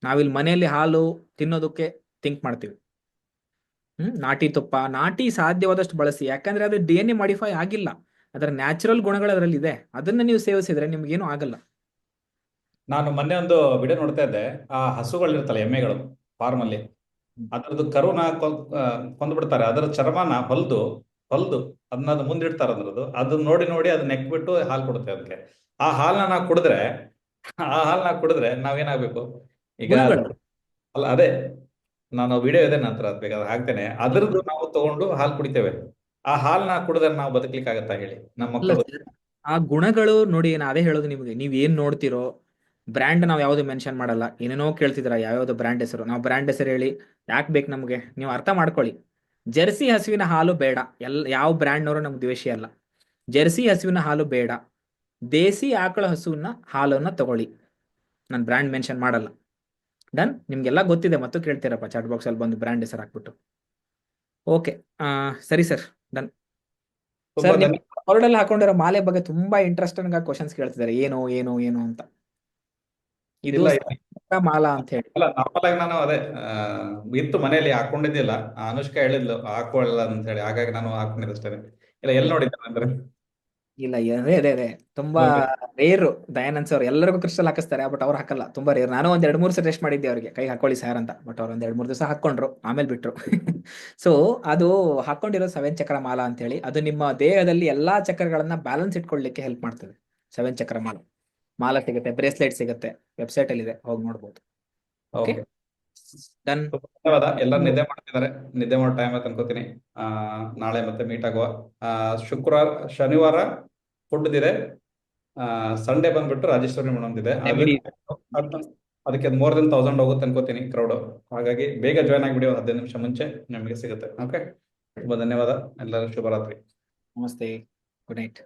Speaker 4: ನಾವಿಲ್ಲಿ ಮನೆಯಲ್ಲಿ ಹಾಲು ತಿನ್ನೋದಕ್ಕೆ ಥಿಂಕ್ ಮಾಡ್ತೀವಿ. ನಾಟಿ ತುಪ್ಪ, ನಾಟಿ ಸಾಧ್ಯವಾದಷ್ಟು ಬಳಸಿ, ಯಾಕಂದ್ರೆ ಅದು DNA ಮಾಡಿಫೈ ಆಗಿಲ್ಲ, ಅದರ ನ್ಯಾಚುರಲ್ ಗುಣಗಳು ಅದರಲ್ಲಿ ಇದೆ. ಅದನ್ನ ನೀವು ಸೇವಿಸಿದ್ರೆ ನಿಮ್ಗೇನು ಆಗಲ್ಲ.
Speaker 1: ನಾನು ಮೊನ್ನೆ ಒಂದು ವಿಡಿಯೋ ನೋಡ್ತಾ ಇದ್ದೆ, ಆ ಹಸುಗಳಿರ್ತಲ್ಲ ಎಮ್ಮೆಗಳು ಫಾರ್ಮ್ ಅಲ್ಲಿ, ಅದರದ್ದು ಕರುನ ಕೊಂದ್ಬಿಡ್ತಾರೆ, ಅದರ ಚರ್ಮನ ಹೊಲ್ದು ಅದನ್ನ ಮುಂದಿಡ್ತಾರೆ. ಅದನ್ನ ನೋಡಿ ಅದು ನೆಕ್ಬಿಟ್ಟು ಹಾಲು ಕೊಡುತ್ತೆ ಅದಕ್ಕೆ. ಆ ಹಾಲನ್ನ ನಾವು ಕುಡಿದ್ರೆ ನಾವೇನಾಗ್ಬೇಕು ಈಗ? ಅಲ್ಲ ಅದೇ, ನಾನು ವಿಡಿಯೋ ಇದೆ ನಂತರ ಬೇಕಾದ್ರೆ ಹಾಕ್ತೇನೆ. ಅದ್ರದ್ದು ನಾವು ತಗೊಂಡು ಹಾಲು ಕುಡಿತೇವೆ. ಆ ಹಾಲನ್ನ ಕುಡಿದ್ರೆ ನಾವು ಬದುಕಲಿಕ್ಕೆ ಆಗತ್ತಾ ಹೇಳಿ? ನಮ್ಮ ಮಕ್ಕಳು
Speaker 4: ಆ ಗುಣಗಳು ನೋಡಿ, ನಾನು ಅದೇ ಹೇಳೋದು ನಿಮಗೆ. ನೀವ್ ಏನ್ ನೋಡ್ತಿರೋ ಬ್ರ್ಯಾಂಡ್ ನಾವು ಯಾವ್ದು ಮೆನ್ಷನ್ ಮಾಡಲ್ಲ. ಏನೇನೋ ಕೇಳ್ತಿದ್ರ ಯಾವ್ಯಾವ್ದು ಬ್ರ್ಯಾಂಡ್ ಹೆಸರು, ನಾವು ಬ್ರ್ಯಾಂಡ್ ಹೆಸರು ಹೇಳಿ ಯಾಕೆ ಬೇಕು ನಮಗೆ? ನೀವು ಅರ್ಥ ಮಾಡ್ಕೊಳ್ಳಿ. ಜರ್ಸಿ ಹಸುವಿನ ಹಾಲು ಬೇಡ, ಯಾವ ಬ್ರ್ಯಾಂಡ್ನವರು ನಮ್ಗೆ ದ್ವೇಷಿ ಅಲ್ಲ. ಜರ್ಸಿ ಹಸುವಿನ ಹಾಲು ಬೇಡ, ದೇಸಿ ಆಕಳ ಹಸುವಿನ ಹಾಲನ್ನ ತಗೊಳ್ಳಿ. ನಾನು ಬ್ರ್ಯಾಂಡ್ ಮೆನ್ಷನ್ ಮಾಡಲ್ಲ. ಡನ್? ನಿಮ್ಗೆಲ್ಲ ಗೊತ್ತಿದೆ, ಮತ್ತು ಕೇಳ್ತೀರಪ್ಪ ಚಾಟ್ ಬಾಕ್ಸ್ ಅಲ್ಲಿ ಬಂದು ಬ್ರ್ಯಾಂಡ್ ಹೆಸರು ಹಾಕ್ಬಿಟ್ಟು. ಓಕೆ, ಸರಿ ಸರ್, ಡನ್. ಸರ್, ಬೋರ್ಡಲ್ಲಿ ಹಾಕೊಂಡಿರೋ ಮಾಲೆ ಬಗ್ಗೆ ತುಂಬಾ ಇಂಟ್ರೆಸ್ಟಿಂಗ್ ಆಗಿ ಕ್ವಶನ್ಸ್ ಕೇಳ್ತಿದ್ದಾರೆ, ಏನು ಏನು ಏನು ಅಂತ. ಇದು ಮಾಲಾ ಅಂತ ಹೇಳಿ
Speaker 1: ಅಲ್ಲ, ನಾರ್ಮಲ್ ಆಗಿ ನಾನು ಅದೇ ಇತ್ತು ಮನೆಯಲ್ಲಿ ಹಾಕೊಂಡಿದ್ದಿಲ್ಲ. ಅನುಷ್ಕಾ ಹೇಳಿದ್ಲು ಹಾಕೊಳ್ಳಲ್ಲ ಅಂತ ಹೇಳಿ, ಹಾಗಾಗಿ ನಾನು ಹಾಕೊಂಡಿದ್ದೆ ಅಷ್ಟೇ. ಇಲ್ಲ, ಎಲ್ಲಿ ನೋಡಿದ್ದೆ ಅಂದ್ರೆ
Speaker 4: ಇಲ್ಲ, ಅದೇ ತುಂಬಾ ರೇರು. ದಯಾನಂದ್ ಸರ್ ಎಲ್ಲರಿಗೂ ಕ್ರಿಸ್ಟಲ್ ಹಾಕಿಸ್ತಾರೆ, ಬಟ್ ಅವ್ರು ಹಾಕಲ್ಲ, ತುಂಬಾ ರೇರ್. ನಾನು 2-3 ಸಜೆಸ್ಟ್ ಮಾಡಿದ್ದೆ ಅವ್ರಿಗೆ, ಕೈ ಹಾಕೊಳ್ಳಿ ಸರ್ ಅಂತ, ಬಟ್ ಅವ್ರು 2-3 ದಿವಸ ಹಾಕೊಂಡ್ರು, ಆಮೇಲೆ ಬಿಟ್ರು. ಸೊ ಅದು ಹಾಕೊಂಡಿರೋ 7 ಚಕ್ರ ಮಾಲಾ ಅಂತ ಹೇಳಿ. ಅದು ನಿಮ್ಮ ದೇಹದಲ್ಲಿ ಎಲ್ಲಾ ಚಕ್ರಗಳನ್ನ ಬ್ಯಾಲೆನ್ಸ್ ಇಟ್ಕೊಳ್ಳಿಕ್ಕೆ ಹೆಲ್ಪ್ ಮಾಡ್ತದೆ. 7 ಚಕ್ರ ಮಾಲಾ ಸಿಗುತ್ತೆ, ಬ್ರೇಸ್ಲೆಟ್ ಸಿಗುತ್ತೆ, ವೆಬ್ಸೈಟ್ ಅಲ್ಲಿ ಇದೆ, ಹೋಗಿ ನೋಡ್ಬೋದು. Okay, done.
Speaker 1: ಧನ್ಯವಾದ. ಎಲ್ಲರೂ ನಿದ್ದೆ ಮಾಡ್ತಿದ್ದಾರೆ, ನಿದ್ದೆ ಮಾಡೋ ಟೈಮ್ ಆಯ್ತು ಅನ್ಕೋತೀನಿ. ನಾಳೆ ಮತ್ತೆ ಮೀಟ್ ಆಗುವ. ಶನಿವಾರ ಫುಡ್ ಇದೆ, ಸಂಡೇ ಬಂದ್ಬಿಟ್ಟು ರಾಜೇಶ್ವರಿ ಮೇಡಮ್ ಇದೆ. ಅದಕ್ಕೆ ಮೋರ್ ದೆನ್ 1000 ಹೋಗುತ್ತೆ ಅನ್ಕೋತೀನಿ ಕ್ರೌಡ್. ಹಾಗಾಗಿ ಬೇಗ ಜಾಯ್ನ್ ಆಗಿಬಿಡಿ, 15 ನಿಮಿಷ ಮುಂಚೆ ನಿಮಗೆ ಸಿಗುತ್ತೆ. ಓಕೆ, ತುಂಬಾ ಧನ್ಯವಾದ. ಎಲ್ಲರೂ ಶುಭರಾತ್ರಿ.
Speaker 4: ನಮಸ್ತೆ, ಗುಡ್ ನೈಟ್.